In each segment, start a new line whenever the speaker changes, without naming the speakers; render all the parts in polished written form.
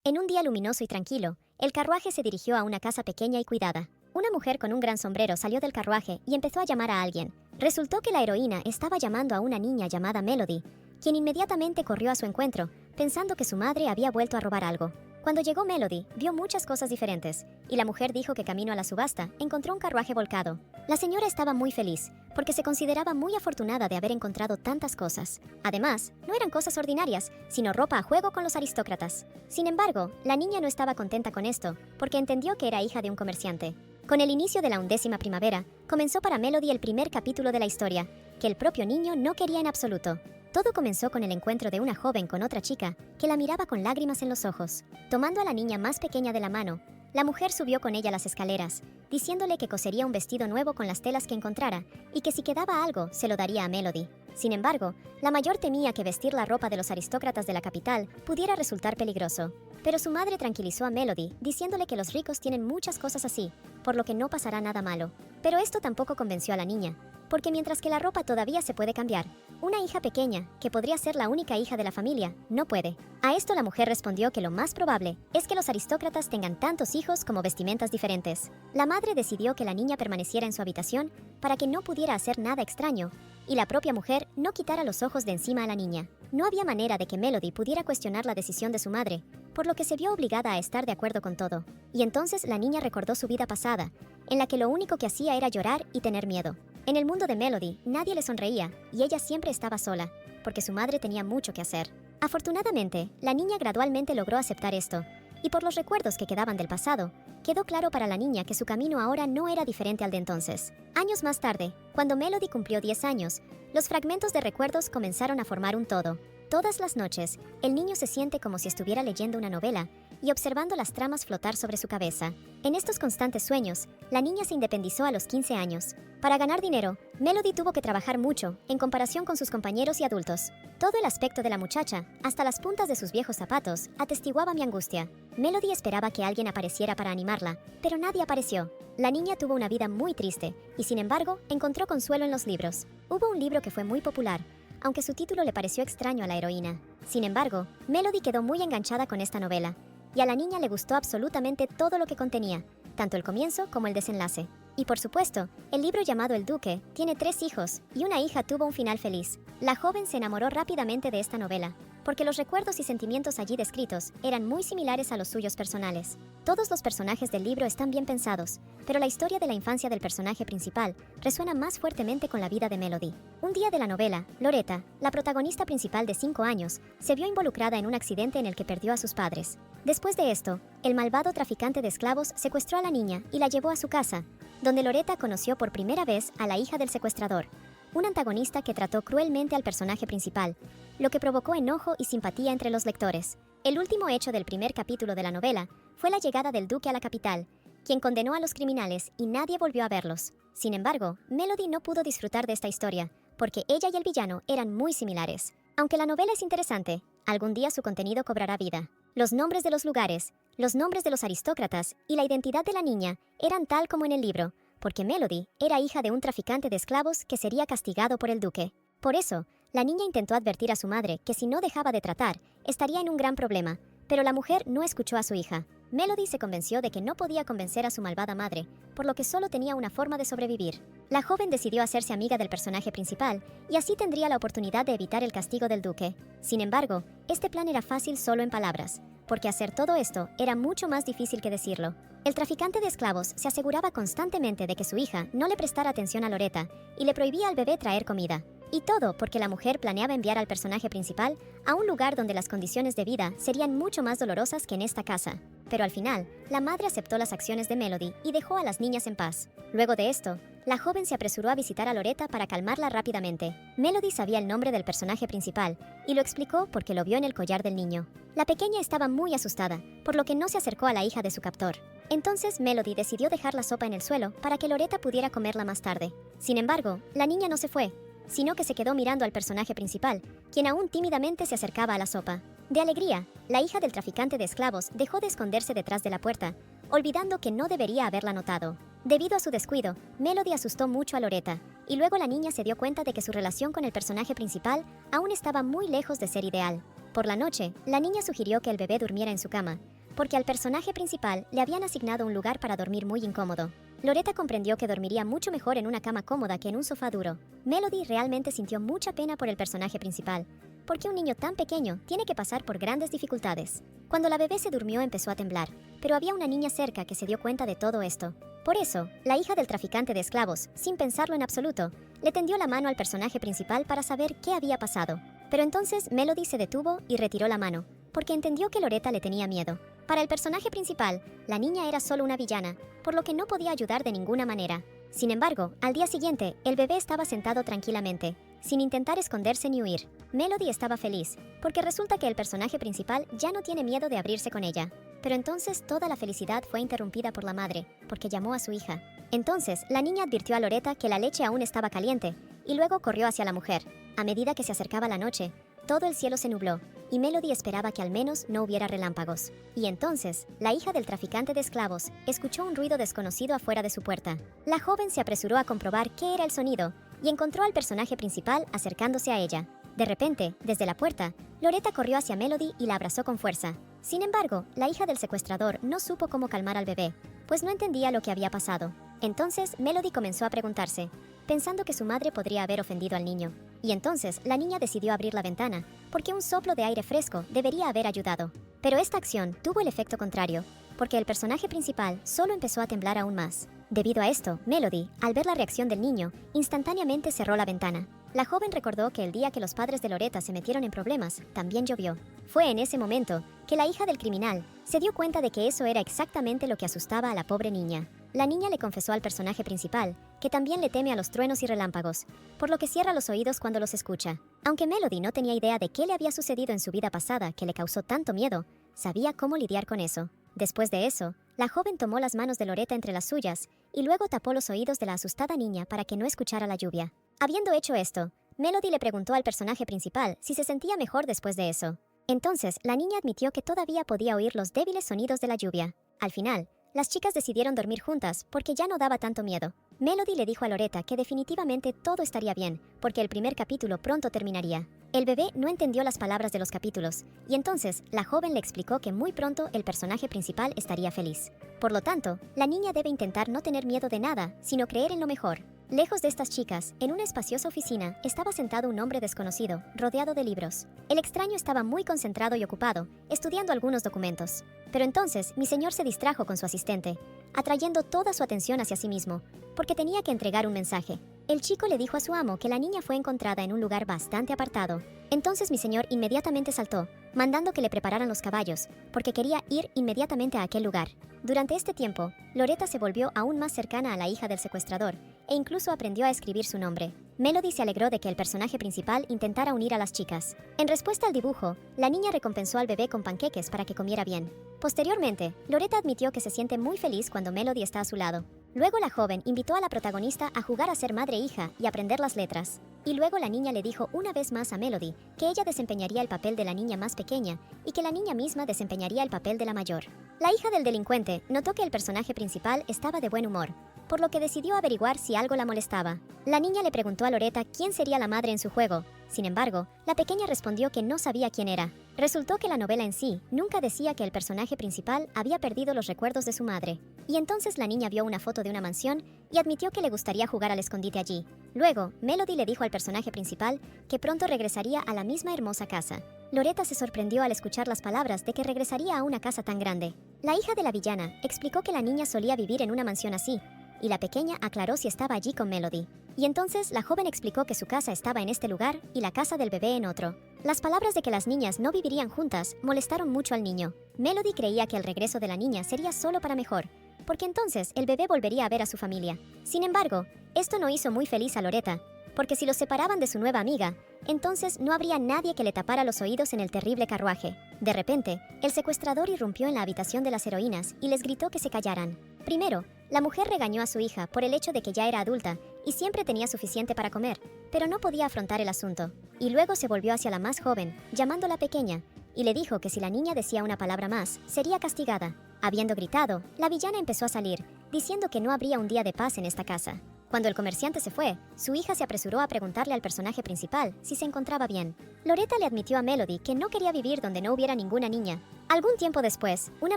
En un día luminoso y tranquilo, el carruaje se dirigió a una casa pequeña y cuidada. Una mujer con un gran sombrero salió del carruaje y empezó a llamar a alguien. Resultó que la heroína estaba llamando a una niña llamada Melody, quien inmediatamente corrió a su encuentro, pensando que su madre había vuelto a robar algo. Cuando llegó Melody, vio muchas cosas diferentes, y la mujer dijo que camino a la subasta encontró un carruaje volcado. La señora estaba muy feliz, porque se consideraba muy afortunada de haber encontrado tantas cosas. Además, no eran cosas ordinarias, sino ropa a juego con los aristócratas. Sin embargo, la niña no estaba contenta con esto, porque entendió que era hija de un comerciante. Con el inicio de la 11ª primavera, comenzó para Melody el primer capítulo de la historia, que el propio niño no quería en absoluto. Todo comenzó con el encuentro de una joven con otra chica, que la miraba con lágrimas en los ojos. Tomando a la niña más pequeña de la mano, la mujer subió con ella las escaleras, diciéndole que cosería un vestido nuevo con las telas que encontrara, y que si quedaba algo, se lo daría a Melody. Sin embargo, la mayor temía que vestir la ropa de los aristócratas de la capital pudiera resultar peligroso. Pero su madre tranquilizó a Melody, diciéndole que los ricos tienen muchas cosas así, por lo que no pasará nada malo. Pero esto tampoco convenció a la niña, porque mientras que la ropa todavía se puede cambiar, una hija pequeña, que podría ser la única hija de la familia, no puede. A esto la mujer respondió que lo más probable es que los aristócratas tengan tantos hijos como vestimentas diferentes. La madre decidió que la niña permaneciera en su habitación para que no pudiera hacer nada extraño, y la propia mujer no quitara los ojos de encima a la niña. No había manera de que Melody pudiera cuestionar la decisión de su madre, por lo que se vio obligada a estar de acuerdo con todo. Y entonces la niña recordó su vida pasada, en la que lo único que hacía era llorar y tener miedo. En el mundo de Melody, nadie le sonreía y ella siempre estaba sola, porque su madre tenía mucho que hacer. Afortunadamente, la niña gradualmente logró aceptar esto, y por los recuerdos que quedaban del pasado, quedó claro para la niña que su camino ahora no era diferente al de entonces. Años más tarde, cuando Melody cumplió 10 años, los fragmentos de recuerdos comenzaron a formar un todo. Todas las noches, el niño se siente como si estuviera leyendo una novela y observando las tramas flotar sobre su cabeza. En estos constantes sueños, la niña se independizó a los 15 años. Para ganar dinero, Melody tuvo que trabajar mucho en comparación con sus compañeros y adultos. Todo el aspecto de la muchacha, hasta las puntas de sus viejos zapatos, atestiguaba mi angustia. Melody esperaba que alguien apareciera para animarla, pero nadie apareció. La niña tuvo una vida muy triste y, sin embargo, encontró consuelo en los libros. Hubo un libro que fue muy popular, aunque su título le pareció extraño a la heroína. Sin embargo, Melody quedó muy enganchada con esta novela, y a la niña le gustó absolutamente todo lo que contenía, tanto el comienzo como el desenlace. Y por supuesto, el libro llamado El Duque tiene 3 hijos, y una hija tuvo un final feliz. La joven se enamoró rápidamente de esta novela, porque los recuerdos y sentimientos allí descritos eran muy similares a los suyos personales. Todos los personajes del libro están bien pensados, pero la historia de la infancia del personaje principal resuena más fuertemente con la vida de Melody. Un día de la novela, Loretta, la protagonista principal de 5 años, se vio involucrada en un accidente en el que perdió a sus padres. Después de esto, el malvado traficante de esclavos secuestró a la niña y la llevó a su casa, donde Loretta conoció por primera vez a la hija del secuestrador, un antagonista que trató cruelmente al personaje principal, lo que provocó enojo y simpatía entre los lectores. El último hecho del primer capítulo de la novela fue la llegada del duque a la capital, quien condenó a los criminales y nadie volvió a verlos. Sin embargo, Melody no pudo disfrutar de esta historia, porque ella y el villano eran muy similares. Aunque la novela es interesante, algún día su contenido cobrará vida. Los nombres de los lugares, los nombres de los aristócratas y la identidad de la niña eran tal como en el libro, porque Melody era hija de un traficante de esclavos que sería castigado por el duque. Por eso, la niña intentó advertir a su madre que si no dejaba de tratar, estaría en un gran problema, pero la mujer no escuchó a su hija. Melody se convenció de que no podía convencer a su malvada madre, por lo que solo tenía una forma de sobrevivir. La joven decidió hacerse amiga del personaje principal, y así tendría la oportunidad de evitar el castigo del duque. Sin embargo, este plan era fácil solo en palabras, porque hacer todo esto era mucho más difícil que decirlo. El traficante de esclavos se aseguraba constantemente de que su hija no le prestara atención a Loretta y le prohibía al bebé traer comida. Y todo porque la mujer planeaba enviar al personaje principal a un lugar donde las condiciones de vida serían mucho más dolorosas que en esta casa. Pero al final, la madre aceptó las acciones de Melody y dejó a las niñas en paz. Luego de esto, la joven se apresuró a visitar a Loretta para calmarla rápidamente. Melody sabía el nombre del personaje principal y lo explicó porque lo vio en el collar del niño. La pequeña estaba muy asustada, por lo que no se acercó a la hija de su captor. Entonces Melody decidió dejar la sopa en el suelo para que Loretta pudiera comerla más tarde. Sin embargo, la niña no se fue, sino que se quedó mirando al personaje principal, quien aún tímidamente se acercaba a la sopa. De alegría, la hija del traficante de esclavos dejó de esconderse detrás de la puerta, olvidando que no debería haberla notado. Debido a su descuido, Melody asustó mucho a Loretta, y luego la niña se dio cuenta de que su relación con el personaje principal aún estaba muy lejos de ser ideal. Por la noche, la niña sugirió que el bebé durmiera en su cama, porque al personaje principal le habían asignado un lugar para dormir muy incómodo. Loretta comprendió que dormiría mucho mejor en una cama cómoda que en un sofá duro. Melody realmente sintió mucha pena por el personaje principal, porque un niño tan pequeño tiene que pasar por grandes dificultades. Cuando la bebé se durmió empezó a temblar, pero había una niña cerca que se dio cuenta de todo esto. Por eso, la hija del traficante de esclavos, sin pensarlo en absoluto, le tendió la mano al personaje principal para saber qué había pasado. Pero entonces Melody se detuvo y retiró la mano, porque entendió que Loretta le tenía miedo. Para el personaje principal, la niña era solo una villana, por lo que no podía ayudar de ninguna manera. Sin embargo, al día siguiente, el bebé estaba sentado tranquilamente, sin intentar esconderse ni huir. Melody estaba feliz, porque resulta que el personaje principal ya no tiene miedo de abrirse con ella. Pero entonces toda la felicidad fue interrumpida por la madre, porque llamó a su hija. Entonces, la niña advirtió a Loretta que la leche aún estaba caliente, y luego corrió hacia la mujer. A medida que se acercaba la noche, todo el cielo se nubló, y Melody esperaba que al menos no hubiera relámpagos. Y entonces, la hija del traficante de esclavos escuchó un ruido desconocido afuera de su puerta. La joven se apresuró a comprobar qué era el sonido, y encontró al personaje principal acercándose a ella. De repente, desde la puerta, Loretta corrió hacia Melody y la abrazó con fuerza. Sin embargo, la hija del secuestrador no supo cómo calmar al bebé, pues no entendía lo que había pasado. Entonces, Melody comenzó a preguntarse, pensando que su madre podría haber ofendido al niño. Y entonces, la niña decidió abrir la ventana, porque un soplo de aire fresco debería haber ayudado. Pero esta acción tuvo el efecto contrario, porque el personaje principal solo empezó a temblar aún más. Debido a esto, Melody, al ver la reacción del niño, instantáneamente cerró la ventana. La joven recordó que el día que los padres de Loretta se metieron en problemas, también llovió. Fue en ese momento que la hija del criminal se dio cuenta de que eso era exactamente lo que asustaba a la pobre niña. La niña le confesó al personaje principal que también le teme a los truenos y relámpagos, por lo que cierra los oídos cuando los escucha. Aunque Melody no tenía idea de qué le había sucedido en su vida pasada que le causó tanto miedo, sabía cómo lidiar con eso. Después de eso, la joven tomó las manos de Loretta entre las suyas y luego tapó los oídos de la asustada niña para que no escuchara la lluvia. Habiendo hecho esto, Melody le preguntó al personaje principal si se sentía mejor después de eso. Entonces, la niña admitió que todavía podía oír los débiles sonidos de la lluvia. Al final, las chicas decidieron dormir juntas porque ya no daba tanto miedo. Melody le dijo a Loretta que definitivamente todo estaría bien, porque el primer capítulo pronto terminaría. El bebé no entendió las palabras de los capítulos, y entonces la joven le explicó que muy pronto el personaje principal estaría feliz. Por lo tanto, la niña debe intentar no tener miedo de nada, sino creer en lo mejor. Lejos de estas chicas, en una espaciosa oficina, estaba sentado un hombre desconocido, rodeado de libros. El extraño estaba muy concentrado y ocupado, estudiando algunos documentos. Pero entonces, mi señor se distrajo con su asistente, atrayendo toda su atención hacia sí mismo, porque tenía que entregar un mensaje. El chico le dijo a su amo que la niña fue encontrada en un lugar bastante apartado. Entonces mi señor inmediatamente saltó, mandando que le prepararan los caballos, porque quería ir inmediatamente a aquel lugar. Durante este tiempo, Loretta se volvió aún más cercana a la hija del secuestrador, e incluso aprendió a escribir su nombre. Melody se alegró de que el personaje principal intentara unir a las chicas. En respuesta al dibujo, la niña recompensó al bebé con panqueques para que comiera bien. Posteriormente, Loretta admitió que se siente muy feliz cuando Melody está a su lado. Luego la joven invitó a la protagonista a jugar a ser madre e hija y aprender las letras. Y luego la niña le dijo una vez más a Melody que ella desempeñaría el papel de la niña más pequeña y que la niña misma desempeñaría el papel de la mayor. La hija del delincuente notó que el personaje principal estaba de buen humor, por lo que decidió averiguar si algo la molestaba. La niña le preguntó a Loretta quién sería la madre en su juego. Sin embargo, la pequeña respondió que no sabía quién era. Resultó que la novela en sí nunca decía que el personaje principal había perdido los recuerdos de su madre. Y entonces la niña vio una foto de una mansión y admitió que le gustaría jugar al escondite allí. Luego, Melody le dijo al personaje principal que pronto regresaría a la misma hermosa casa. Loretta se sorprendió al escuchar las palabras de que regresaría a una casa tan grande. La hija de la villana explicó que la niña solía vivir en una mansión así, y la pequeña aclaró si estaba allí con Melody. Y entonces la joven explicó que su casa estaba en este lugar y la casa del bebé en otro. Las palabras de que las niñas no vivirían juntas molestaron mucho al niño. Melody creía que el regreso de la niña sería solo para mejor, porque entonces el bebé volvería a ver a su familia. Sin embargo, esto no hizo muy feliz a Loretta, porque si los separaban de su nueva amiga, entonces no habría nadie que le tapara los oídos en el terrible carruaje. De repente, el secuestrador irrumpió en la habitación de las heroínas y les gritó que se callaran. Primero, la mujer regañó a su hija por el hecho de que ya era adulta y siempre tenía suficiente para comer, pero no podía afrontar el asunto. Y luego se volvió hacia la más joven, llamándola pequeña, y le dijo que si la niña decía una palabra más, sería castigada. Habiendo gritado, la villana empezó a salir, diciendo que no habría un día de paz en esta casa. Cuando el comerciante se fue, su hija se apresuró a preguntarle al personaje principal si se encontraba bien. Loretta le admitió a Melody que no quería vivir donde no hubiera ninguna niña. Algún tiempo después, una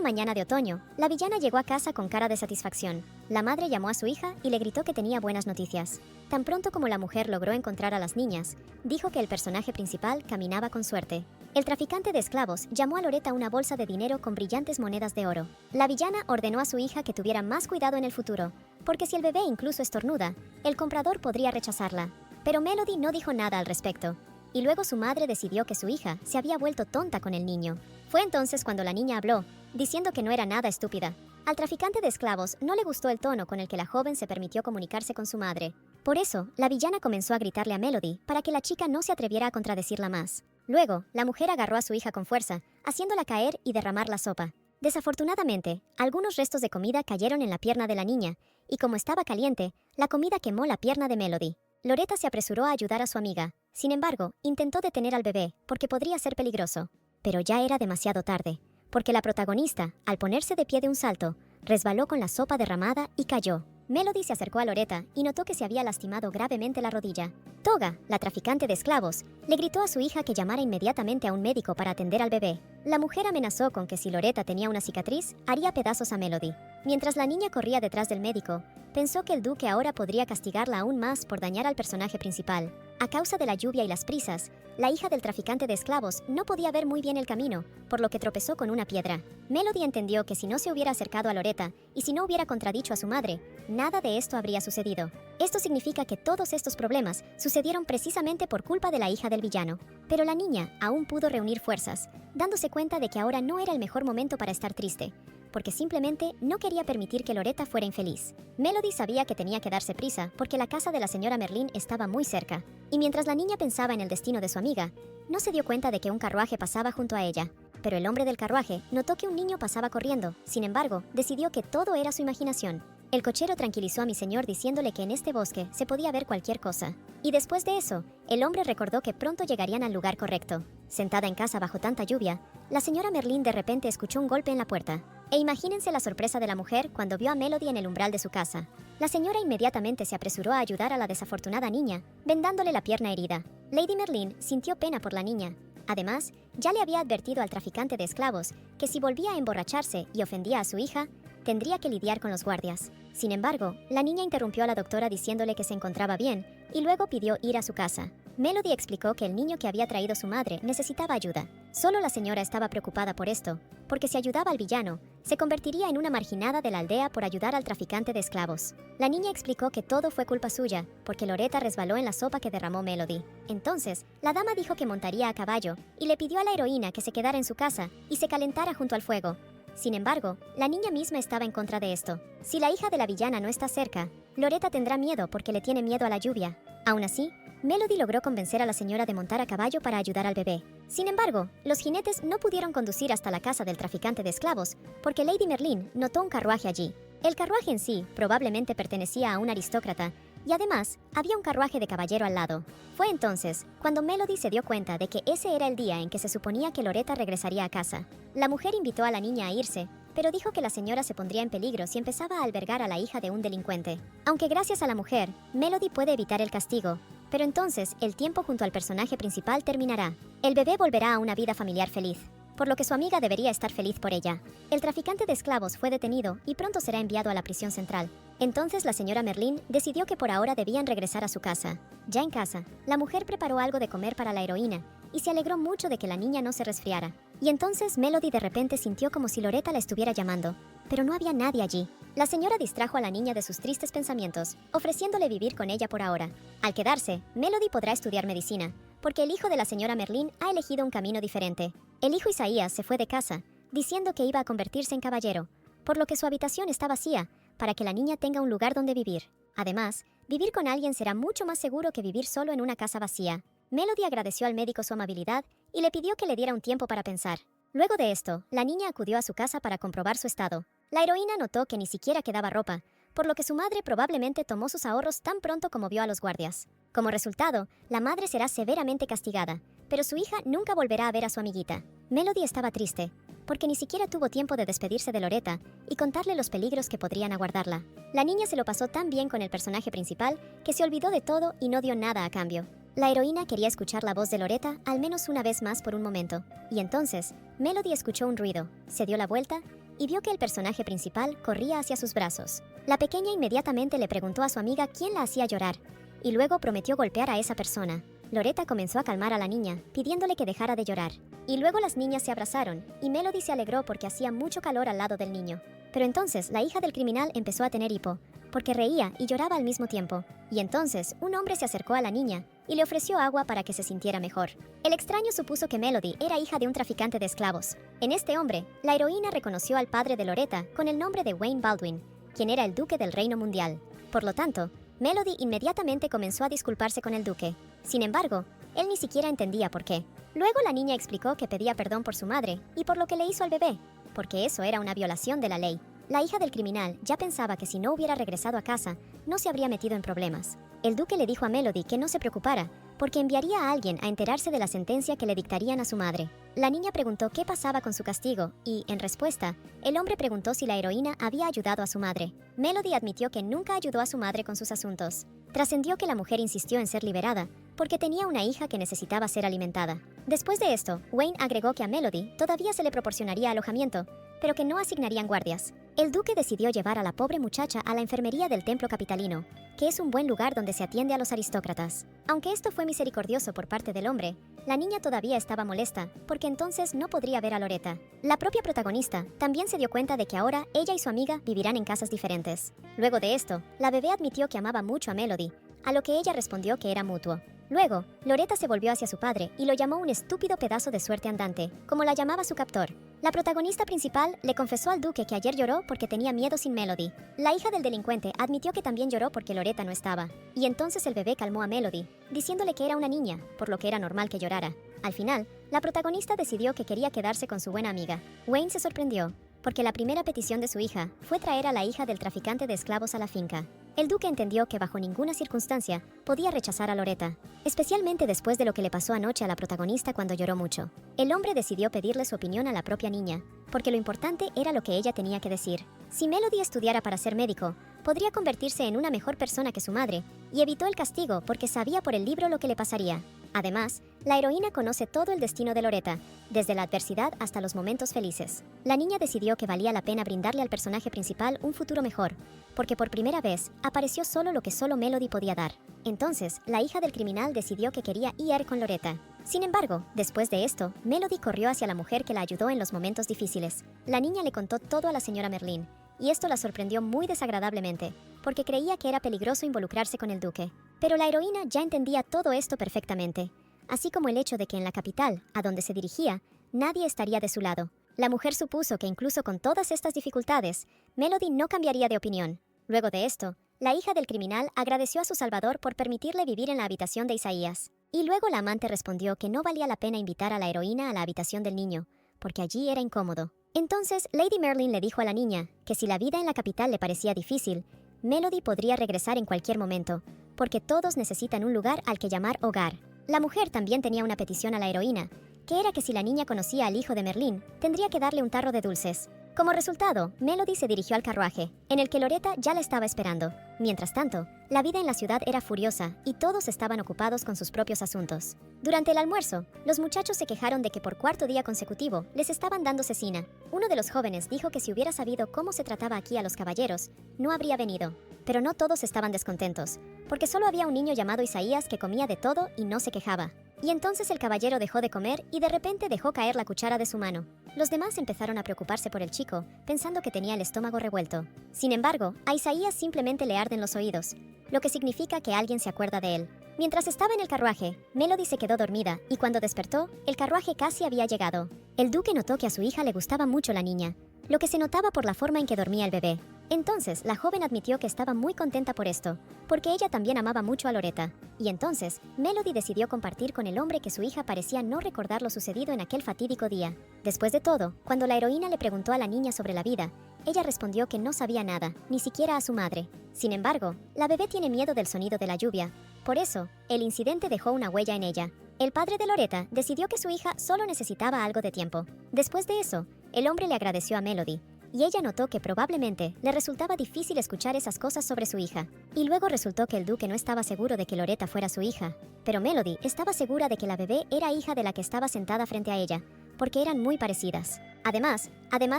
mañana de otoño, la villana llegó a casa con cara de satisfacción. La madre llamó a su hija y le gritó que tenía buenas noticias. Tan pronto como la mujer logró encontrar a las niñas, dijo que el personaje principal caminaba con suerte. El traficante de esclavos llamó a Loretta una bolsa de dinero con brillantes monedas de oro. La villana ordenó a su hija que tuviera más cuidado en el futuro, porque si el bebé incluso estornuda, el comprador podría rechazarla. Pero Melody no dijo nada al respecto, y luego su madre decidió que su hija se había vuelto tonta con el niño. Fue entonces cuando la niña habló, diciendo que no era nada estúpida. Al traficante de esclavos no le gustó el tono con el que la joven se permitió comunicarse con su madre. Por eso, la villana comenzó a gritarle a Melody para que la chica no se atreviera a contradecirla más. Luego, la mujer agarró a su hija con fuerza, haciéndola caer y derramar la sopa. Desafortunadamente, algunos restos de comida cayeron en la pierna de la niña, y como estaba caliente, la comida quemó la pierna de Melody. Loretta se apresuró a ayudar a su amiga. Sin embargo, intentó detener al bebé, porque podría ser peligroso. Pero ya era demasiado tarde, porque la protagonista, al ponerse de pie de un salto, resbaló con la sopa derramada y cayó. Melody se acercó a Loretta y notó que se había lastimado gravemente la rodilla. Toga, la traficante de esclavos, le gritó a su hija que llamara inmediatamente a un médico para atender al bebé. La mujer amenazó con que si Loretta tenía una cicatriz, haría pedazos a Melody. Mientras la niña corría detrás del médico, pensó que el duque ahora podría castigarla aún más por dañar al personaje principal. A causa de la lluvia y las prisas, la hija del traficante de esclavos no podía ver muy bien el camino, por lo que tropezó con una piedra. Melody entendió que si no se hubiera acercado a Loretta y si no hubiera contradicho a su madre, nada de esto habría sucedido. Esto significa que todos estos problemas sucedieron precisamente por culpa de la hija del villano. Pero la niña aún pudo reunir fuerzas, dándose cuenta de que ahora no era el mejor momento para estar triste, porque simplemente no quería permitir que Loretta fuera infeliz. Melody sabía que tenía que darse prisa porque la casa de la señora Merlin estaba muy cerca, y mientras la niña pensaba en el destino de su amiga, no se dio cuenta de que un carruaje pasaba junto a ella. Pero el hombre del carruaje notó que un niño pasaba corriendo, sin embargo, decidió que todo era su imaginación. El cochero tranquilizó a mi señor diciéndole que en este bosque se podía ver cualquier cosa. Y después de eso, el hombre recordó que pronto llegarían al lugar correcto. Sentada en casa bajo tanta lluvia, la señora Merlin de repente escuchó un golpe en la puerta. E imagínense la sorpresa de la mujer cuando vio a Melody en el umbral de su casa. La señora inmediatamente se apresuró a ayudar a la desafortunada niña, vendándole la pierna herida. Lady Merlin sintió pena por la niña. Además, ya le había advertido al traficante de esclavos que si volvía a emborracharse y ofendía a su hija, tendría que lidiar con los guardias. Sin embargo, la niña interrumpió a la doctora diciéndole que se encontraba bien y luego pidió ir a su casa. Melody explicó que el niño que había traído su madre necesitaba ayuda. Solo la señora estaba preocupada por esto, porque si ayudaba al villano, se convertiría en una marginada de la aldea por ayudar al traficante de esclavos. La niña explicó que todo fue culpa suya, porque Loretta resbaló en la sopa que derramó Melody. Entonces, la dama dijo que montaría a caballo y le pidió a la heroína que se quedara en su casa y se calentara junto al fuego. Sin embargo, la niña misma estaba en contra de esto. Si la hija de la villana no está cerca, Loretta tendrá miedo porque le tiene miedo a la lluvia. Aún así, Melody logró convencer a la señora de montar a caballo para ayudar al bebé. Sin embargo, los jinetes no pudieron conducir hasta la casa del traficante de esclavos porque Lady Merlin notó un carruaje allí. El carruaje en sí probablemente pertenecía a un aristócrata y además había un carruaje de caballero al lado. Fue entonces cuando Melody se dio cuenta de que ese era el día en que se suponía que Loretta regresaría a casa. La mujer invitó a la niña a irse, pero dijo que la señora se pondría en peligro si empezaba a albergar a la hija de un delincuente. Aunque gracias a la mujer, Melody puede evitar el castigo, pero entonces el tiempo junto al personaje principal terminará. El bebé volverá a una vida familiar feliz, por lo que su amiga debería estar feliz por ella. El traficante de esclavos fue detenido y pronto será enviado a la prisión central. Entonces la señora Merlin decidió que por ahora debían regresar a su casa. Ya en casa, la mujer preparó algo de comer para la heroína y se alegró mucho de que la niña no se resfriara. Y entonces Melody de repente sintió como si Loretta la estuviera llamando, pero no había nadie allí. La señora distrajo a la niña de sus tristes pensamientos, ofreciéndole vivir con ella por ahora. Al quedarse, Melody podrá estudiar medicina, porque el hijo de la señora Merlin ha elegido un camino diferente. El hijo Isaías se fue de casa, diciendo que iba a convertirse en caballero, por lo que su habitación está vacía, para que la niña tenga un lugar donde vivir. Además, vivir con alguien será mucho más seguro que vivir solo en una casa vacía. Melody agradeció al médico su amabilidad y le pidió que le diera un tiempo para pensar. Luego de esto, la niña acudió a su casa para comprobar su estado. La heroína notó que ni siquiera quedaba ropa, por lo que su madre probablemente tomó sus ahorros tan pronto como vio a los guardias. Como resultado, la madre será severamente castigada, pero su hija nunca volverá a ver a su amiguita. Melody estaba triste, porque ni siquiera tuvo tiempo de despedirse de Loretta y contarle los peligros que podrían aguardarla. La niña se lo pasó tan bien con el personaje principal que se olvidó de todo y no dio nada a cambio. La heroína quería escuchar la voz de Loretta al menos una vez más por un momento, y entonces Melody escuchó un ruido, se dio la vuelta y vio que el personaje principal corría hacia sus brazos. La pequeña inmediatamente le preguntó a su amiga quién la hacía llorar, y luego prometió golpear a esa persona. Loretta comenzó a calmar a la niña, pidiéndole que dejara de llorar. Y luego las niñas se abrazaron, y Melody se alegró porque hacía mucho calor al lado del niño. Pero entonces la hija del criminal empezó a tener hipo, porque reía y lloraba al mismo tiempo. Y entonces un hombre se acercó a la niña y le ofreció agua para que se sintiera mejor. El extraño supuso que Melody era hija de un traficante de esclavos. En este hombre, la heroína reconoció al padre de Loretta con el nombre de Wayne Baldwin, quien era el duque del Reino Mundial. Por lo tanto, Melody inmediatamente comenzó a disculparse con el duque. Sin embargo, él ni siquiera entendía por qué. Luego la niña explicó que pedía perdón por su madre y por lo que le hizo al bebé, porque eso era una violación de la ley. La hija del criminal ya pensaba que si no hubiera regresado a casa, no se habría metido en problemas. El duque le dijo a Melody que no se preocupara, porque enviaría a alguien a enterarse de la sentencia que le dictarían a su madre. La niña preguntó qué pasaba con su castigo y, en respuesta, el hombre preguntó si la heroína había ayudado a su madre. Melody admitió que nunca ayudó a su madre con sus asuntos. Trascendió que la mujer insistió en ser liberada, porque tenía una hija que necesitaba ser alimentada. Después de esto, Wayne agregó que a Melody todavía se le proporcionaría alojamiento, pero que no asignarían guardias. El duque decidió llevar a la pobre muchacha a la enfermería del templo capitalino, que es un buen lugar donde se atiende a los aristócratas. Aunque esto fue misericordioso por parte del hombre, la niña todavía estaba molesta, porque entonces no podría ver a Loretta. La propia protagonista también se dio cuenta de que ahora ella y su amiga vivirán en casas diferentes. Luego de esto, la bebé admitió que amaba mucho a Melody, a lo que ella respondió que era mutuo. Luego, Loretta se volvió hacia su padre y lo llamó un estúpido pedazo de suerte andante, como la llamaba su captor. La protagonista principal le confesó al duque que ayer lloró porque tenía miedo sin Melody. La hija del delincuente admitió que también lloró porque Loretta no estaba. Y entonces el bebé calmó a Melody, diciéndole que era una niña, por lo que era normal que llorara. Al final, la protagonista decidió que quería quedarse con su buena amiga. Wayne se sorprendió, porque la primera petición de su hija fue traer a la hija del traficante de esclavos a la finca. El duque entendió que bajo ninguna circunstancia podía rechazar a Loretta, especialmente después de lo que le pasó anoche a la protagonista cuando lloró mucho. El hombre decidió pedirle su opinión a la propia niña, porque lo importante era lo que ella tenía que decir. Si Melody estudiara para ser médico, podría convertirse en una mejor persona que su madre, y evitó el castigo porque sabía por el libro lo que le pasaría. Además, la heroína conoce todo el destino de Loretta, desde la adversidad hasta los momentos felices. La niña decidió que valía la pena brindarle al personaje principal un futuro mejor, porque por primera vez apareció solo lo que solo Melody podía dar. Entonces, la hija del criminal decidió que quería ir con Loretta. Sin embargo, después de esto, Melody corrió hacia la mujer que la ayudó en los momentos difíciles. La niña le contó todo a la señora Merlin, y esto la sorprendió muy desagradablemente, porque creía que era peligroso involucrarse con el duque. Pero la heroína ya entendía todo esto perfectamente, así como el hecho de que en la capital, a donde se dirigía, nadie estaría de su lado. La mujer supuso que incluso con todas estas dificultades, Melody no cambiaría de opinión. Luego de esto, la hija del criminal agradeció a su salvador por permitirle vivir en la habitación de Isaías. Y luego la amante respondió que no valía la pena invitar a la heroína a la habitación del niño, porque allí era incómodo. Entonces, Lady Merlin le dijo a la niña que si la vida en la capital le parecía difícil, Melody podría regresar en cualquier momento, porque todos necesitan un lugar al que llamar hogar. La mujer también tenía una petición a la heroína, que era que si la niña conocía al hijo de Merlín, tendría que darle un tarro de dulces. Como resultado, Melody se dirigió al carruaje, en el que Loretta ya la estaba esperando. Mientras tanto, la vida en la ciudad era furiosa y todos estaban ocupados con sus propios asuntos. Durante el almuerzo, los muchachos se quejaron de que por cuarto día consecutivo les estaban dando cecina. Uno de los jóvenes dijo que si hubiera sabido cómo se trataba aquí a los caballeros, no habría venido. Pero no todos estaban descontentos, porque solo había un niño llamado Isaías que comía de todo y no se quejaba. Y entonces el caballero dejó de comer y de repente dejó caer la cuchara de su mano. Los demás empezaron a preocuparse por el chico, pensando que tenía el estómago revuelto. Sin embargo, a Isaías simplemente le arden los oídos, lo que significa que alguien se acuerda de él. Mientras estaba en el carruaje, Melody se quedó dormida y cuando despertó, el carruaje casi había llegado. El duque notó que a su hija le gustaba mucho la niña, lo que se notaba por la forma en que dormía el bebé. Entonces, la joven admitió que estaba muy contenta por esto, porque ella también amaba mucho a Loretta. Y entonces, Melody decidió compartir con el hombre que su hija parecía no recordar lo sucedido en aquel fatídico día. Después de todo, cuando la heroína le preguntó a la niña sobre la vida, ella respondió que no sabía nada, ni siquiera a su madre. Sin embargo, la bebé tiene miedo del sonido de la lluvia. Por eso, el incidente dejó una huella en ella. El padre de Loretta decidió que su hija solo necesitaba algo de tiempo. Después de eso, el hombre le agradeció a Melody, y ella notó que probablemente le resultaba difícil escuchar esas cosas sobre su hija. Y luego resultó que el duque no estaba seguro de que Loretta fuera su hija, pero Melody estaba segura de que la bebé era hija de la que estaba sentada frente a ella, porque eran muy parecidas. Además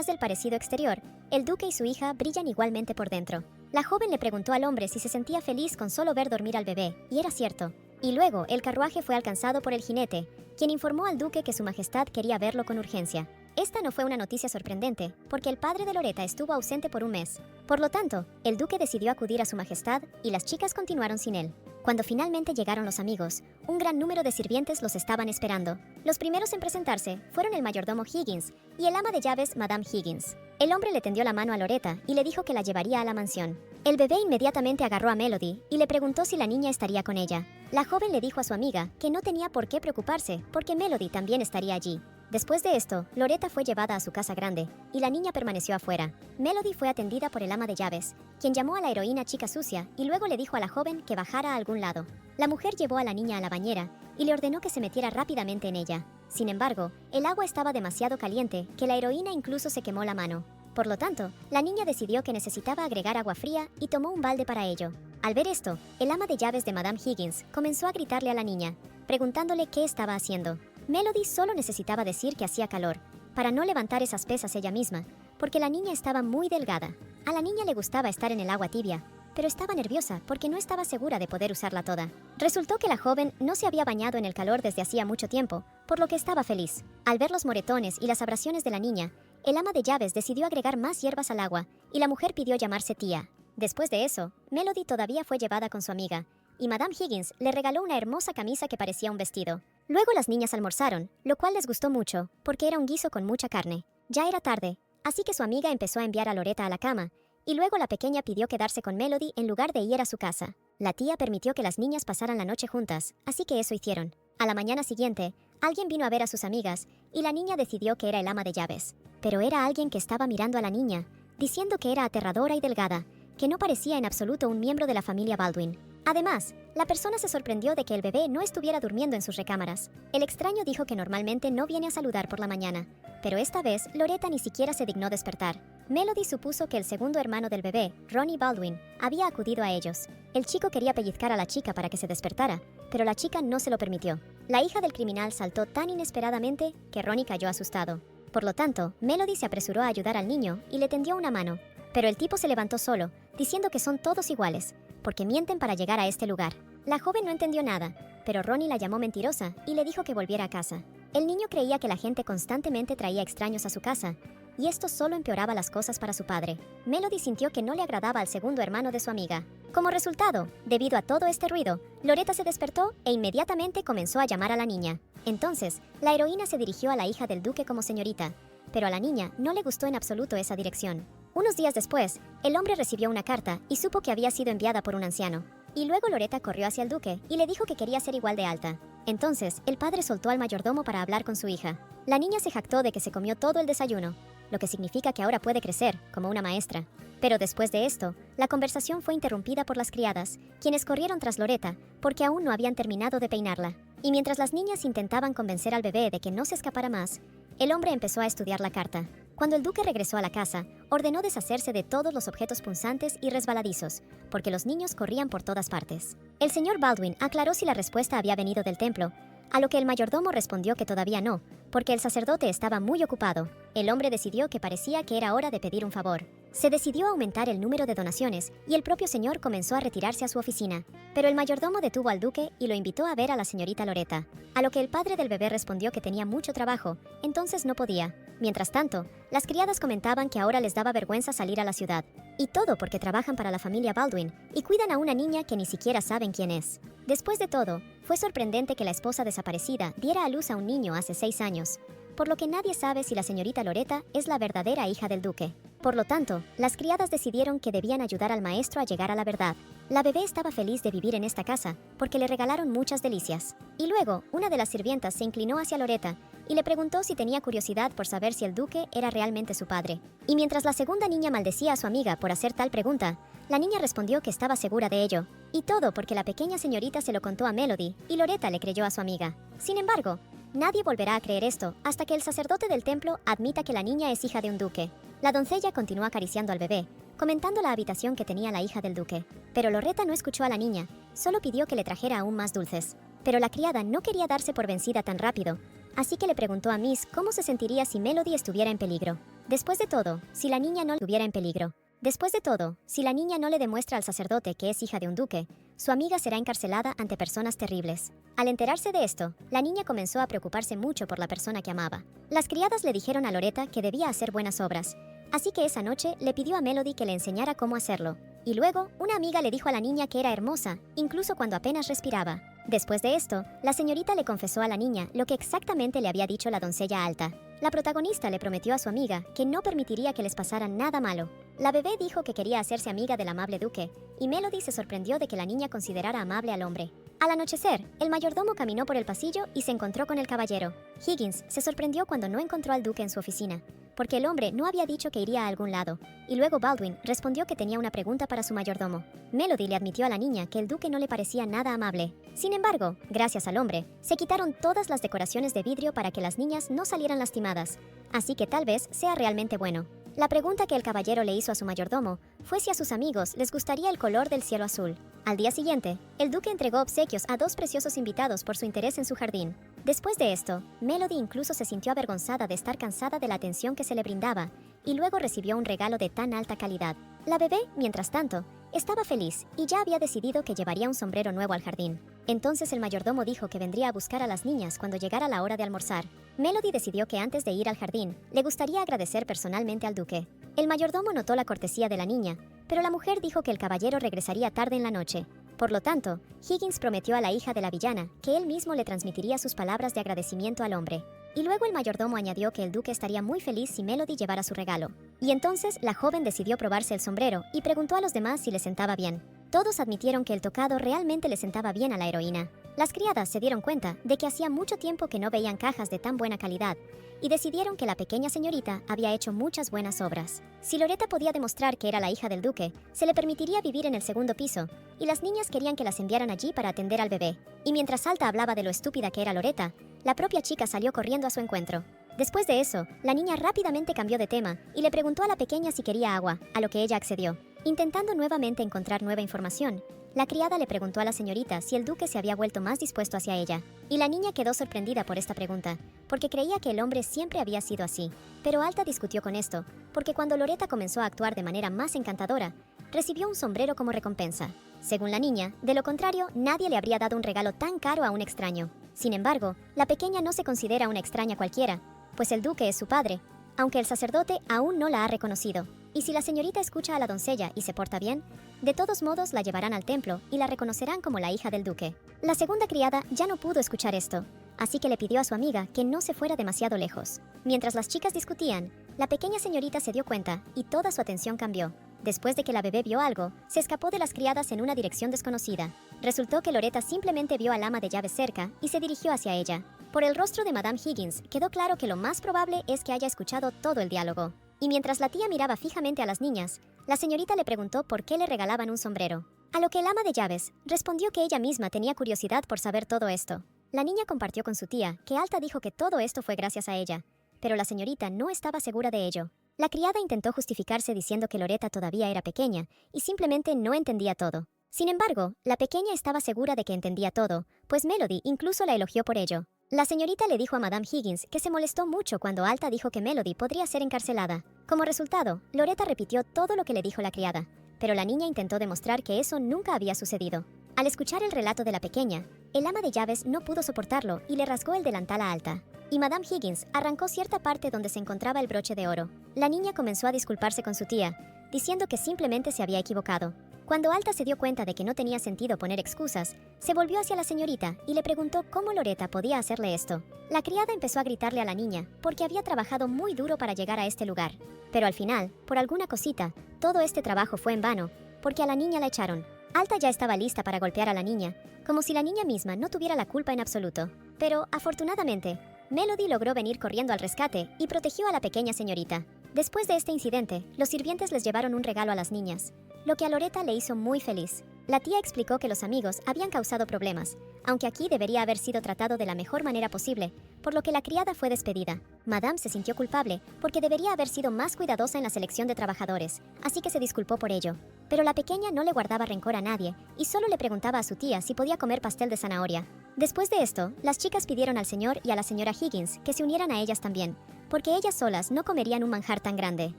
del parecido exterior, el duque y su hija brillan igualmente por dentro. La joven le preguntó al hombre si se sentía feliz con solo ver dormir al bebé, y era cierto. Y luego el carruaje fue alcanzado por el jinete, quien informó al duque que su majestad quería verlo con urgencia. Esta no fue una noticia sorprendente, porque el padre de Loretta estuvo ausente por un mes. Por lo tanto, el duque decidió acudir a su majestad y las chicas continuaron sin él. Cuando finalmente llegaron los amigos, un gran número de sirvientes los estaban esperando. Los primeros en presentarse fueron el mayordomo Higgins y el ama de llaves Madame Higgins. El hombre le tendió la mano a Loretta y le dijo que la llevaría a la mansión. El bebé inmediatamente agarró a Melody y le preguntó si la niña estaría con ella. La joven le dijo a su amiga que no tenía por qué preocuparse, porque Melody también estaría allí. Después de esto, Loretta fue llevada a su casa grande, y la niña permaneció afuera. Melody fue atendida por el ama de llaves, quien llamó a la heroína chica sucia y luego le dijo a la joven que bajara a algún lado. La mujer llevó a la niña a la bañera y le ordenó que se metiera rápidamente en ella. Sin embargo, el agua estaba demasiado caliente que la heroína incluso se quemó la mano. Por lo tanto, la niña decidió que necesitaba agregar agua fría y tomó un balde para ello. Al ver esto, el ama de llaves de Madame Higgins comenzó a gritarle a la niña, preguntándole qué estaba haciendo. Melody solo necesitaba decir que hacía calor, para no levantar esas pesas ella misma, porque la niña estaba muy delgada. A la niña le gustaba estar en el agua tibia, pero estaba nerviosa porque no estaba segura de poder usarla toda. Resultó que la joven no se había bañado en el calor desde hacía mucho tiempo, por lo que estaba feliz. Al ver los moretones y las abrasiones de la niña, el ama de llaves decidió agregar más hierbas al agua, y la mujer pidió llamarse tía. Después de eso, Melody todavía fue llevada con su amiga, y Madame Higgins le regaló una hermosa camisa que parecía un vestido. Luego las niñas almorzaron, lo cual les gustó mucho, porque era un guiso con mucha carne. Ya era tarde, así que su amiga empezó a enviar a Loretta a la cama, y luego la pequeña pidió quedarse con Melody en lugar de ir a su casa. La tía permitió que las niñas pasaran la noche juntas, así que eso hicieron. A la mañana siguiente, alguien vino a ver a sus amigas, y la niña decidió que era el ama de llaves. Pero era alguien que estaba mirando a la niña, diciendo que era aterradora y delgada, que no parecía en absoluto un miembro de la familia Baldwin. Además, la persona se sorprendió de que el bebé no estuviera durmiendo en sus recámaras. El extraño dijo que normalmente no viene a saludar por la mañana, pero esta vez Loretta ni siquiera se dignó despertar. Melody supuso que el segundo hermano del bebé, Ronnie Baldwin, había acudido a ellos. El chico quería pellizcar a la chica para que se despertara, pero la chica no se lo permitió. La hija del criminal saltó tan inesperadamente que Ronnie cayó asustado. Por lo tanto, Melody se apresuró a ayudar al niño y le tendió una mano, pero el tipo se levantó solo, diciendo que son todos iguales, porque mienten para llegar a este lugar. La joven no entendió nada, pero Ronnie la llamó mentirosa y le dijo que volviera a casa. El niño creía que la gente constantemente traía extraños a su casa, y esto solo empeoraba las cosas para su padre. Melody sintió que no le agradaba al segundo hermano de su amiga. Como resultado, debido a todo este ruido, Loretta se despertó e inmediatamente comenzó a llamar a la niña. Entonces, la heroína se dirigió a la hija del duque como señorita, pero a la niña no le gustó en absoluto esa dirección. Unos días después, el hombre recibió una carta y supo que había sido enviada por un anciano. Y luego Loretta corrió hacia el duque y le dijo que quería ser igual de alta. Entonces, el padre soltó al mayordomo para hablar con su hija. La niña se jactó de que se comió todo el desayuno, lo que significa que ahora puede crecer, como una maestra. Pero después de esto, la conversación fue interrumpida por las criadas, quienes corrieron tras Loretta, porque aún no habían terminado de peinarla. Y mientras las niñas intentaban convencer al bebé de que no se escapara más, el hombre empezó a estudiar la carta. Cuando el duque regresó a la casa, ordenó deshacerse de todos los objetos punzantes y resbaladizos, porque los niños corrían por todas partes. El señor Baldwin aclaró si la respuesta había venido del templo, a lo que el mayordomo respondió que todavía no, porque el sacerdote estaba muy ocupado. El hombre decidió que parecía que era hora de pedir un favor. Se decidió aumentar el número de donaciones y el propio señor comenzó a retirarse a su oficina. Pero el mayordomo detuvo al duque y lo invitó a ver a la señorita Loretta, a lo que el padre del bebé respondió que tenía mucho trabajo, entonces no podía. Mientras tanto, las criadas comentaban que ahora les daba vergüenza salir a la ciudad. Y todo porque trabajan para la familia Baldwin y cuidan a una niña que ni siquiera saben quién es. Después de todo, fue sorprendente que la esposa desaparecida diera a luz a un niño hace 6 años, por lo que nadie sabe si la señorita Loretta es la verdadera hija del duque. Por lo tanto, las criadas decidieron que debían ayudar al maestro a llegar a la verdad. La bebé estaba feliz de vivir en esta casa, porque le regalaron muchas delicias. Y luego, una de las sirvientas se inclinó hacia Loretta y le preguntó si tenía curiosidad por saber si el duque era realmente su padre. Y mientras la segunda niña maldecía a su amiga por hacer tal pregunta, la niña respondió que estaba segura de ello. Y todo porque la pequeña señorita se lo contó a Melody y Loretta le creyó a su amiga. Sin embargo, Nadie volverá a creer esto hasta que el sacerdote del templo admita que la niña es hija de un duque. La doncella continuó acariciando al bebé, comentando la habitación que tenía la hija del duque. Pero Loretta no escuchó a la niña, solo pidió que le trajera aún más dulces. Pero la criada no quería darse por vencida tan rápido, así que le preguntó a Miss cómo se sentiría si Melody estuviera en peligro. Después de todo, si la niña no estuviera en peligro. Después de todo, si la niña no le demuestra al sacerdote que es hija de un duque, su amiga será encarcelada ante personas terribles. Al enterarse de esto, la niña comenzó a preocuparse mucho por la persona que amaba. Las criadas le dijeron a Loretta que debía hacer buenas obras, así que esa noche le pidió a Melody que le enseñara cómo hacerlo. Y luego, una amiga le dijo a la niña que era hermosa, incluso cuando apenas respiraba. Después de esto, la señorita le confesó a la niña lo que exactamente le había dicho la doncella alta. La protagonista le prometió a su amiga que no permitiría que les pasara nada malo. La bebé dijo que quería hacerse amiga del amable duque, y Melody se sorprendió de que la niña considerara amable al hombre. Al anochecer, el mayordomo caminó por el pasillo y se encontró con el caballero. Higgins se sorprendió cuando no encontró al duque en su oficina, porque el hombre no había dicho que iría a algún lado, y luego Baldwin respondió que tenía una pregunta para su mayordomo. Melody le admitió a la niña que el duque no le parecía nada amable. Sin embargo, gracias al hombre, se quitaron todas las decoraciones de vidrio para que las niñas no salieran lastimadas, así que tal vez sea realmente bueno. La pregunta que el caballero le hizo a su mayordomo fue si a sus amigos les gustaría el color del cielo azul. Al día siguiente, el duque entregó obsequios a 2 preciosos invitados por su interés en su jardín. Después de esto, Melody incluso se sintió avergonzada de estar cansada de la atención que se le brindaba, y luego recibió un regalo de tan alta calidad. La bebé, mientras tanto, estaba feliz y ya había decidido que llevaría un sombrero nuevo al jardín. Entonces el mayordomo dijo que vendría a buscar a las niñas cuando llegara la hora de almorzar. Melody decidió que antes de ir al jardín, le gustaría agradecer personalmente al duque. El mayordomo notó la cortesía de la niña, pero la mujer dijo que el caballero regresaría tarde en la noche. Por lo tanto, Higgins prometió a la hija de la villana que él mismo le transmitiría sus palabras de agradecimiento al hombre. Y luego el mayordomo añadió que el duque estaría muy feliz si Melody llevara su regalo. Y entonces la joven decidió probarse el sombrero y preguntó a los demás si le sentaba bien. Todos admitieron que el tocado realmente le sentaba bien a la heroína. Las criadas se dieron cuenta de que hacía mucho tiempo que no veían cajas de tan buena calidad, y decidieron que la pequeña señorita había hecho muchas buenas obras. Si Loretta podía demostrar que era la hija del duque, se le permitiría vivir en el segundo piso, y las niñas querían que las enviaran allí para atender al bebé. Y mientras Alta hablaba de lo estúpida que era Loretta, la propia chica salió corriendo a su encuentro. Después de eso, la niña rápidamente cambió de tema y le preguntó a la pequeña si quería agua, a lo que ella accedió. Intentando nuevamente encontrar nueva información, la criada le preguntó a la señorita si el duque se había vuelto más dispuesto hacia ella, y la niña quedó sorprendida por esta pregunta, porque creía que el hombre siempre había sido así. Pero Alta discutió con esto, porque cuando Loretta comenzó a actuar de manera más encantadora, recibió un sombrero como recompensa. Según la niña, de lo contrario, nadie le habría dado un regalo tan caro a un extraño. Sin embargo, la pequeña no se considera una extraña cualquiera, pues el duque es su padre, aunque el sacerdote aún no la ha reconocido. Y si la señorita escucha a la doncella y se porta bien, de todos modos la llevarán al templo y la reconocerán como la hija del duque. La segunda criada ya no pudo escuchar esto, así que le pidió a su amiga que no se fuera demasiado lejos. Mientras las chicas discutían, la pequeña señorita se dio cuenta y toda su atención cambió. Después de que la bebé vio algo, se escapó de las criadas en una dirección desconocida. Resultó que Loretta simplemente vio al ama de llaves cerca y se dirigió hacia ella. Por el rostro de Madame Higgins, quedó claro que lo más probable es que haya escuchado todo el diálogo. Y mientras la tía miraba fijamente a las niñas, la señorita le preguntó por qué le regalaban un sombrero. A lo que el ama de llaves respondió que ella misma tenía curiosidad por saber todo esto. La niña compartió con su tía que Alta dijo que todo esto fue gracias a ella, pero la señorita no estaba segura de ello. La criada intentó justificarse diciendo que Loretta todavía era pequeña y simplemente no entendía todo. Sin embargo, la pequeña estaba segura de que entendía todo, pues Melody incluso la elogió por ello. La señorita le dijo a Madame Higgins que se molestó mucho cuando Alta dijo que Melody podría ser encarcelada. Como resultado, Loretta repitió todo lo que le dijo la criada, pero la niña intentó demostrar que eso nunca había sucedido. Al escuchar el relato de la pequeña, el ama de llaves no pudo soportarlo y le rasgó el delantal a Alta. Y Madame Higgins arrancó cierta parte donde se encontraba el broche de oro. La niña comenzó a disculparse con su tía, diciendo que simplemente se había equivocado. Cuando Alta se dio cuenta de que no tenía sentido poner excusas, se volvió hacia la señorita y le preguntó cómo Loretta podía hacerle esto. La criada empezó a gritarle a la niña porque había trabajado muy duro para llegar a este lugar. Pero al final, por alguna cosita, todo este trabajo fue en vano, porque a la niña la echaron. Alta ya estaba lista para golpear a la niña, como si la niña misma no tuviera la culpa en absoluto. Pero, afortunadamente, Melody logró venir corriendo al rescate y protegió a la pequeña señorita. Después de este incidente, los sirvientes les llevaron un regalo a las niñas, lo que a Loretta le hizo muy feliz. La tía explicó que los amigos habían causado problemas, aunque aquí debería haber sido tratado de la mejor manera posible, por lo que la criada fue despedida. Madame se sintió culpable porque debería haber sido más cuidadosa en la selección de trabajadores, así que se disculpó por ello. Pero la pequeña no le guardaba rencor a nadie y solo le preguntaba a su tía si podía comer pastel de zanahoria. Después de esto, las chicas pidieron al señor y a la señora Higgins que se unieran a ellas también, porque ellas solas no comerían un manjar tan grande.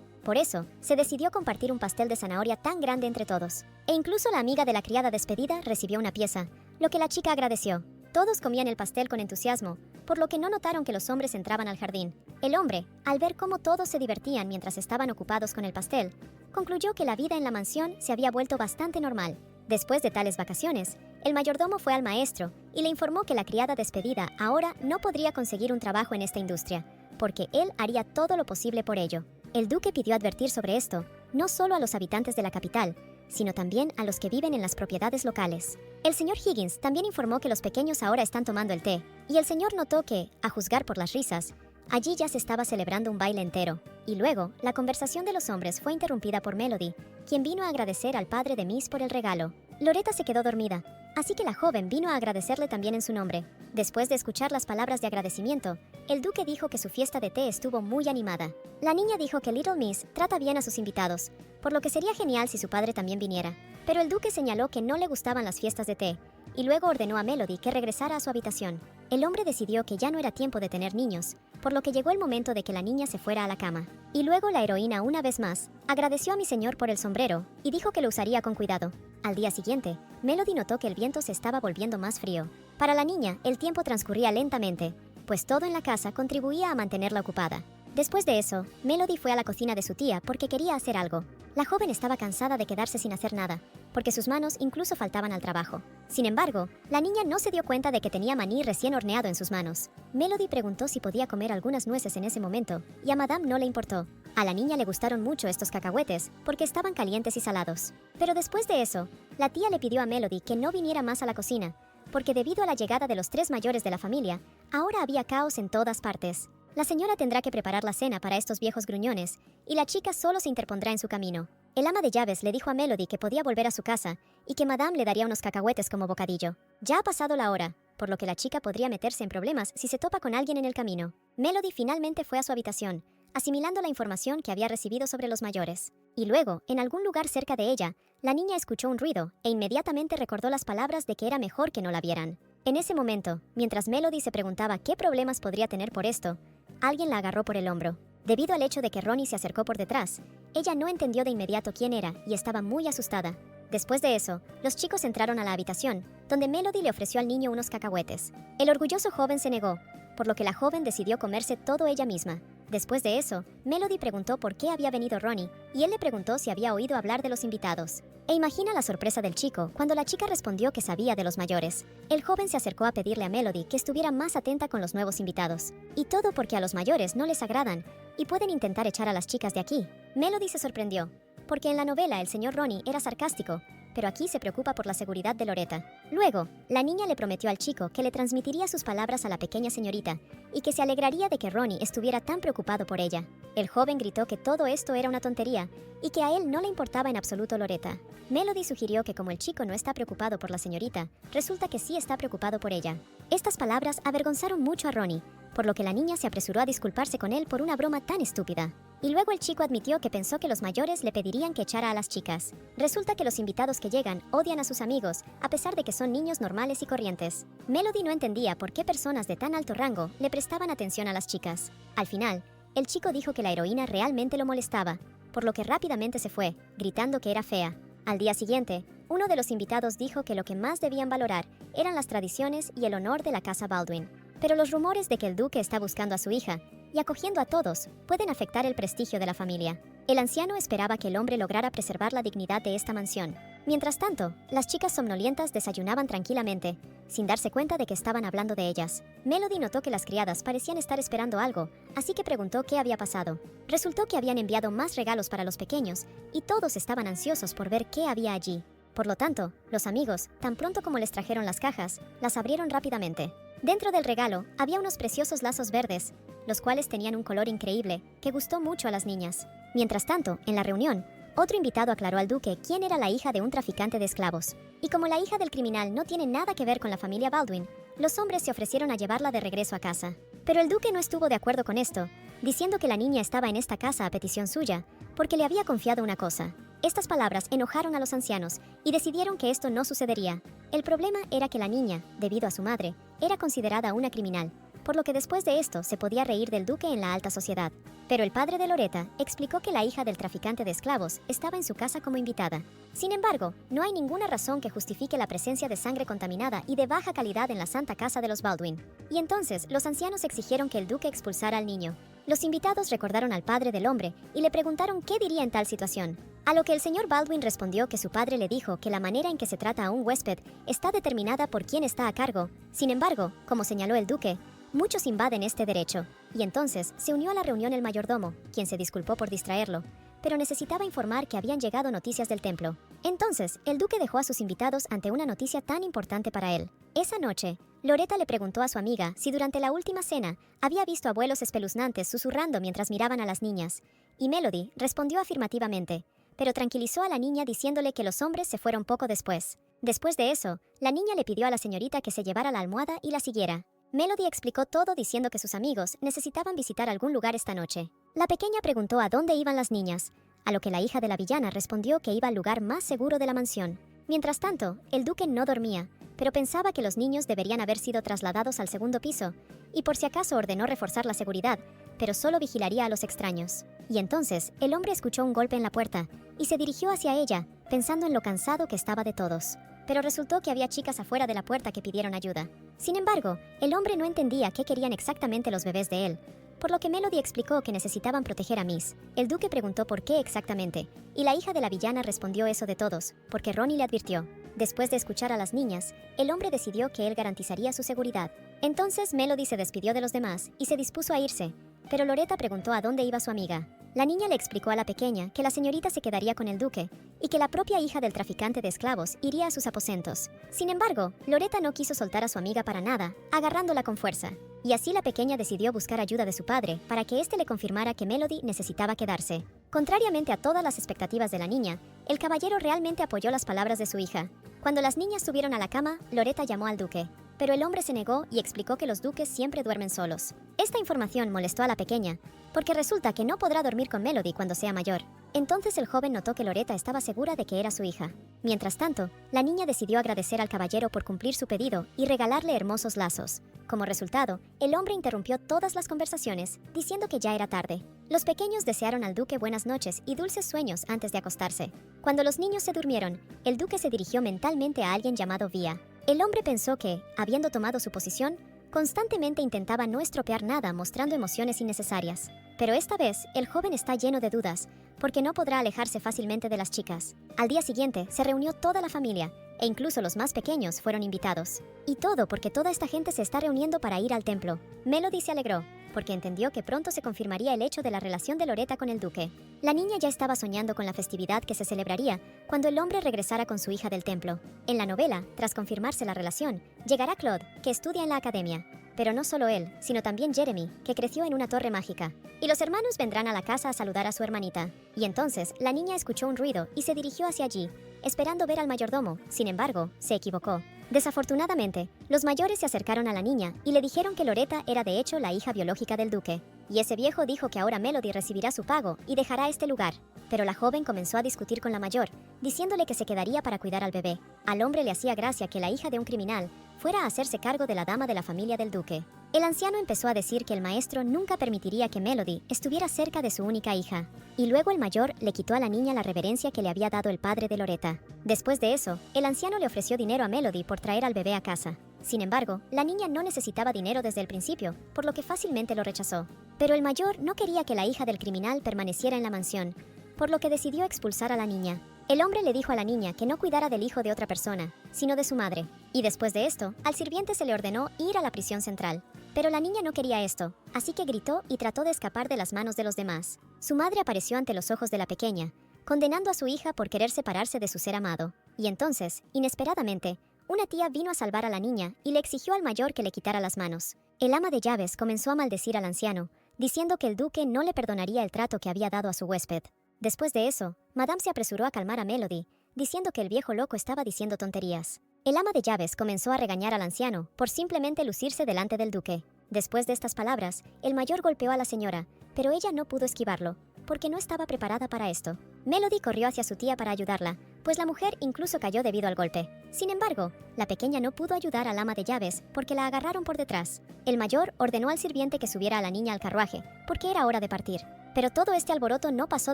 Por eso, se decidió compartir un pastel de zanahoria tan grande entre todos. E incluso la amiga de la criada despedida recibió una pieza, lo que la chica agradeció. Todos comían el pastel con entusiasmo, por lo que no notaron que los hombres entraban al jardín. El hombre, al ver cómo todos se divertían mientras estaban ocupados con el pastel, concluyó que la vida en la mansión se había vuelto bastante normal. Después de tales vacaciones, el mayordomo fue al maestro y le informó que la criada despedida ahora no podría conseguir un trabajo en esta industria, porque él haría todo lo posible por ello. El duque pidió advertir sobre esto, no solo a los habitantes de la capital, sino también a los que viven en las propiedades locales. El señor Higgins también informó que los pequeños ahora están tomando el té, y el señor notó que, a juzgar por las risas, allí ya se estaba celebrando un baile entero. Y luego, la conversación de los hombres fue interrumpida por Melody, quien vino a agradecer al padre de Miss por el regalo. Loretta se quedó dormida, así que la joven vino a agradecerle también en su nombre. Después de escuchar las palabras de agradecimiento, el duque dijo que su fiesta de té estuvo muy animada. La niña dijo que Little Miss trata bien a sus invitados, por lo que sería genial si su padre también viniera. Pero el duque señaló que no le gustaban las fiestas de té, y luego ordenó a Melody que regresara a su habitación. El hombre decidió que ya no era tiempo de tener niños, por lo que llegó el momento de que la niña se fuera a la cama. Y luego la heroína una vez más agradeció a mi señor por el sombrero y dijo que lo usaría con cuidado. Al día siguiente, Melody notó que el viento se estaba volviendo más frío. Para la niña, el tiempo transcurría lentamente, pues todo en la casa contribuía a mantenerla ocupada. Después de eso, Melody fue a la cocina de su tía porque quería hacer algo. La joven estaba cansada de quedarse sin hacer nada, porque sus manos incluso faltaban al trabajo. Sin embargo, la niña no se dio cuenta de que tenía maní recién horneado en sus manos. Melody preguntó si podía comer algunas nueces en ese momento, y a Madame no le importó. A la niña le gustaron mucho estos cacahuetes, porque estaban calientes y salados. Pero después de eso, la tía le pidió a Melody que no viniera más a la cocina, porque debido a la llegada de los 3 mayores de la familia, ahora había caos en todas partes. La señora tendrá que preparar la cena para estos viejos gruñones, y la chica solo se interpondrá en su camino. El ama de llaves le dijo a Melody que podía volver a su casa y que Madame le daría unos cacahuetes como bocadillo. Ya ha pasado la hora, por lo que la chica podría meterse en problemas si se topa con alguien en el camino. Melody finalmente fue a su habitación, asimilando la información que había recibido sobre los mayores. Y luego, en algún lugar cerca de ella, la niña escuchó un ruido e inmediatamente recordó las palabras de que era mejor que no la vieran. En ese momento, mientras Melody se preguntaba qué problemas podría tener por esto, alguien la agarró por el hombro. Debido al hecho de que Ronnie se acercó por detrás, ella no entendió de inmediato quién era y estaba muy asustada. Después de eso, los chicos entraron a la habitación, donde Melody le ofreció al niño unos cacahuetes. El orgulloso joven se negó, por lo que la joven decidió comerse todo ella misma. Después de eso, Melody preguntó por qué había venido Ronnie, y él le preguntó si había oído hablar de los invitados. E imagina la sorpresa del chico cuando la chica respondió que sabía de los mayores. El joven se acercó a pedirle a Melody que estuviera más atenta con los nuevos invitados. Y todo porque a los mayores no les agradan, y pueden intentar echar a las chicas de aquí. Melody se sorprendió, porque en la novela el señor Ronnie era sarcástico, pero aquí se preocupa por la seguridad de Loretta. Luego, la niña le prometió al chico que le transmitiría sus palabras a la pequeña señorita y que se alegraría de que Ronnie estuviera tan preocupado por ella. El joven gritó que todo esto era una tontería y que a él no le importaba en absoluto Loretta. Melody sugirió que como el chico no está preocupado por la señorita, resulta que sí está preocupado por ella. Estas palabras avergonzaron mucho a Ronnie, por lo que la niña se apresuró a disculparse con él por una broma tan estúpida. Y luego el chico admitió que pensó que los mayores le pedirían que echara a las chicas. Resulta que los invitados que llegan odian a sus amigos, a pesar de que son niños normales y corrientes. Melody no entendía por qué personas de tan alto rango le prestaban atención a las chicas. Al final, el chico dijo que la heroína realmente lo molestaba, por lo que rápidamente se fue, gritando que era fea. Al día siguiente, uno de los invitados dijo que lo que más debían valorar eran las tradiciones y el honor de la casa Baldwin. Pero los rumores de que el duque está buscando a su hija y acogiendo a todos pueden afectar el prestigio de la familia. El anciano esperaba que el hombre lograra preservar la dignidad de esta mansión. Mientras tanto, las chicas somnolientas desayunaban tranquilamente, sin darse cuenta de que estaban hablando de ellas. Melody notó que las criadas parecían estar esperando algo, así que preguntó qué había pasado. Resultó que habían enviado más regalos para los pequeños y todos estaban ansiosos por ver qué había allí. Por lo tanto, los amigos, tan pronto como les trajeron las cajas, las abrieron rápidamente. Dentro del regalo había unos preciosos lazos verdes, los cuales tenían un color increíble que gustó mucho a las niñas. Mientras tanto, en la reunión, otro invitado aclaró al duque quién era la hija de un traficante de esclavos. Y como la hija del criminal no tiene nada que ver con la familia Baldwin, los hombres se ofrecieron a llevarla de regreso a casa. Pero el duque no estuvo de acuerdo con esto, diciendo que la niña estaba en esta casa a petición suya, porque le había confiado una cosa. Estas palabras enojaron a los ancianos y decidieron que esto no sucedería. El problema era que la niña, debido a su madre, era considerada una criminal, por lo que después de esto se podía reír del duque en la alta sociedad. Pero el padre de Loretta explicó que la hija del traficante de esclavos estaba en su casa como invitada. Sin embargo, no hay ninguna razón que justifique la presencia de sangre contaminada y de baja calidad en la santa casa de los Baldwin. Y entonces los ancianos exigieron que el duque expulsara al niño. Los invitados recordaron al padre del hombre y le preguntaron qué diría en tal situación. A lo que el señor Baldwin respondió que su padre le dijo que la manera en que se trata a un huésped está determinada por quien está a cargo. Sin embargo, como señaló el duque, muchos invaden este derecho, y entonces se unió a la reunión el mayordomo, quien se disculpó por distraerlo, pero necesitaba informar que habían llegado noticias del templo. Entonces, el duque dejó a sus invitados ante una noticia tan importante para él. Esa noche, Loretta le preguntó a su amiga si durante la última cena había visto abuelos espeluznantes susurrando mientras miraban a las niñas, y Melody respondió afirmativamente, pero tranquilizó a la niña diciéndole que los hombres se fueron poco después. Después de eso, la niña le pidió a la señorita que se llevara la almohada y la siguiera. Melody explicó todo diciendo que sus amigos necesitaban visitar algún lugar esta noche. La pequeña preguntó a dónde iban las niñas, a lo que la hija de la villana respondió que iba al lugar más seguro de la mansión. Mientras tanto, el duque no dormía, pero pensaba que los niños deberían haber sido trasladados al segundo piso, y por si acaso ordenó reforzar la seguridad, pero solo vigilaría a los extraños. Y entonces, el hombre escuchó un golpe en la puerta, y se dirigió hacia ella, pensando en lo cansado que estaba de todos. Pero resultó que había chicas afuera de la puerta que pidieron ayuda. Sin embargo, el hombre no entendía qué querían exactamente los bebés de él, por lo que Melody explicó que necesitaban proteger a Miss. El duque preguntó por qué exactamente, y la hija de la villana respondió eso de todos, porque Ronnie le advirtió. Después de escuchar a las niñas, el hombre decidió que él garantizaría su seguridad. Entonces Melody se despidió de los demás y se dispuso a irse, pero Loretta preguntó a dónde iba su amiga. La niña le explicó a la pequeña que la señorita se quedaría con el duque y que la propia hija del traficante de esclavos iría a sus aposentos. Sin embargo, Loretta no quiso soltar a su amiga para nada, agarrándola con fuerza. Y así la pequeña decidió buscar ayuda de su padre para que éste le confirmara que Melody necesitaba quedarse. Contrariamente a todas las expectativas de la niña, el caballero realmente apoyó las palabras de su hija. Cuando las niñas subieron a la cama, Loretta llamó al duque, pero el hombre se negó y explicó que los duques siempre duermen solos. Esta información molestó a la pequeña, porque resulta que no podrá dormir con Melody cuando sea mayor. Entonces el joven notó que Loretta estaba segura de que era su hija. Mientras tanto, la niña decidió agradecer al caballero por cumplir su pedido y regalarle hermosos lazos. Como resultado, el hombre interrumpió todas las conversaciones, diciendo que ya era tarde. Los pequeños desearon al duque buenas noches y dulces sueños antes de acostarse. Cuando los niños se durmieron, el duque se dirigió mentalmente a alguien llamado Vía. El hombre pensó que, habiendo tomado su posición, constantemente intentaba no estropear nada mostrando emociones innecesarias. Pero esta vez, el joven está lleno de dudas, porque no podrá alejarse fácilmente de las chicas. Al día siguiente, se reunió toda la familia, e incluso los más pequeños fueron invitados. Y todo porque toda esta gente se está reuniendo para ir al templo. Melody se alegró, porque entendió que pronto se confirmaría el hecho de la relación de Loretta con el duque. La niña ya estaba soñando con la festividad que se celebraría cuando el hombre regresara con su hija del templo. En la novela, tras confirmarse la relación, llegará Claude, que estudia en la academia. Pero no solo él, sino también Jeremy, que creció en una torre mágica. Y los hermanos vendrán a la casa a saludar a su hermanita. Y entonces, la niña escuchó un ruido y se dirigió hacia allí, esperando ver al mayordomo. Sin embargo, se equivocó. Desafortunadamente, los mayores se acercaron a la niña y le dijeron que Loretta era de hecho la hija biológica del duque. Y ese viejo dijo que ahora Melody recibirá su pago y dejará este lugar. Pero la joven comenzó a discutir con la mayor, diciéndole que se quedaría para cuidar al bebé. Al hombre le hacía gracia que la hija de un criminal fuera a hacerse cargo de la dama de la familia del duque. El anciano empezó a decir que el maestro nunca permitiría que Melody estuviera cerca de su única hija, y luego el mayor le quitó a la niña la reverencia que le había dado el padre de Loretta. Después de eso, el anciano le ofreció dinero a Melody por traer al bebé a casa. Sin embargo, la niña no necesitaba dinero desde el principio, por lo que fácilmente lo rechazó. Pero el mayor no quería que la hija del criminal permaneciera en la mansión, por lo que decidió expulsar a la niña. El hombre le dijo a la niña que no cuidara del hijo de otra persona, sino de su madre. Y después de esto, al sirviente se le ordenó ir a la prisión central. Pero la niña no quería esto, así que gritó y trató de escapar de las manos de los demás. Su madre apareció ante los ojos de la pequeña, condenando a su hija por querer separarse de su ser amado. Y entonces, inesperadamente, una tía vino a salvar a la niña y le exigió al mayor que le quitara las manos. El ama de llaves comenzó a maldecir al anciano, diciendo que el duque no le perdonaría el trato que había dado a su huésped. Después de eso, Madame se apresuró a calmar a Melody, diciendo que el viejo loco estaba diciendo tonterías. El ama de llaves comenzó a regañar al anciano por simplemente lucirse delante del duque. Después de estas palabras, el mayor golpeó a la señora, pero ella no pudo esquivarlo, porque no estaba preparada para esto. Melody corrió hacia su tía para ayudarla, pues la mujer incluso cayó debido al golpe. Sin embargo, la pequeña no pudo ayudar al ama de llaves porque la agarraron por detrás. El mayor ordenó al sirviente que subiera a la niña al carruaje, porque era hora de partir. Pero todo este alboroto no pasó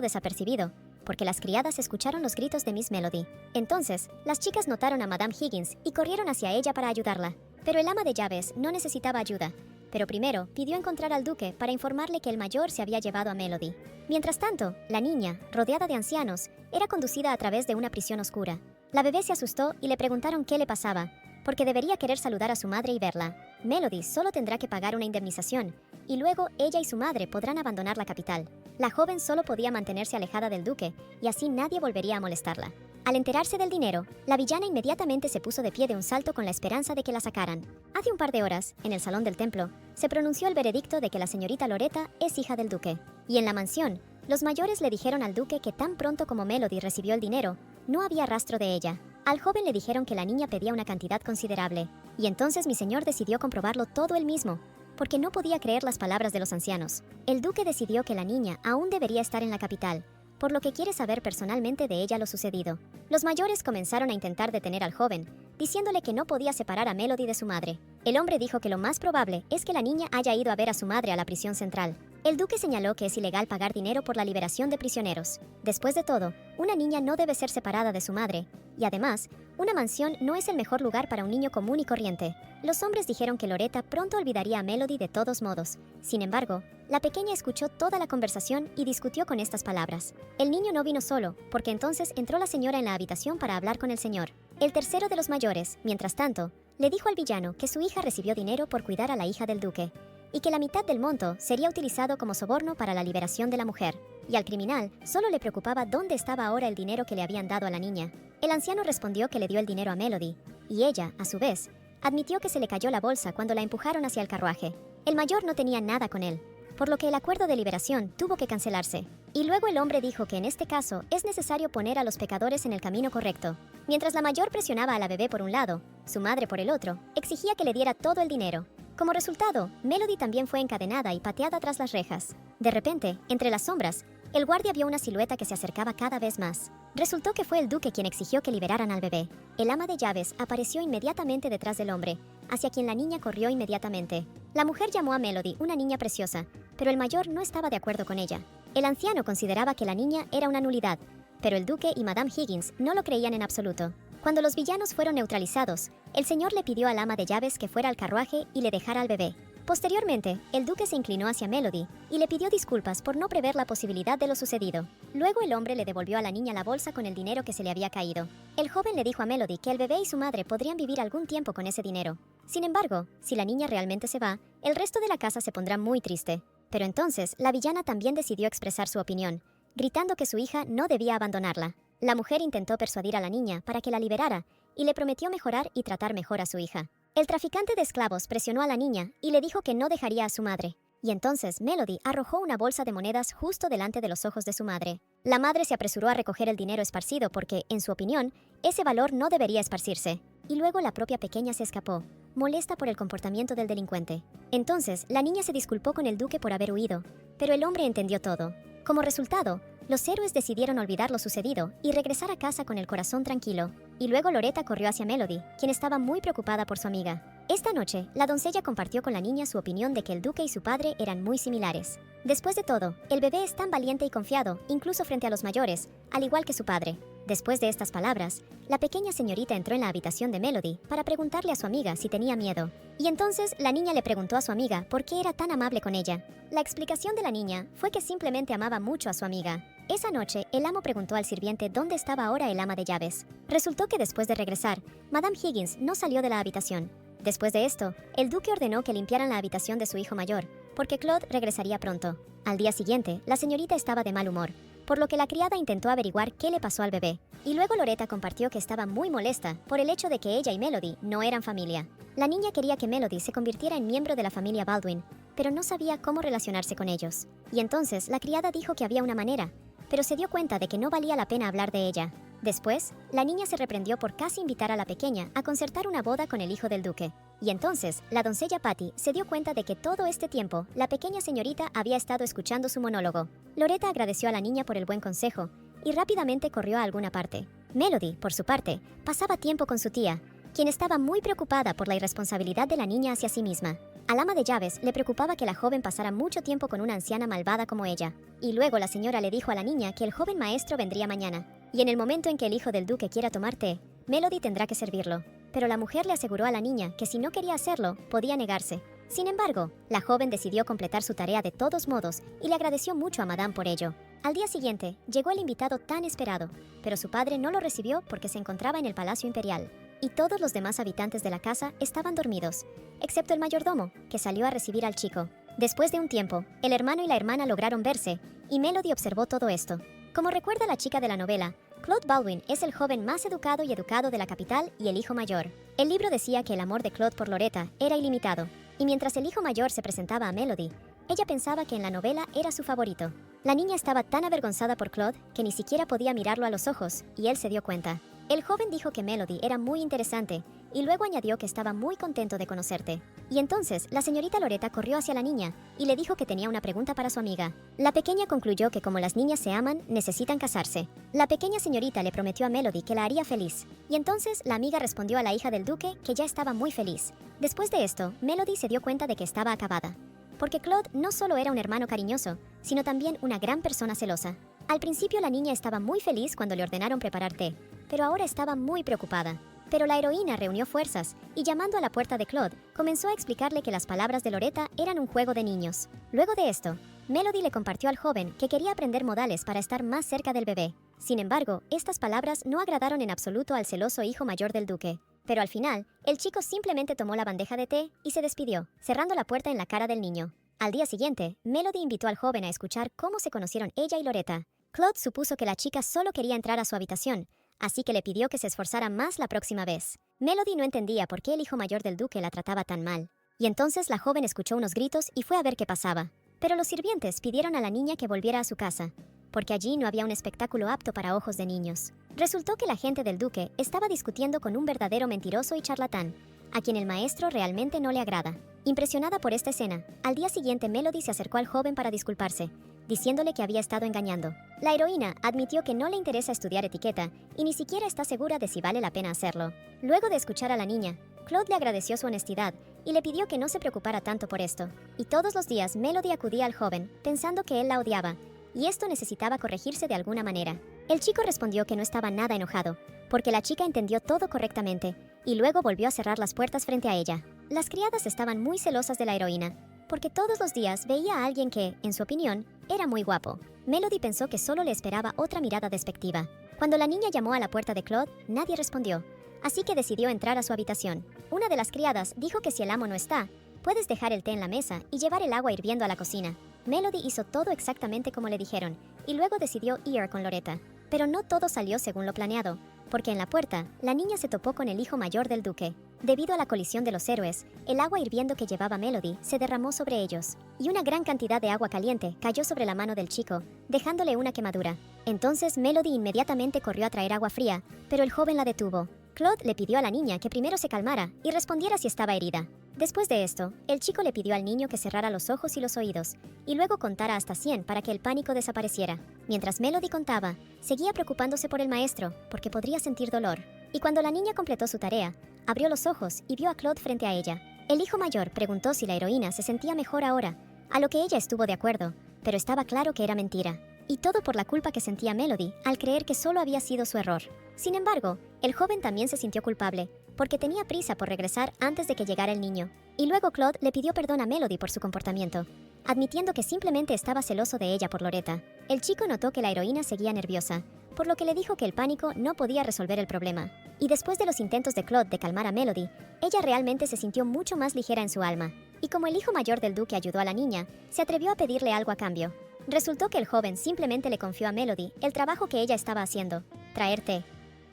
desapercibido, porque las criadas escucharon los gritos de Miss Melody. Entonces, las chicas notaron a Madame Higgins y corrieron hacia ella para ayudarla. Pero el ama de llaves no necesitaba ayuda, pero primero pidió encontrar al duque para informarle que el mayor se había llevado a Melody. Mientras tanto, la niña, rodeada de ancianos, era conducida a través de una prisión oscura. La bebé se asustó y le preguntaron qué le pasaba, porque debería querer saludar a su madre y verla. Melody solo tendrá que pagar una indemnización, y luego ella y su madre podrán abandonar la capital. La joven solo podía mantenerse alejada del duque, y así nadie volvería a molestarla. Al enterarse del dinero, la villana inmediatamente se puso de pie de un salto con la esperanza de que la sacaran. Hace un par de horas, en el salón del templo, se pronunció el veredicto de que la señorita Loretta es hija del duque. Y en la mansión, los mayores le dijeron al duque que tan pronto como Melody recibió el dinero, no había rastro de ella. Al joven le dijeron que la niña pedía una cantidad considerable, y entonces mi señor decidió comprobarlo todo él mismo, porque no podía creer las palabras de los ancianos. El duque decidió que la niña aún debería estar en la capital, por lo que quiere saber personalmente de ella lo sucedido. Los mayores comenzaron a intentar detener al joven, diciéndole que no podía separar a Melody de su madre. El hombre dijo que lo más probable es que la niña haya ido a ver a su madre a la prisión central. El duque señaló que es ilegal pagar dinero por la liberación de prisioneros. Después de todo, una niña no debe ser separada de su madre, y además, una mansión no es el mejor lugar para un niño común y corriente. Los hombres dijeron que Loretta pronto olvidaría a Melody de todos modos. Sin embargo, la pequeña escuchó toda la conversación y discutió con estas palabras. El niño no vino solo, porque entonces entró la señora en la habitación para hablar con el señor. El tercero de los mayores, mientras tanto, le dijo al villano que su hija recibió dinero por cuidar a la hija del duque, y que la mitad del monto sería utilizado como soborno para la liberación de la mujer. Y al criminal solo le preocupaba dónde estaba ahora el dinero que le habían dado a la niña. El anciano respondió que le dio el dinero a Melody, y ella, a su vez, admitió que se le cayó la bolsa cuando la empujaron hacia el carruaje. El mayor no tenía nada con él, por lo que el acuerdo de liberación tuvo que cancelarse. Y luego el hombre dijo que en este caso es necesario poner a los pecadores en el camino correcto. Mientras la mayor presionaba a la bebé por un lado, su madre por el otro, exigía que le diera todo el dinero. Como resultado, Melody también fue encadenada y pateada tras las rejas. De repente, entre las sombras, el guardia vio una silueta que se acercaba cada vez más. Resultó que fue el duque quien exigió que liberaran al bebé. El ama de llaves apareció inmediatamente detrás del hombre, hacia quien la niña corrió inmediatamente. La mujer llamó a Melody una niña preciosa, pero el mayor no estaba de acuerdo con ella. El anciano consideraba que la niña era una nulidad, pero el duque y Madame Higgins no lo creían en absoluto. Cuando los villanos fueron neutralizados, el señor le pidió al ama de llaves que fuera al carruaje y le dejara al bebé. Posteriormente, el duque se inclinó hacia Melody y le pidió disculpas por no prever la posibilidad de lo sucedido. Luego el hombre le devolvió a la niña la bolsa con el dinero que se le había caído. El joven le dijo a Melody que el bebé y su madre podrían vivir algún tiempo con ese dinero. Sin embargo, si la niña realmente se va, el resto de la casa se pondrá muy triste. Pero entonces, la villana también decidió expresar su opinión, gritando que su hija no debía abandonarla. La mujer intentó persuadir a la niña para que la liberara y le prometió mejorar y tratar mejor a su hija. El traficante de esclavos presionó a la niña y le dijo que no dejaría a su madre. Y entonces Melody arrojó una bolsa de monedas justo delante de los ojos de su madre. La madre se apresuró a recoger el dinero esparcido porque, en su opinión, ese valor no debería esparcirse. Y luego la propia pequeña se escapó, molesta por el comportamiento del delincuente. Entonces, la niña se disculpó con el duque por haber huido, pero el hombre entendió todo. Como resultado, los héroes decidieron olvidar lo sucedido y regresar a casa con el corazón tranquilo. Y luego Loretta corrió hacia Melody, quien estaba muy preocupada por su amiga. Esta noche, la doncella compartió con la niña su opinión de que el duque y su padre eran muy similares. Después de todo, el bebé es tan valiente y confiado, incluso frente a los mayores, al igual que su padre. Después de estas palabras, la pequeña señorita entró en la habitación de Melody para preguntarle a su amiga si tenía miedo. Y entonces la niña le preguntó a su amiga por qué era tan amable con ella. La explicación de la niña fue que simplemente amaba mucho a su amiga. Esa noche, el amo preguntó al sirviente dónde estaba ahora el ama de llaves. Resultó que después de regresar, Madame Higgins no salió de la habitación. Después de esto, el duque ordenó que limpiaran la habitación de su hijo mayor, porque Claude regresaría pronto. Al día siguiente, la señorita estaba de mal humor, por lo que la criada intentó averiguar qué le pasó al bebé. Y luego Loretta compartió que estaba muy molesta por el hecho de que ella y Melody no eran familia. La niña quería que Melody se convirtiera en miembro de la familia Baldwin, pero no sabía cómo relacionarse con ellos. Y entonces la criada dijo que había una manera, pero se dio cuenta de que no valía la pena hablar de ella. Después, la niña se reprendió por casi invitar a la pequeña a concertar una boda con el hijo del duque. Y entonces, la doncella Patty se dio cuenta de que todo este tiempo, la pequeña señorita había estado escuchando su monólogo. Loretta agradeció a la niña por el buen consejo y rápidamente corrió a alguna parte. Melody, por su parte, pasaba tiempo con su tía, quien estaba muy preocupada por la irresponsabilidad de la niña hacia sí misma. Al ama de llaves le preocupaba que la joven pasara mucho tiempo con una anciana malvada como ella. Y luego la señora le dijo a la niña que el joven maestro vendría mañana. Y en el momento en que el hijo del duque quiera tomar té, Melody tendrá que servirlo. Pero la mujer le aseguró a la niña que si no quería hacerlo, podía negarse. Sin embargo, la joven decidió completar su tarea de todos modos y le agradeció mucho a Madame por ello. Al día siguiente, llegó el invitado tan esperado, pero su padre no lo recibió porque se encontraba en el Palacio Imperial. Y todos los demás habitantes de la casa estaban dormidos, excepto el mayordomo, que salió a recibir al chico. Después de un tiempo, el hermano y la hermana lograron verse, y Melody observó todo esto. Como recuerda la chica de la novela, Claude Baldwin es el joven más educado de la capital y el hijo mayor. El libro decía que el amor de Claude por Loretta era ilimitado, y mientras el hijo mayor se presentaba a Melody, ella pensaba que en la novela era su favorito. La niña estaba tan avergonzada por Claude que ni siquiera podía mirarlo a los ojos, y él se dio cuenta. El joven dijo que Melody era muy interesante, y luego añadió que estaba muy contento de conocerte. Y entonces, la señorita Loretta corrió hacia la niña y le dijo que tenía una pregunta para su amiga. La pequeña concluyó que como las niñas se aman, necesitan casarse. La pequeña señorita le prometió a Melody que la haría feliz, y entonces la amiga respondió a la hija del duque que ya estaba muy feliz. Después de esto, Melody se dio cuenta de que estaba acabada, porque Claude no solo era un hermano cariñoso, sino también una gran persona celosa. Al principio la niña estaba muy feliz cuando le ordenaron preparar té, pero ahora estaba muy preocupada. Pero la heroína reunió fuerzas y llamando a la puerta de Claude, comenzó a explicarle que las palabras de Loretta eran un juego de niños. Luego de esto, Melody le compartió al joven que quería aprender modales para estar más cerca del bebé. Sin embargo, estas palabras no agradaron en absoluto al celoso hijo mayor del duque. Pero al final, el chico simplemente tomó la bandeja de té y se despidió, cerrando la puerta en la cara del niño. Al día siguiente, Melody invitó al joven a escuchar cómo se conocieron ella y Loretta. Claude supuso que la chica solo quería entrar a su habitación, así que le pidió que se esforzara más la próxima vez. Melody no entendía por qué el hijo mayor del duque la trataba tan mal. Y entonces la joven escuchó unos gritos y fue a ver qué pasaba. Pero los sirvientes pidieron a la niña que volviera a su casa, porque allí no había un espectáculo apto para ojos de niños. Resultó que la gente del duque estaba discutiendo con un verdadero mentiroso y charlatán, a quien el maestro realmente no le agrada. Impresionada por esta escena, al día siguiente Melody se acercó al joven para disculparse, diciéndole que había estado engañando. La heroína admitió que no le interesa estudiar etiqueta y ni siquiera está segura de si vale la pena hacerlo. Luego de escuchar a la niña, Claude le agradeció su honestidad y le pidió que no se preocupara tanto por esto. Y todos los días Melody acudía al joven, pensando que él la odiaba, y esto necesitaba corregirse de alguna manera. El chico respondió que no estaba nada enojado, porque la chica entendió todo correctamente, y luego volvió a cerrar las puertas frente a ella. Las criadas estaban muy celosas de la heroína, porque todos los días veía a alguien que, en su opinión, era muy guapo. Melody pensó que solo le esperaba otra mirada despectiva. Cuando la niña llamó a la puerta de Claude, nadie respondió, así que decidió entrar a su habitación. Una de las criadas dijo que si el amo no está, puedes dejar el té en la mesa y llevar el agua hirviendo a la cocina. Melody hizo todo exactamente como le dijeron, y luego decidió ir con Loretta. Pero no todo salió según lo planeado, porque en la puerta, la niña se topó con el hijo mayor del duque. Debido a la colisión de los héroes, el agua hirviendo que llevaba Melody se derramó sobre ellos, y una gran cantidad de agua caliente cayó sobre la mano del chico, dejándole una quemadura. Entonces Melody inmediatamente corrió a traer agua fría, pero el joven la detuvo. Claude le pidió a la niña que primero se calmara y respondiera si estaba herida. Después de esto, el chico le pidió al niño que cerrara los ojos y los oídos, y luego contara hasta 100 para que el pánico desapareciera. Mientras Melody contaba, seguía preocupándose por el maestro, porque podría sentir dolor. Y cuando la niña completó su tarea, abrió los ojos y vio a Claude frente a ella. El hijo mayor preguntó si la heroína se sentía mejor ahora, a lo que ella estuvo de acuerdo, pero estaba claro que era mentira. Y todo por la culpa que sentía Melody al creer que solo había sido su error. Sin embargo, el joven también se sintió culpable, porque tenía prisa por regresar antes de que llegara el niño. Y luego Claude le pidió perdón a Melody por su comportamiento, admitiendo que simplemente estaba celoso de ella por Loretta. El chico notó que la heroína seguía nerviosa, por lo que le dijo que el pánico no podía resolver el problema. Y después de los intentos de Claude de calmar a Melody, ella realmente se sintió mucho más ligera en su alma. Y como el hijo mayor del duque ayudó a la niña, se atrevió a pedirle algo a cambio. Resultó que el joven simplemente le confió a Melody el trabajo que ella estaba haciendo, traer té.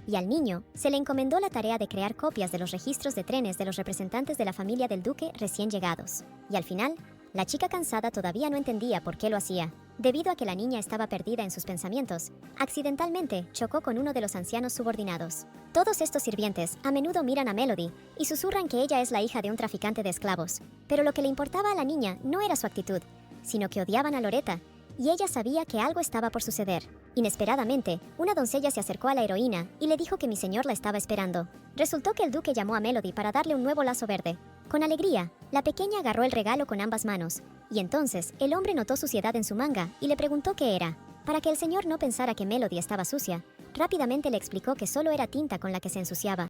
Y al niño se le encomendó la tarea de crear copias de los registros de trenes de los representantes de la familia del duque recién llegados. Y al final, la chica cansada todavía no entendía por qué lo hacía. Debido a que la niña estaba perdida en sus pensamientos, accidentalmente chocó con uno de los ancianos subordinados. Todos estos sirvientes a menudo miran a Melody y susurran que ella es la hija de un traficante de esclavos, pero lo que le importaba a la niña no era su actitud, sino que odiaban a Loretta, y ella sabía que algo estaba por suceder. Inesperadamente, una doncella se acercó a la heroína y le dijo que mi señor la estaba esperando. Resultó que el duque llamó a Melody para darle un nuevo lazo verde. Con alegría, la pequeña agarró el regalo con ambas manos, y entonces el hombre notó suciedad en su manga y le preguntó qué era. Para que el señor no pensara que Melody estaba sucia, rápidamente le explicó que solo era tinta con la que se ensuciaba,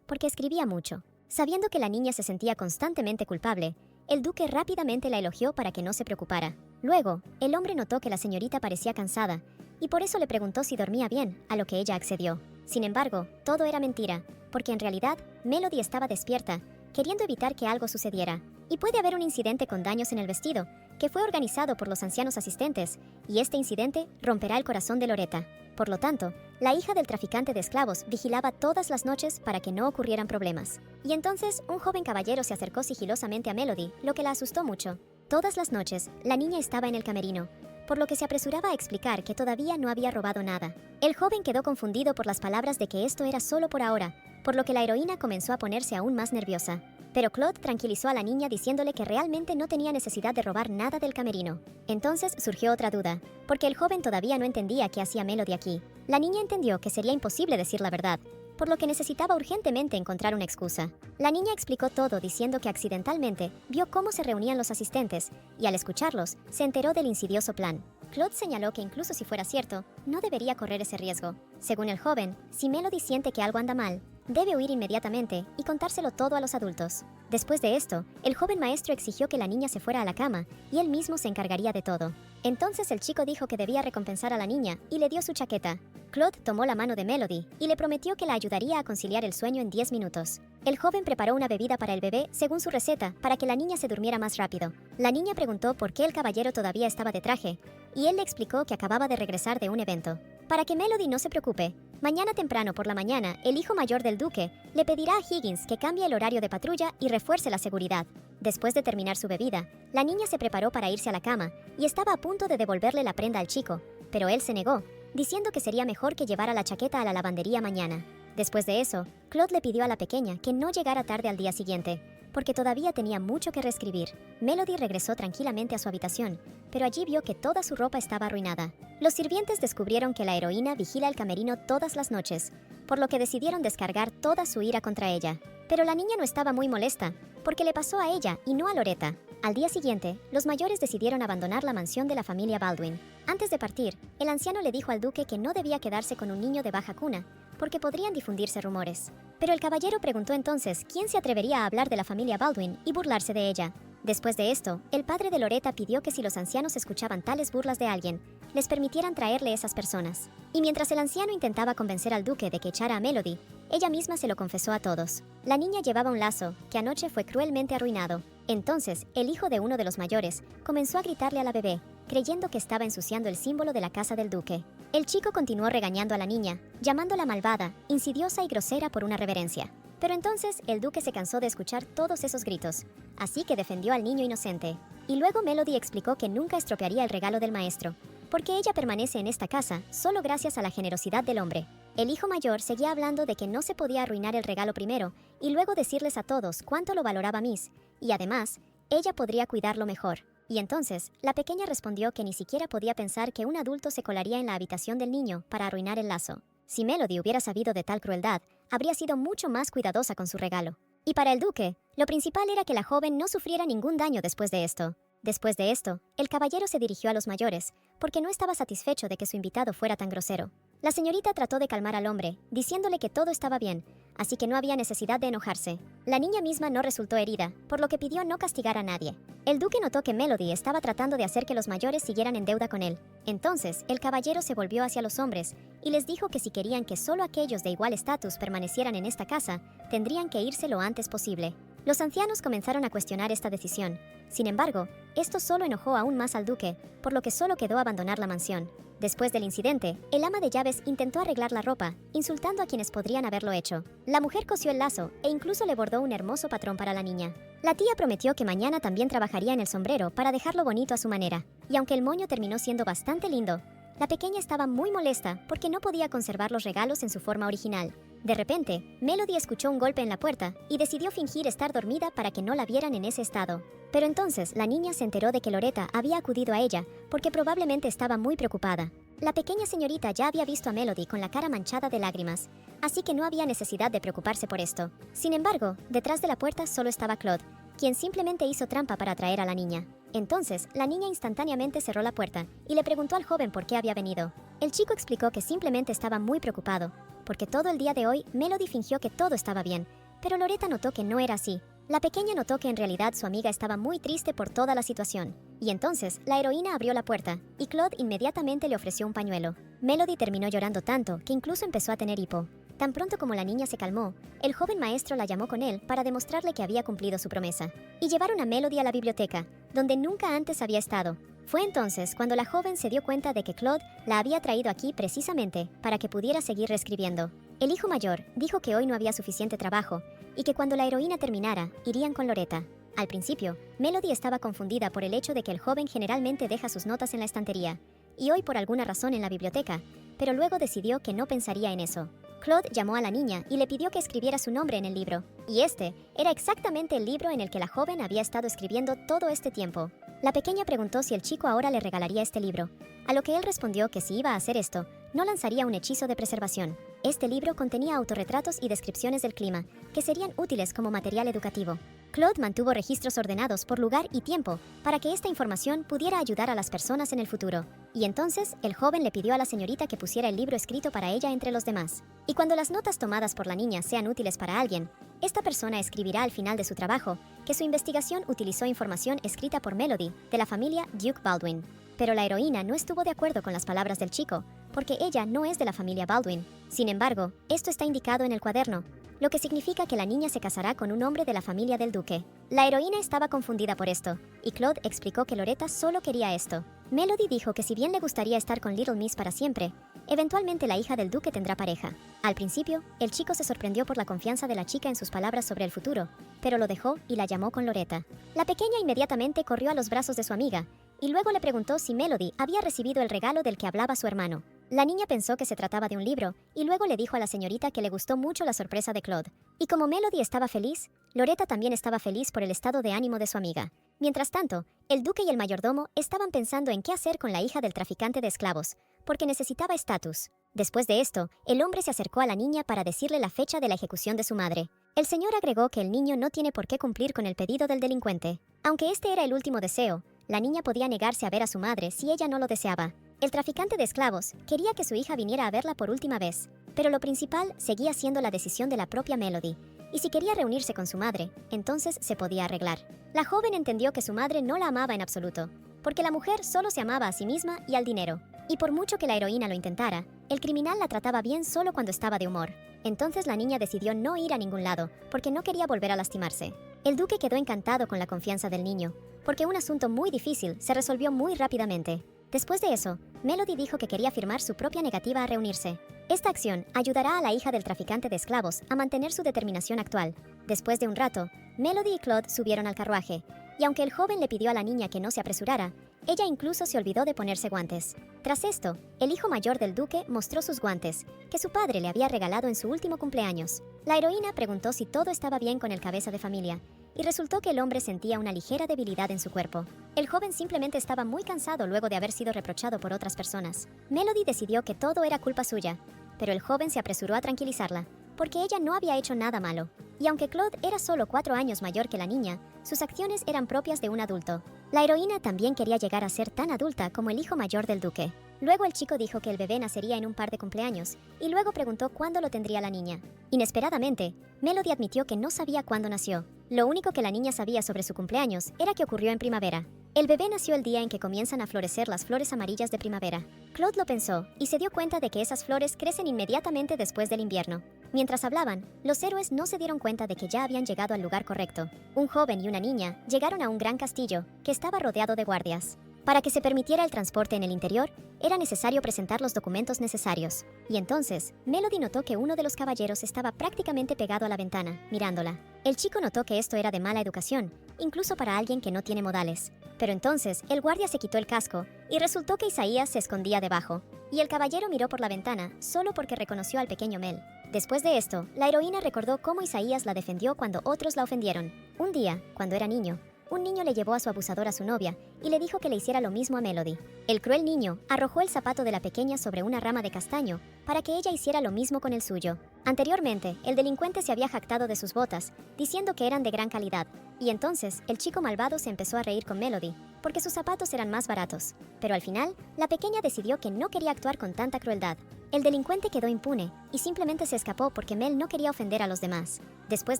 porque escribía mucho. Sabiendo que la niña se sentía constantemente culpable, el duque rápidamente la elogió para que no se preocupara. Luego, el hombre notó que la señorita parecía cansada, y por eso le preguntó si dormía bien, a lo que ella accedió. Sin embargo, todo era mentira, porque en realidad, Melody estaba despierta, queriendo evitar que algo sucediera. Y puede haber un incidente con daños en el vestido, que fue organizado por los ancianos asistentes, y este incidente romperá el corazón de Loretta. Por lo tanto, la hija del traficante de esclavos vigilaba todas las noches para que no ocurrieran problemas. Y entonces, un joven caballero se acercó sigilosamente a Melody, lo que la asustó mucho. Todas las noches, la niña estaba en el camerino, por lo que se apresuraba a explicar que todavía no había robado nada. El joven quedó confundido por las palabras de que esto era solo por ahora, por lo que la heroína comenzó a ponerse aún más nerviosa. Pero Claude tranquilizó a la niña diciéndole que realmente no tenía necesidad de robar nada del camerino. Entonces surgió otra duda, porque el joven todavía no entendía qué hacía Melody aquí. La niña entendió que sería imposible decir la verdad, por lo que necesitaba urgentemente encontrar una excusa. La niña explicó todo diciendo que accidentalmente vio cómo se reunían los asistentes, y al escucharlos, se enteró del insidioso plan. Claude señaló que incluso si fuera cierto, no debería correr ese riesgo. Según el joven, si Melody siente que algo anda mal, debe huir inmediatamente y contárselo todo a los adultos. Después de esto, el joven maestro exigió que la niña se fuera a la cama y él mismo se encargaría de todo. Entonces el chico dijo que debía recompensar a la niña y le dio su chaqueta. Claude tomó la mano de Melody y le prometió que la ayudaría a conciliar el sueño en 10 minutos. El joven preparó una bebida para el bebé según su receta para que la niña se durmiera más rápido. La niña preguntó por qué el caballero todavía estaba de traje y él le explicó que acababa de regresar de un evento. Para que Melody no se preocupe, mañana temprano por la mañana, el hijo mayor del duque le pedirá a Higgins que cambie el horario de patrulla y refuerce la seguridad. Después de terminar su bebida, la niña se preparó para irse a la cama y estaba a punto de devolverle la prenda al chico, pero él se negó, diciendo que sería mejor que llevara la chaqueta a la lavandería mañana. Después de eso, Claude le pidió a la pequeña que no llegara tarde al día siguiente, porque todavía tenía mucho que reescribir. Melody regresó tranquilamente a su habitación, pero allí vio que toda su ropa estaba arruinada. Los sirvientes descubrieron que la heroína vigila el camerino todas las noches, por lo que decidieron descargar toda su ira contra ella. Pero la niña no estaba muy molesta, porque le pasó a ella y no a Loretta. Al día siguiente, los mayores decidieron abandonar la mansión de la familia Baldwin. Antes de partir, el anciano le dijo al duque que no debía quedarse con un niño de baja cuna, porque podrían difundirse rumores. Pero el caballero preguntó entonces quién se atrevería a hablar de la familia Baldwin y burlarse de ella. Después de esto, el padre de Loretta pidió que si los ancianos escuchaban tales burlas de alguien, les permitieran traerle esas personas. Y mientras el anciano intentaba convencer al duque de que echara a Melody, ella misma se lo confesó a todos. La niña llevaba un lazo, que anoche fue cruelmente arruinado. Entonces, el hijo de uno de los mayores comenzó a gritarle a la bebé, creyendo que estaba ensuciando el símbolo de la casa del duque. El chico continuó regañando a la niña, llamándola malvada, insidiosa y grosera por una reverencia. Pero entonces el duque se cansó de escuchar todos esos gritos, así que defendió al niño inocente. Y luego Melody explicó que nunca estropearía el regalo del maestro, porque ella permanece en esta casa solo gracias a la generosidad del hombre. El hijo mayor seguía hablando de que no se podía arruinar el regalo primero y luego decirles a todos cuánto lo valoraba Miss, y además, ella podría cuidarlo mejor. Y entonces, la pequeña respondió que ni siquiera podía pensar que un adulto se colaría en la habitación del niño para arruinar el lazo. Si Melody hubiera sabido de tal crueldad, habría sido mucho más cuidadosa con su regalo. Y para el duque, lo principal era que la joven no sufriera ningún daño después de esto. Después de esto, el caballero se dirigió a los mayores, porque no estaba satisfecho de que su invitado fuera tan grosero. La señorita trató de calmar al hombre, diciéndole que todo estaba bien, así que no había necesidad de enojarse. La niña misma no resultó herida, por lo que pidió no castigar a nadie. El duque notó que Melody estaba tratando de hacer que los mayores siguieran en deuda con él. Entonces, el caballero se volvió hacia los hombres y les dijo que si querían que solo aquellos de igual estatus permanecieran en esta casa, tendrían que irse lo antes posible. Los ancianos comenzaron a cuestionar esta decisión. Sin embargo, esto solo enojó aún más al duque, por lo que solo quedó abandonar la mansión. Después del incidente, el ama de llaves intentó arreglar la ropa, insultando a quienes podrían haberlo hecho. La mujer cosió el lazo e incluso le bordó un hermoso patrón para la niña. La tía prometió que mañana también trabajaría en el sombrero para dejarlo bonito a su manera, y aunque el moño terminó siendo bastante lindo, la pequeña estaba muy molesta porque no podía conservar los regalos en su forma original. De repente, Melody escuchó un golpe en la puerta y decidió fingir estar dormida para que no la vieran en ese estado. Pero entonces la niña se enteró de que Loretta había acudido a ella porque probablemente estaba muy preocupada. La pequeña señorita ya había visto a Melody con la cara manchada de lágrimas, así que no había necesidad de preocuparse por esto. Sin embargo, detrás de la puerta solo estaba Claude, quien simplemente hizo trampa para atraer a la niña. Entonces, la niña instantáneamente cerró la puerta y le preguntó al joven por qué había venido. El chico explicó que simplemente estaba muy preocupado, porque todo el día de hoy Melody fingió que todo estaba bien, pero Loretta notó que no era así. La pequeña notó que en realidad su amiga estaba muy triste por toda la situación. Y entonces, la heroína abrió la puerta, y Claude inmediatamente le ofreció un pañuelo. Melody terminó llorando tanto que incluso empezó a tener hipo. Tan pronto como la niña se calmó, el joven maestro la llamó con él para demostrarle que había cumplido su promesa. Y llevaron a Melody a la biblioteca, donde nunca antes había estado. Fue entonces cuando la joven se dio cuenta de que Claude la había traído aquí precisamente para que pudiera seguir reescribiendo. El hijo mayor dijo que hoy no había suficiente trabajo y que cuando la heroína terminara, irían con Loretta. Al principio, Melody estaba confundida por el hecho de que el joven generalmente deja sus notas en la estantería, y hoy por alguna razón en la biblioteca, pero luego decidió que no pensaría en eso. Claude llamó a la niña y le pidió que escribiera su nombre en el libro, y este era exactamente el libro en el que la joven había estado escribiendo todo este tiempo. La pequeña preguntó si el chico ahora le regalaría este libro, a lo que él respondió que si iba a hacer esto, no lanzaría un hechizo de preservación. Este libro contenía autorretratos y descripciones del clima, que serían útiles como material educativo. Claude mantuvo registros ordenados por lugar y tiempo para que esta información pudiera ayudar a las personas en el futuro. Y entonces, el joven le pidió a la señorita que pusiera el libro escrito para ella entre los demás. Y cuando las notas tomadas por la niña sean útiles para alguien, esta persona escribirá al final de su trabajo que su investigación utilizó información escrita por Melody, de la familia Duke Baldwin. Pero la heroína no estuvo de acuerdo con las palabras del chico, porque ella no es de la familia Baldwin. Sin embargo, esto está indicado en el cuaderno, lo que significa que la niña se casará con un hombre de la familia del duque. La heroína estaba confundida por esto, y Claude explicó que Loretta solo quería esto. Melody dijo que si bien le gustaría estar con Little Miss para siempre, eventualmente la hija del duque tendrá pareja. Al principio, el chico se sorprendió por la confianza de la chica en sus palabras sobre el futuro, pero lo dejó y la llamó con Loretta. La pequeña inmediatamente corrió a los brazos de su amiga, y luego le preguntó si Melody había recibido el regalo del que hablaba su hermano. La niña pensó que se trataba de un libro, y luego le dijo a la señorita que le gustó mucho la sorpresa de Claude. Y como Melody estaba feliz, Loretta también estaba feliz por el estado de ánimo de su amiga. Mientras tanto, el duque y el mayordomo estaban pensando en qué hacer con la hija del traficante de esclavos, porque necesitaba estatus. Después de esto, el hombre se acercó a la niña para decirle la fecha de la ejecución de su madre. El señor agregó que el niño no tiene por qué cumplir con el pedido del delincuente. Aunque este era el último deseo, la niña podía negarse a ver a su madre si ella no lo deseaba. El traficante de esclavos quería que su hija viniera a verla por última vez, pero lo principal seguía siendo la decisión de la propia Melody, y si quería reunirse con su madre, entonces se podía arreglar. La joven entendió que su madre no la amaba en absoluto, porque la mujer solo se amaba a sí misma y al dinero, y por mucho que la heroína lo intentara, el criminal la trataba bien solo cuando estaba de humor. Entonces la niña decidió no ir a ningún lado, porque no quería volver a lastimarse. El duque quedó encantado con la confianza del niño, porque un asunto muy difícil se resolvió muy rápidamente. Después de eso, Melody dijo que quería firmar su propia negativa a reunirse. Esta acción ayudará a la hija del traficante de esclavos a mantener su determinación actual. Después de un rato, Melody y Claude subieron al carruaje, y aunque el joven le pidió a la niña que no se apresurara, ella incluso se olvidó de ponerse guantes. Tras esto, el hijo mayor del duque mostró sus guantes, que su padre le había regalado en su último cumpleaños. La heroína preguntó si todo estaba bien con el cabeza de familia, y resultó que el hombre sentía una ligera debilidad en su cuerpo. El joven simplemente estaba muy cansado luego de haber sido reprochado por otras personas. Melody decidió que todo era culpa suya, pero el joven se apresuró a tranquilizarla, porque ella no había hecho nada malo. Y aunque Claude era solo 4 años mayor que la niña, sus acciones eran propias de un adulto. La heroína también quería llegar a ser tan adulta como el hijo mayor del duque. Luego el chico dijo que el bebé nacería en un par de cumpleaños, y luego preguntó cuándo lo tendría la niña. Inesperadamente, Melody admitió que no sabía cuándo nació. Lo único que la niña sabía sobre su cumpleaños era que ocurrió en primavera. El bebé nació el día en que comienzan a florecer las flores amarillas de primavera. Claude lo pensó y se dio cuenta de que esas flores crecen inmediatamente después del invierno. Mientras hablaban, los héroes no se dieron cuenta de que ya habían llegado al lugar correcto. Un joven y una niña llegaron a un gran castillo que estaba rodeado de guardias. Para que se permitiera el transporte en el interior, era necesario presentar los documentos necesarios. Y entonces, Melody notó que uno de los caballeros estaba prácticamente pegado a la ventana, mirándola. El chico notó que esto era de mala educación, incluso para alguien que no tiene modales. Pero entonces, el guardia se quitó el casco, y resultó que Isaías se escondía debajo. Y el caballero miró por la ventana, solo porque reconoció al pequeño Mel. Después de esto, la heroína recordó cómo Isaías la defendió cuando otros la ofendieron. Un día, cuando era niño, un niño le llevó a su abusador a su novia y le dijo que le hiciera lo mismo a Melody. El cruel niño arrojó el zapato de la pequeña sobre una rama de castaño para que ella hiciera lo mismo con el suyo. Anteriormente, el delincuente se había jactado de sus botas, diciendo que eran de gran calidad, y entonces el chico malvado se empezó a reír con Melody, porque sus zapatos eran más baratos. Pero al final, la pequeña decidió que no quería actuar con tanta crueldad. El delincuente quedó impune y simplemente se escapó porque Mel no quería ofender a los demás. Después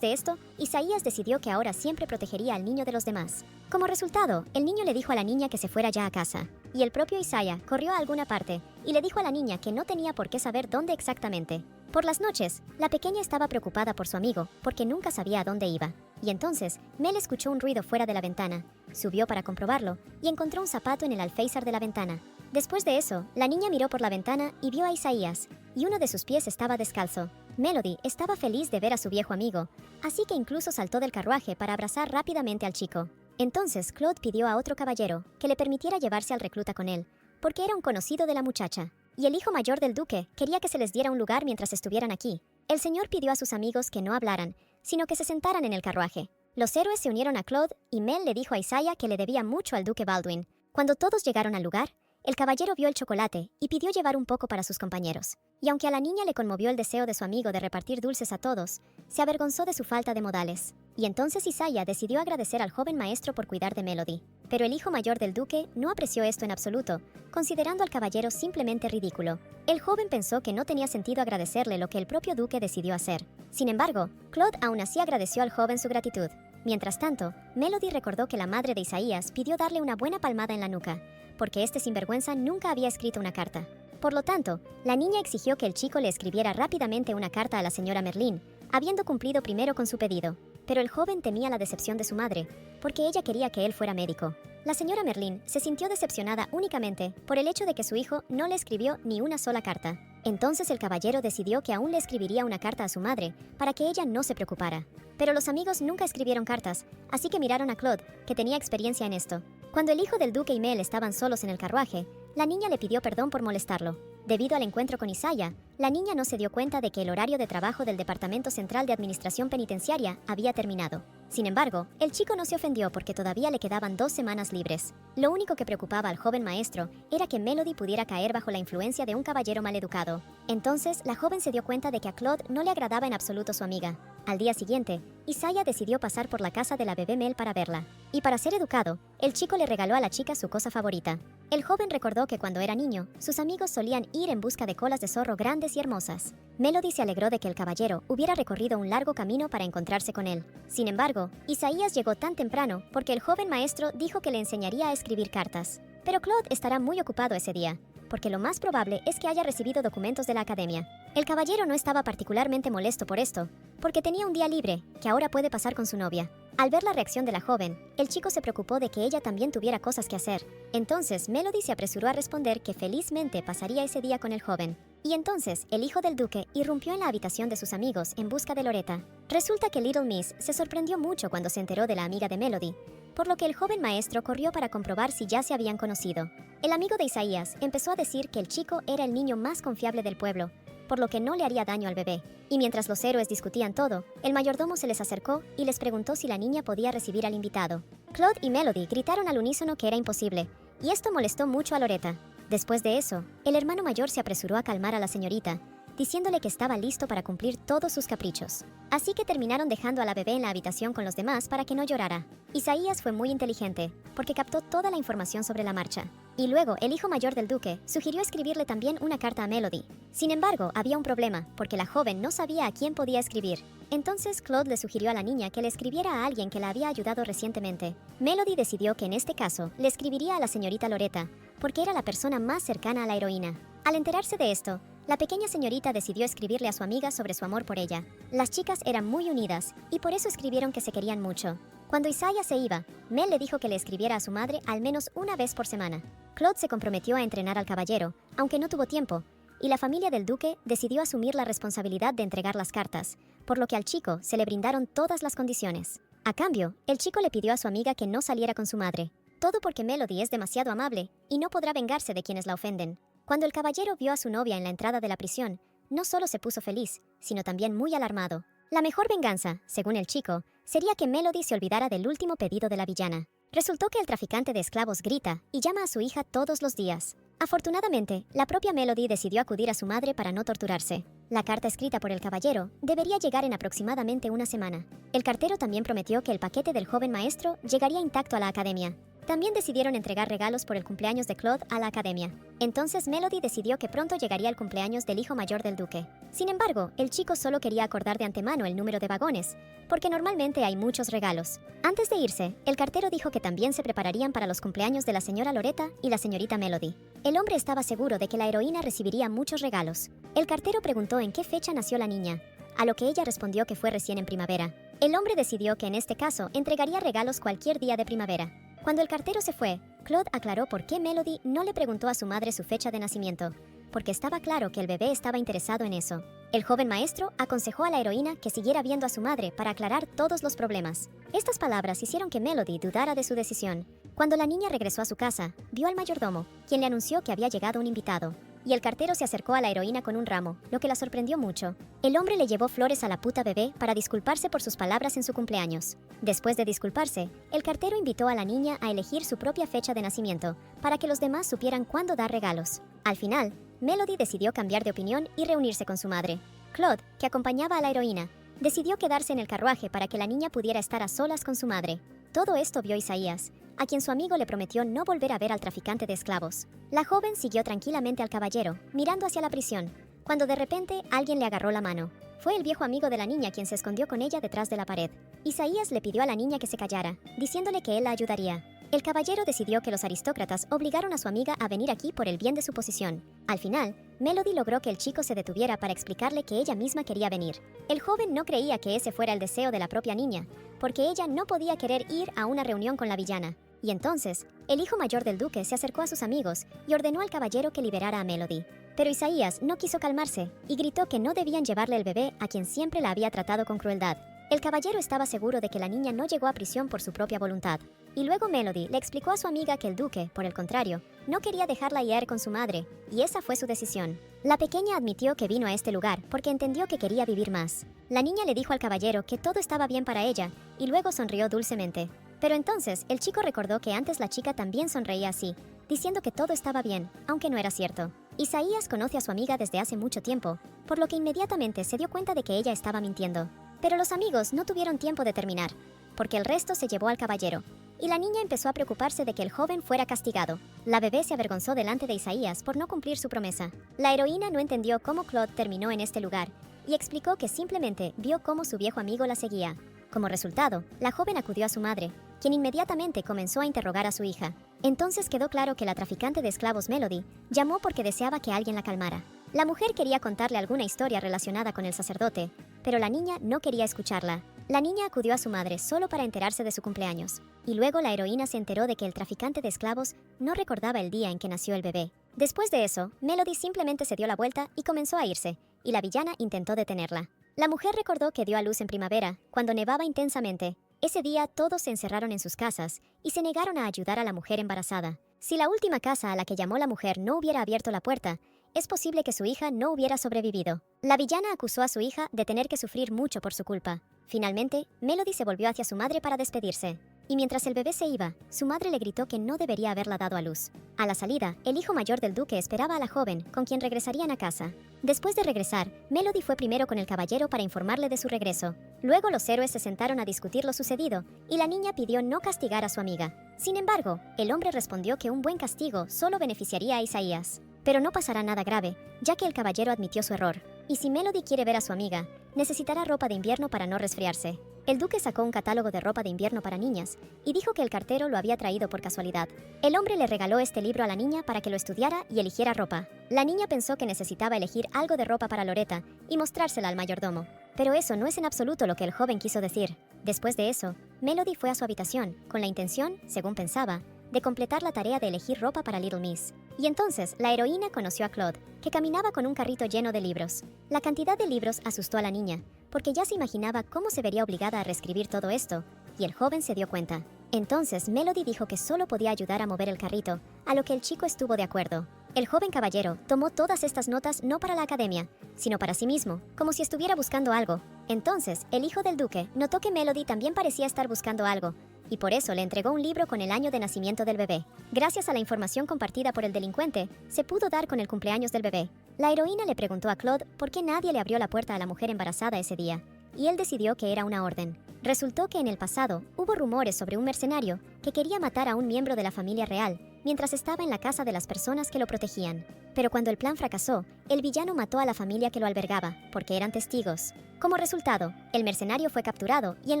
de esto, Isaías decidió que ahora siempre protegería al niño de los demás. Como resultado, el niño le dijo a la niña que se fuera ya a casa, y el propio Isaías corrió a alguna parte y le dijo a la niña que no tenía por qué saber dónde exactamente. Por las noches, la pequeña estaba preocupada por su amigo porque nunca sabía a dónde iba. Y entonces, Mel escuchó un ruido fuera de la ventana, subió para comprobarlo y encontró un zapato en el alféizar de la ventana. Después de eso, la niña miró por la ventana y vio a Isaías, y uno de sus pies estaba descalzo. Melody estaba feliz de ver a su viejo amigo, así que incluso saltó del carruaje para abrazar rápidamente al chico. Entonces Claude pidió a otro caballero que le permitiera llevarse al recluta con él, porque era un conocido de la muchacha, y el hijo mayor del duque quería que se les diera un lugar mientras estuvieran aquí. El señor pidió a sus amigos que no hablaran, sino que se sentaran en el carruaje. Los héroes se unieron a Claude y Mel le dijo a Isaías que le debía mucho al duque Baldwin. Cuando todos llegaron al lugar, el caballero vio el chocolate y pidió llevar un poco para sus compañeros. Y aunque a la niña le conmovió el deseo de su amigo de repartir dulces a todos, se avergonzó de su falta de modales. Y entonces Isaías decidió agradecer al joven maestro por cuidar de Melody. Pero el hijo mayor del duque no apreció esto en absoluto, considerando al caballero simplemente ridículo. El joven pensó que no tenía sentido agradecerle lo que el propio duque decidió hacer. Sin embargo, Claude aún así agradeció al joven su gratitud. Mientras tanto, Melody recordó que la madre de Isaías pidió darle una buena palmada en la nuca, porque este sinvergüenza nunca había escrito una carta. Por lo tanto, la niña exigió que el chico le escribiera rápidamente una carta a la señora Merlín, habiendo cumplido primero con su pedido. Pero el joven temía la decepción de su madre, porque ella quería que él fuera médico. La señora Merlín se sintió decepcionada únicamente por el hecho de que su hijo no le escribió ni una sola carta. Entonces el caballero decidió que aún le escribiría una carta a su madre, para que ella no se preocupara. Pero los amigos nunca escribieron cartas, así que miraron a Claude, que tenía experiencia en esto. Cuando el hijo del duque y Mel estaban solos en el carruaje, la niña le pidió perdón por molestarlo. Debido al encuentro con Isaías, la niña no se dio cuenta de que el horario de trabajo del Departamento Central de Administración Penitenciaria había terminado. Sin embargo, el chico no se ofendió porque todavía le quedaban 2 semanas libres. Lo único que preocupaba al joven maestro era que Melody pudiera caer bajo la influencia de un caballero maleducado. Entonces, la joven se dio cuenta de que a Claude no le agradaba en absoluto su amiga. Al día siguiente, Isaías decidió pasar por la casa de la bebé Mel para verla. Y para ser educado, el chico le regaló a la chica su cosa favorita. El joven recordó que cuando era niño, sus amigos solían ir en busca de colas de zorro grandes y hermosas. Melody se alegró de que el caballero hubiera recorrido un largo camino para encontrarse con él. Sin embargo, Isaías llegó tan temprano porque el joven maestro dijo que le enseñaría a escribir cartas. Pero Claude estará muy ocupado ese día, porque lo más probable es que haya recibido documentos de la academia. El caballero no estaba particularmente molesto por esto, porque tenía un día libre, que ahora puede pasar con su novia. Al ver la reacción de la joven, el chico se preocupó de que ella también tuviera cosas que hacer. Entonces Melody se apresuró a responder que felizmente pasaría ese día con el joven. Y entonces el hijo del duque irrumpió en la habitación de sus amigos en busca de Loretta. Resulta que Little Miss se sorprendió mucho cuando se enteró de la amiga de Melody, por lo que el joven maestro corrió para comprobar si ya se habían conocido. El amigo de Isaías empezó a decir que el chico era el niño más confiable del pueblo, por lo que no le haría daño al bebé. Y mientras los héroes discutían todo, el mayordomo se les acercó y les preguntó si la niña podía recibir al invitado. Claude y Melody gritaron al unísono que era imposible, y esto molestó mucho a Loretta. Después de eso, el hermano mayor se apresuró a calmar a la señorita, diciéndole que estaba listo para cumplir todos sus caprichos. Así que terminaron dejando a la bebé en la habitación con los demás para que no llorara. Isaías fue muy inteligente, porque captó toda la información sobre la marcha. Y luego, el hijo mayor del duque sugirió escribirle también una carta a Melody. Sin embargo, había un problema, porque la joven no sabía a quién podía escribir. Entonces, Claude le sugirió a la niña que le escribiera a alguien que la había ayudado recientemente. Melody decidió que en este caso le escribiría a la señorita Loretta, porque era la persona más cercana a la heroína. Al enterarse de esto, La pequeña señorita decidió escribirle a su amiga sobre su amor por ella. Las chicas eran muy unidas y por eso escribieron que se querían mucho. Cuando Isaiah se iba, Mel le dijo que le escribiera a su madre al menos una vez por semana. Claude se comprometió a entrenar al caballero, aunque no tuvo tiempo, y la familia del duque decidió asumir la responsabilidad de entregar las cartas, por lo que al chico se le brindaron todas las condiciones. A cambio, el chico le pidió a su amiga que no saliera con su madre. Todo porque Melody es demasiado amable y no podrá vengarse de quienes la ofenden. Cuando el caballero vio a su novia en la entrada de la prisión, no solo se puso feliz, sino también muy alarmado. La mejor venganza, según el chico, sería que Melody se olvidara del último pedido de la villana. Resultó que el traficante de esclavos grita y llama a su hija todos los días. Afortunadamente, la propia Melody decidió acudir a su madre para no torturarse. La carta escrita por el caballero debería llegar en aproximadamente una semana. El cartero también prometió que el paquete del joven maestro llegaría intacto a la academia. También decidieron entregar regalos por el cumpleaños de Claude a la academia. Entonces Melody decidió que pronto llegaría el cumpleaños del hijo mayor del duque. Sin embargo, el chico solo quería acordar de antemano el número de vagones, porque normalmente hay muchos regalos. Antes de irse, el cartero dijo que también se prepararían para los cumpleaños de la señora Loretta y la señorita Melody. El hombre estaba seguro de que la heroína recibiría muchos regalos. El cartero preguntó en qué fecha nació la niña, a lo que ella respondió que fue recién en primavera. El hombre decidió que en este caso entregaría regalos cualquier día de primavera. Cuando el cartero se fue, Claude aclaró por qué Melody no le preguntó a su madre su fecha de nacimiento, porque estaba claro que el bebé estaba interesado en eso. El joven maestro aconsejó a la heroína que siguiera viendo a su madre para aclarar todos los problemas. Estas palabras hicieron que Melody dudara de su decisión. Cuando la niña regresó a su casa, vio al mayordomo, quien le anunció que había llegado un invitado. Y el cartero se acercó a la heroína con un ramo, lo que la sorprendió mucho. El hombre le llevó flores a la puta bebé para disculparse por sus palabras en su cumpleaños. Después de disculparse, el cartero invitó a la niña a elegir su propia fecha de nacimiento, para que los demás supieran cuándo dar regalos. Al final, Melody decidió cambiar de opinión y reunirse con su madre. Claude, que acompañaba a la heroína, decidió quedarse en el carruaje para que la niña pudiera estar a solas con su madre. Todo esto vio Isaías, a quien su amigo le prometió no volver a ver al traficante de esclavos. La joven siguió tranquilamente al caballero, mirando hacia la prisión, cuando de repente alguien le agarró la mano. Fue el viejo amigo de la niña quien se escondió con ella detrás de la pared. Isaías le pidió a la niña que se callara, diciéndole que él la ayudaría. El caballero decidió que los aristócratas obligaron a su amiga a venir aquí por el bien de su posición. Al final, Melody logró que el chico se detuviera para explicarle que ella misma quería venir. El joven no creía que ese fuera el deseo de la propia niña, porque ella no podía querer ir a una reunión con la villana. Y entonces, el hijo mayor del duque se acercó a sus amigos y ordenó al caballero que liberara a Melody. Pero Isaías no quiso calmarse y gritó que no debían llevarle el bebé a quien siempre la había tratado con crueldad. El caballero estaba seguro de que la niña no llegó a prisión por su propia voluntad. Y luego Melody le explicó a su amiga que el duque, por el contrario, no quería dejarla ir con su madre, y esa fue su decisión. La pequeña admitió que vino a este lugar porque entendió que quería vivir más. La niña le dijo al caballero que todo estaba bien para ella, y luego sonrió dulcemente. Pero entonces, el chico recordó que antes la chica también sonreía así, diciendo que todo estaba bien, aunque no era cierto. Isaías conoce a su amiga desde hace mucho tiempo, por lo que inmediatamente se dio cuenta de que ella estaba mintiendo. Pero los amigos no tuvieron tiempo de terminar, porque el resto se llevó al caballero, y la niña empezó a preocuparse de que el joven fuera castigado. La bebé se avergonzó delante de Isaías por no cumplir su promesa. La heroína no entendió cómo Claude terminó en este lugar, y explicó que simplemente vio cómo su viejo amigo la seguía. Como resultado, la joven acudió a su madre, quien inmediatamente comenzó a interrogar a su hija. Entonces quedó claro que la traficante de esclavos Melody llamó porque deseaba que alguien la calmara. La mujer quería contarle alguna historia relacionada con el sacerdote, pero la niña no quería escucharla. La niña acudió a su madre solo para enterarse de su cumpleaños, y luego la heroína se enteró de que el traficante de esclavos no recordaba el día en que nació el bebé. Después de eso, Melody simplemente se dio la vuelta y comenzó a irse, y la villana intentó detenerla. La mujer recordó que dio a luz en primavera, cuando nevaba intensamente. Ese día todos se encerraron en sus casas y se negaron a ayudar a la mujer embarazada. Si la última casa a la que llamó la mujer no hubiera abierto la puerta, es posible que su hija no hubiera sobrevivido. La villana acusó a su hija de tener que sufrir mucho por su culpa. Finalmente, Melody se volvió hacia su madre para despedirse. Y mientras el bebé se iba, su madre le gritó que no debería haberla dado a luz. A la salida, el hijo mayor del duque esperaba a la joven, con quien regresarían a casa. Después de regresar, Melody fue primero con el caballero para informarle de su regreso. Luego los héroes se sentaron a discutir lo sucedido, y la niña pidió no castigar a su amiga. Sin embargo, el hombre respondió que un buen castigo solo beneficiaría a Isaías. Pero no pasará nada grave, ya que el caballero admitió su error. Y si Melody quiere ver a su amiga, necesitará ropa de invierno para no resfriarse. El duque sacó un catálogo de ropa de invierno para niñas y dijo que el cartero lo había traído por casualidad. El hombre le regaló este libro a la niña para que lo estudiara y eligiera ropa. La niña pensó que necesitaba elegir algo de ropa para Loretta y mostrársela al mayordomo. Pero eso no es en absoluto lo que el joven quiso decir. Después de eso, Melody fue a su habitación con la intención, según pensaba, de completar la tarea de elegir ropa para Little Miss. Y entonces la heroína conoció a Claude, que caminaba con un carrito lleno de libros. La cantidad de libros asustó a la niña, porque ya se imaginaba cómo se vería obligada a reescribir todo esto, y el joven se dio cuenta. Entonces Melody dijo que solo podía ayudar a mover el carrito, a lo que el chico estuvo de acuerdo. El joven caballero tomó todas estas notas no para la academia, sino para sí mismo, como si estuviera buscando algo. Entonces, el hijo del duque notó que Melody también parecía estar buscando algo, y por eso le entregó un libro con el año de nacimiento del bebé. Gracias a la información compartida por el delincuente, se pudo dar con el cumpleaños del bebé. La heroína le preguntó a Claude por qué nadie le abrió la puerta a la mujer embarazada ese día, y él decidió que era una orden. Resultó que en el pasado hubo rumores sobre un mercenario que quería matar a un miembro de la familia real mientras estaba en la casa de las personas que lo protegían. Pero cuando el plan fracasó, el villano mató a la familia que lo albergaba, porque eran testigos. Como resultado, el mercenario fue capturado y en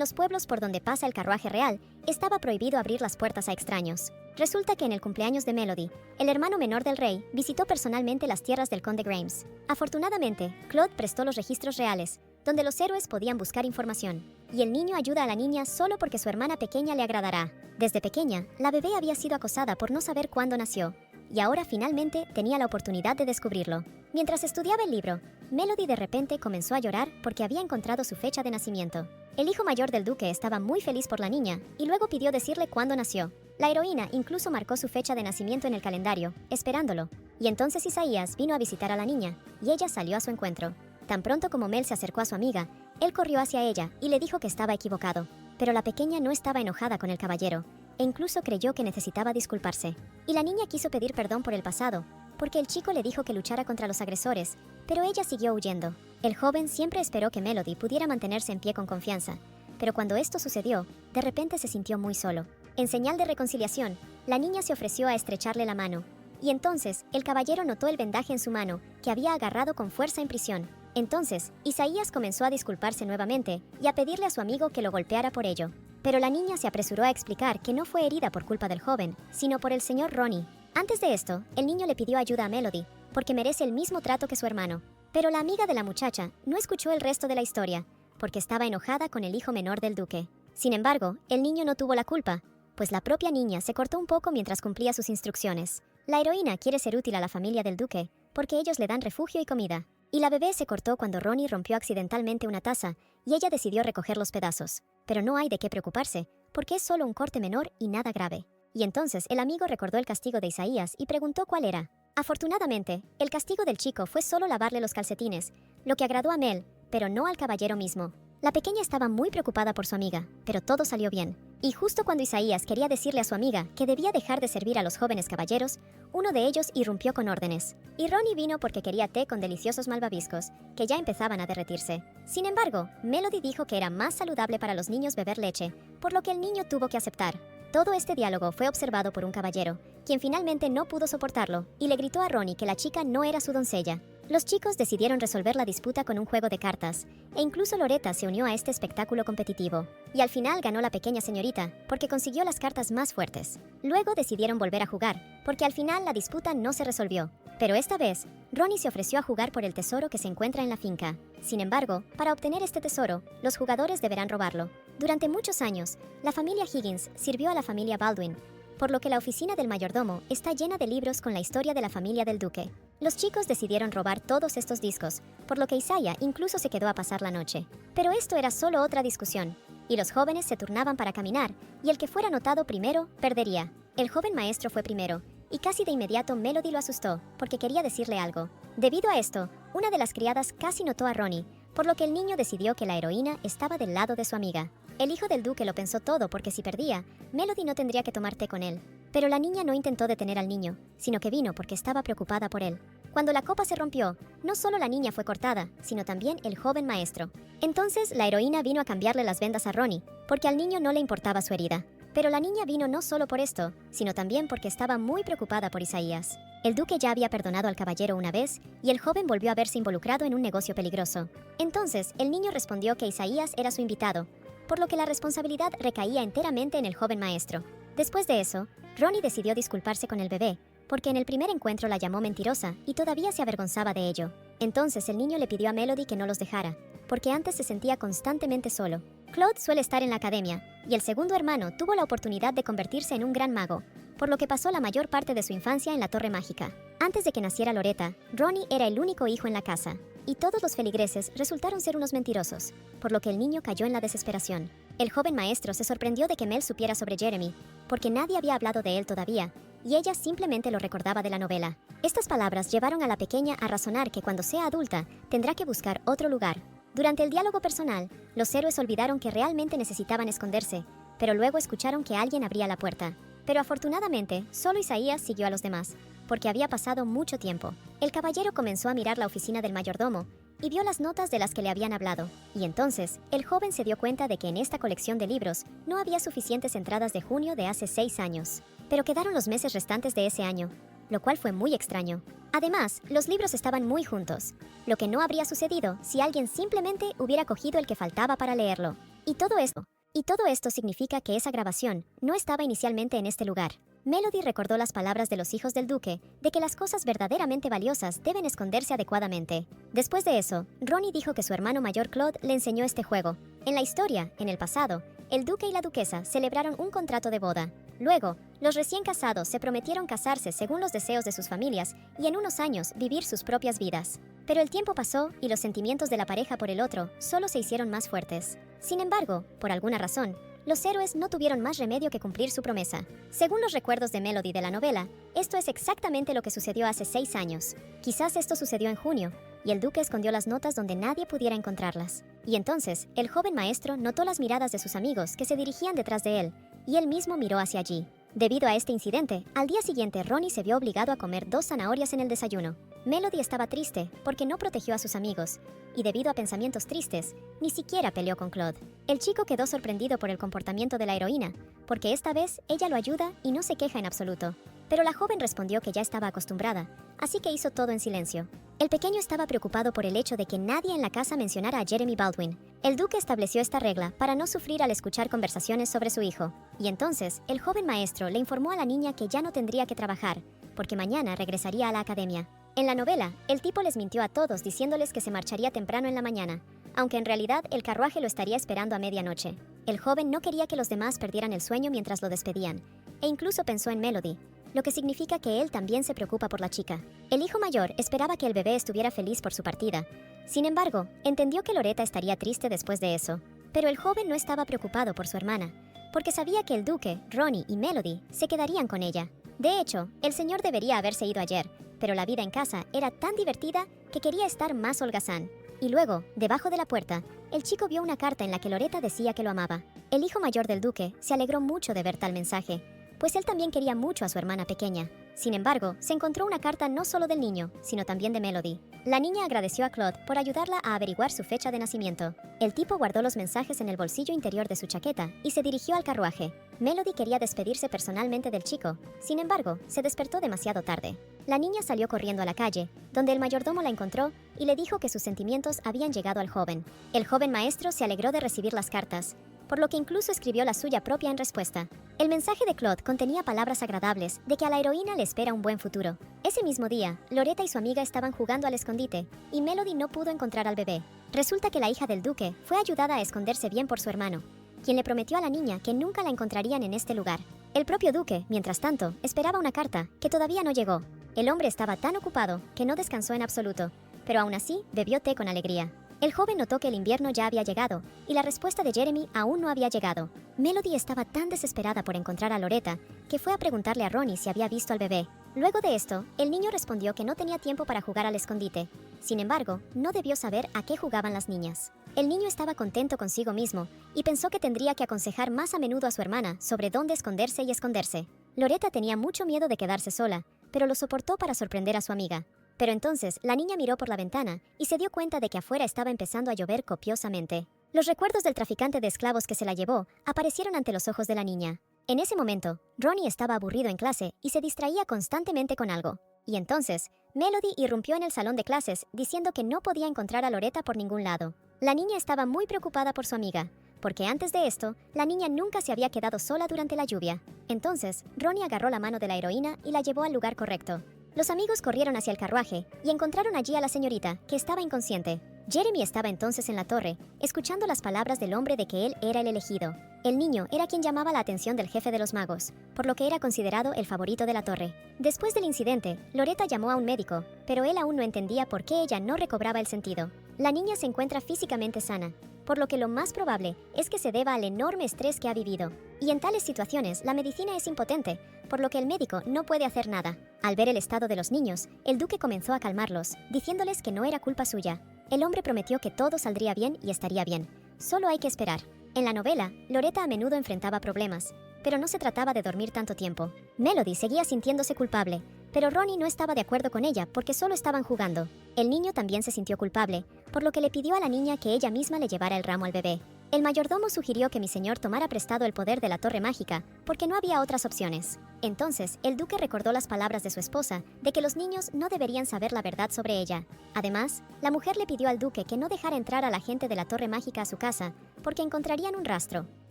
los pueblos por donde pasa el carruaje real, estaba prohibido abrir las puertas a extraños. Resulta que en el cumpleaños de Melody, el hermano menor del rey visitó personalmente las tierras del conde Grimes. Afortunadamente, Claude prestó los registros reales, donde los héroes podían buscar información. Y el niño ayuda a la niña solo porque su hermana pequeña le agradará. Desde pequeña, la bebé había sido acosada por no saber cuándo nació, y ahora finalmente tenía la oportunidad de descubrirlo. Mientras estudiaba el libro, Melody de repente comenzó a llorar porque había encontrado su fecha de nacimiento. El hijo mayor del duque estaba muy feliz por la niña y luego pidió decirle cuándo nació. La heroína incluso marcó su fecha de nacimiento en el calendario, esperándolo. Y entonces Isaías vino a visitar a la niña, y ella salió a su encuentro. Tan pronto como Mel se acercó a su amiga, él corrió hacia ella y le dijo que estaba equivocado. Pero la pequeña no estaba enojada con el caballero, e incluso creyó que necesitaba disculparse. Y la niña quiso pedir perdón por el pasado, porque el chico le dijo que luchara contra los agresores, pero ella siguió huyendo. El joven siempre esperó que Melody pudiera mantenerse en pie con confianza, pero cuando esto sucedió, de repente se sintió muy solo. En señal de reconciliación, la niña se ofreció a estrecharle la mano, y entonces el caballero notó el vendaje en su mano, que había agarrado con fuerza en prisión. Entonces, Isaías comenzó a disculparse nuevamente y a pedirle a su amigo que lo golpeara por ello. Pero la niña se apresuró a explicar que no fue herida por culpa del joven, sino por el señor Ronnie. Antes de esto, el niño le pidió ayuda a Melody, porque merece el mismo trato que su hermano. Pero la amiga de la muchacha no escuchó el resto de la historia, porque estaba enojada con el hijo menor del duque. Sin embargo, el niño no tuvo la culpa, pues la propia niña se cortó un poco mientras cumplía sus instrucciones. La heroína quiere ser útil a la familia del duque, porque ellos le dan refugio y comida. Y la bebé se cortó cuando Ronnie rompió accidentalmente una taza, y ella decidió recoger los pedazos. Pero no hay de qué preocuparse, porque es solo un corte menor y nada grave. Y entonces el amigo recordó el castigo de Isaías y preguntó cuál era. Afortunadamente, el castigo del chico fue solo lavarle los calcetines, lo que agradó a Mel, pero no al caballero mismo. La pequeña estaba muy preocupada por su amiga, pero todo salió bien. Y justo cuando Isaías quería decirle a su amiga que debía dejar de servir a los jóvenes caballeros, uno de ellos irrumpió con órdenes. Y Ronnie vino porque quería té con deliciosos malvaviscos, que ya empezaban a derretirse. Sin embargo, Melody dijo que era más saludable para los niños beber leche, por lo que el niño tuvo que aceptar. Todo este diálogo fue observado por un caballero, quien finalmente no pudo soportarlo, y le gritó a Ronnie que la chica no era su doncella. Los chicos decidieron resolver la disputa con un juego de cartas, e incluso Loretta se unió a este espectáculo competitivo. Y al final ganó la pequeña señorita, porque consiguió las cartas más fuertes. Luego decidieron volver a jugar, porque al final la disputa no se resolvió. Pero esta vez, Ronnie se ofreció a jugar por el tesoro que se encuentra en la finca. Sin embargo, para obtener este tesoro, los jugadores deberán robarlo. Durante muchos años, la familia Higgins sirvió a la familia Baldwin, por lo que la oficina del mayordomo está llena de libros con la historia de la familia del duque. Los chicos decidieron robar todos estos discos, por lo que Isaiah incluso se quedó a pasar la noche. Pero esto era solo otra discusión, y los jóvenes se turnaban para caminar, y el que fuera notado primero, perdería. El joven maestro fue primero, y casi de inmediato Melody lo asustó, porque quería decirle algo. Debido a esto, una de las criadas casi notó a Ronnie, por lo que el niño decidió que la heroína estaba del lado de su amiga. El hijo del duque lo pensó todo porque si perdía, Melody no tendría que tomar té con él. Pero la niña no intentó detener al niño, sino que vino porque estaba preocupada por él. Cuando la copa se rompió, no solo la niña fue cortada, sino también el joven maestro. Entonces la heroína vino a cambiarle las vendas a Ronnie, porque al niño no le importaba su herida. Pero la niña vino no solo por esto, sino también porque estaba muy preocupada por Isaías. El duque ya había perdonado al caballero una vez, y el joven volvió a verse involucrado en un negocio peligroso. Entonces, el niño respondió que Isaías era su invitado, por lo que la responsabilidad recaía enteramente en el joven maestro. Después de eso, Ronnie decidió disculparse con el bebé, porque en el primer encuentro la llamó mentirosa y todavía se avergonzaba de ello. Entonces el niño le pidió a Melody que no los dejara, porque antes se sentía constantemente solo. Claude suele estar en la academia, y el segundo hermano tuvo la oportunidad de convertirse en un gran mago, por lo que pasó la mayor parte de su infancia en la Torre Mágica. Antes de que naciera Loretta, Ronnie era el único hijo en la casa, y todos los feligreses resultaron ser unos mentirosos, por lo que el niño cayó en la desesperación. El joven maestro se sorprendió de que Mel supiera sobre Jeremy, porque nadie había hablado de él todavía, y ella simplemente lo recordaba de la novela. Estas palabras llevaron a la pequeña a razonar que cuando sea adulta tendrá que buscar otro lugar. Durante el diálogo personal, los héroes olvidaron que realmente necesitaban esconderse, pero luego escucharon que alguien abría la puerta. Pero afortunadamente, solo Isaías siguió a los demás, porque había pasado mucho tiempo. El caballero comenzó a mirar la oficina del mayordomo y vio las notas de las que le habían hablado. Y entonces, el joven se dio cuenta de que en esta colección de libros no había suficientes entradas de junio de hace 6 años. Pero quedaron los meses restantes de ese año, lo cual fue muy extraño. Además, los libros estaban muy juntos, lo que no habría sucedido si alguien simplemente hubiera cogido el que faltaba para leerlo. Y todo esto significa que esa grabación no estaba inicialmente en este lugar. Melody recordó las palabras de los hijos del duque de que las cosas verdaderamente valiosas deben esconderse adecuadamente. Después de eso, Ronnie dijo que su hermano mayor Claude le enseñó este juego. En la historia, en el pasado, el duque y la duquesa celebraron un contrato de boda. Luego, los recién casados se prometieron casarse según los deseos de sus familias y en unos años vivir sus propias vidas. Pero el tiempo pasó y los sentimientos de la pareja por el otro solo se hicieron más fuertes. Sin embargo, por alguna razón, los héroes no tuvieron más remedio que cumplir su promesa. Según los recuerdos de Melody de la novela, esto es exactamente lo que sucedió hace 6 años. Quizás esto sucedió en junio, y el duque escondió las notas donde nadie pudiera encontrarlas. Y entonces, el joven maestro notó las miradas de sus amigos que se dirigían detrás de él, y él mismo miró hacia allí. Debido a este incidente, al día siguiente Ronnie se vio obligado a comer 2 zanahorias en el desayuno. Melody estaba triste porque no protegió a sus amigos, y debido a pensamientos tristes, ni siquiera peleó con Claude. El chico quedó sorprendido por el comportamiento de la heroína, porque esta vez ella lo ayuda y no se queja en absoluto. Pero la joven respondió que ya estaba acostumbrada, así que hizo todo en silencio. El pequeño estaba preocupado por el hecho de que nadie en la casa mencionara a Jeremy Baldwin. El duque estableció esta regla para no sufrir al escuchar conversaciones sobre su hijo. Y entonces, el joven maestro le informó a la niña que ya no tendría que trabajar, porque mañana regresaría a la academia. En la novela, el tipo les mintió a todos diciéndoles que se marcharía temprano en la mañana, aunque en realidad el carruaje lo estaría esperando a medianoche. El joven no quería que los demás perdieran el sueño mientras lo despedían, e incluso pensó en Melody, lo que significa que él también se preocupa por la chica. El hijo mayor esperaba que el bebé estuviera feliz por su partida. Sin embargo, entendió que Loretta estaría triste después de eso. Pero el joven no estaba preocupado por su hermana, porque sabía que el duque, Ronnie y Melody se quedarían con ella. De hecho, el señor debería haberse ido ayer, pero la vida en casa era tan divertida que quería estar más holgazán. Y luego, debajo de la puerta, el chico vio una carta en la que Loretta decía que lo amaba. El hijo mayor del duque se alegró mucho de ver tal mensaje, pues él también quería mucho a su hermana pequeña. Sin embargo, se encontró una carta no solo del niño, sino también de Melody. La niña agradeció a Claude por ayudarla a averiguar su fecha de nacimiento. El tipo guardó los mensajes en el bolsillo interior de su chaqueta y se dirigió al carruaje. Melody quería despedirse personalmente del chico, sin embargo, se despertó demasiado tarde. La niña salió corriendo a la calle, donde el mayordomo la encontró y le dijo que sus sentimientos habían llegado al joven. El joven maestro se alegró de recibir las cartas, por lo que incluso escribió la suya propia en respuesta. El mensaje de Claude contenía palabras agradables de que a la heroína le espera un buen futuro. Ese mismo día, Loretta y su amiga estaban jugando al escondite, y Melody no pudo encontrar al bebé. Resulta que la hija del duque fue ayudada a esconderse bien por su hermano, quien le prometió a la niña que nunca la encontrarían en este lugar. El propio duque, mientras tanto, esperaba una carta, que todavía no llegó. El hombre estaba tan ocupado que no descansó en absoluto, pero aún así bebió té con alegría. El joven notó que el invierno ya había llegado, y la respuesta de Jeremy aún no había llegado. Melody estaba tan desesperada por encontrar a Loretta, que fue a preguntarle a Ronnie si había visto al bebé. Luego de esto, el niño respondió que no tenía tiempo para jugar al escondite. Sin embargo, no debió saber a qué jugaban las niñas. El niño estaba contento consigo mismo, y pensó que tendría que aconsejar más a menudo a su hermana sobre dónde esconderse y esconderse. Loretta tenía mucho miedo de quedarse sola, pero lo soportó para sorprender a su amiga. Pero entonces, la niña miró por la ventana y se dio cuenta de que afuera estaba empezando a llover copiosamente. Los recuerdos del traficante de esclavos que se la llevó aparecieron ante los ojos de la niña. En ese momento, Ronnie estaba aburrido en clase y se distraía constantemente con algo. Y entonces, Melody irrumpió en el salón de clases diciendo que no podía encontrar a Loretta por ningún lado. La niña estaba muy preocupada por su amiga, porque antes de esto, la niña nunca se había quedado sola durante la lluvia. Entonces, Ronnie agarró la mano de la heroína y la llevó al lugar correcto. Los amigos corrieron hacia el carruaje y encontraron allí a la señorita, que estaba inconsciente. Jeremy estaba entonces en la torre, escuchando las palabras del hombre de que él era el elegido. El niño era quien llamaba la atención del jefe de los magos, por lo que era considerado el favorito de la torre. Después del incidente, Loretta llamó a un médico, pero él aún no entendía por qué ella no recobraba el sentido. La niña se encuentra físicamente sana, por lo que lo más probable es que se deba al enorme estrés que ha vivido. Y en tales situaciones, la medicina es impotente, por lo que el médico no puede hacer nada. Al ver el estado de los niños, el duque comenzó a calmarlos, diciéndoles que no era culpa suya. El hombre prometió que todo saldría bien y estaría bien. Solo hay que esperar. En la novela, Loretta a menudo enfrentaba problemas, pero no se trataba de dormir tanto tiempo. Melody seguía sintiéndose culpable, pero Ronnie no estaba de acuerdo con ella porque solo estaban jugando. El niño también se sintió culpable, por lo que le pidió a la niña que ella misma le llevara el ramo al bebé. El mayordomo sugirió que mi señor tomara prestado el poder de la torre mágica, porque no había otras opciones. Entonces, el duque recordó las palabras de su esposa, de que los niños no deberían saber la verdad sobre ella. Además, la mujer le pidió al duque que no dejara entrar a la gente de la torre mágica a su casa, porque encontrarían un rastro.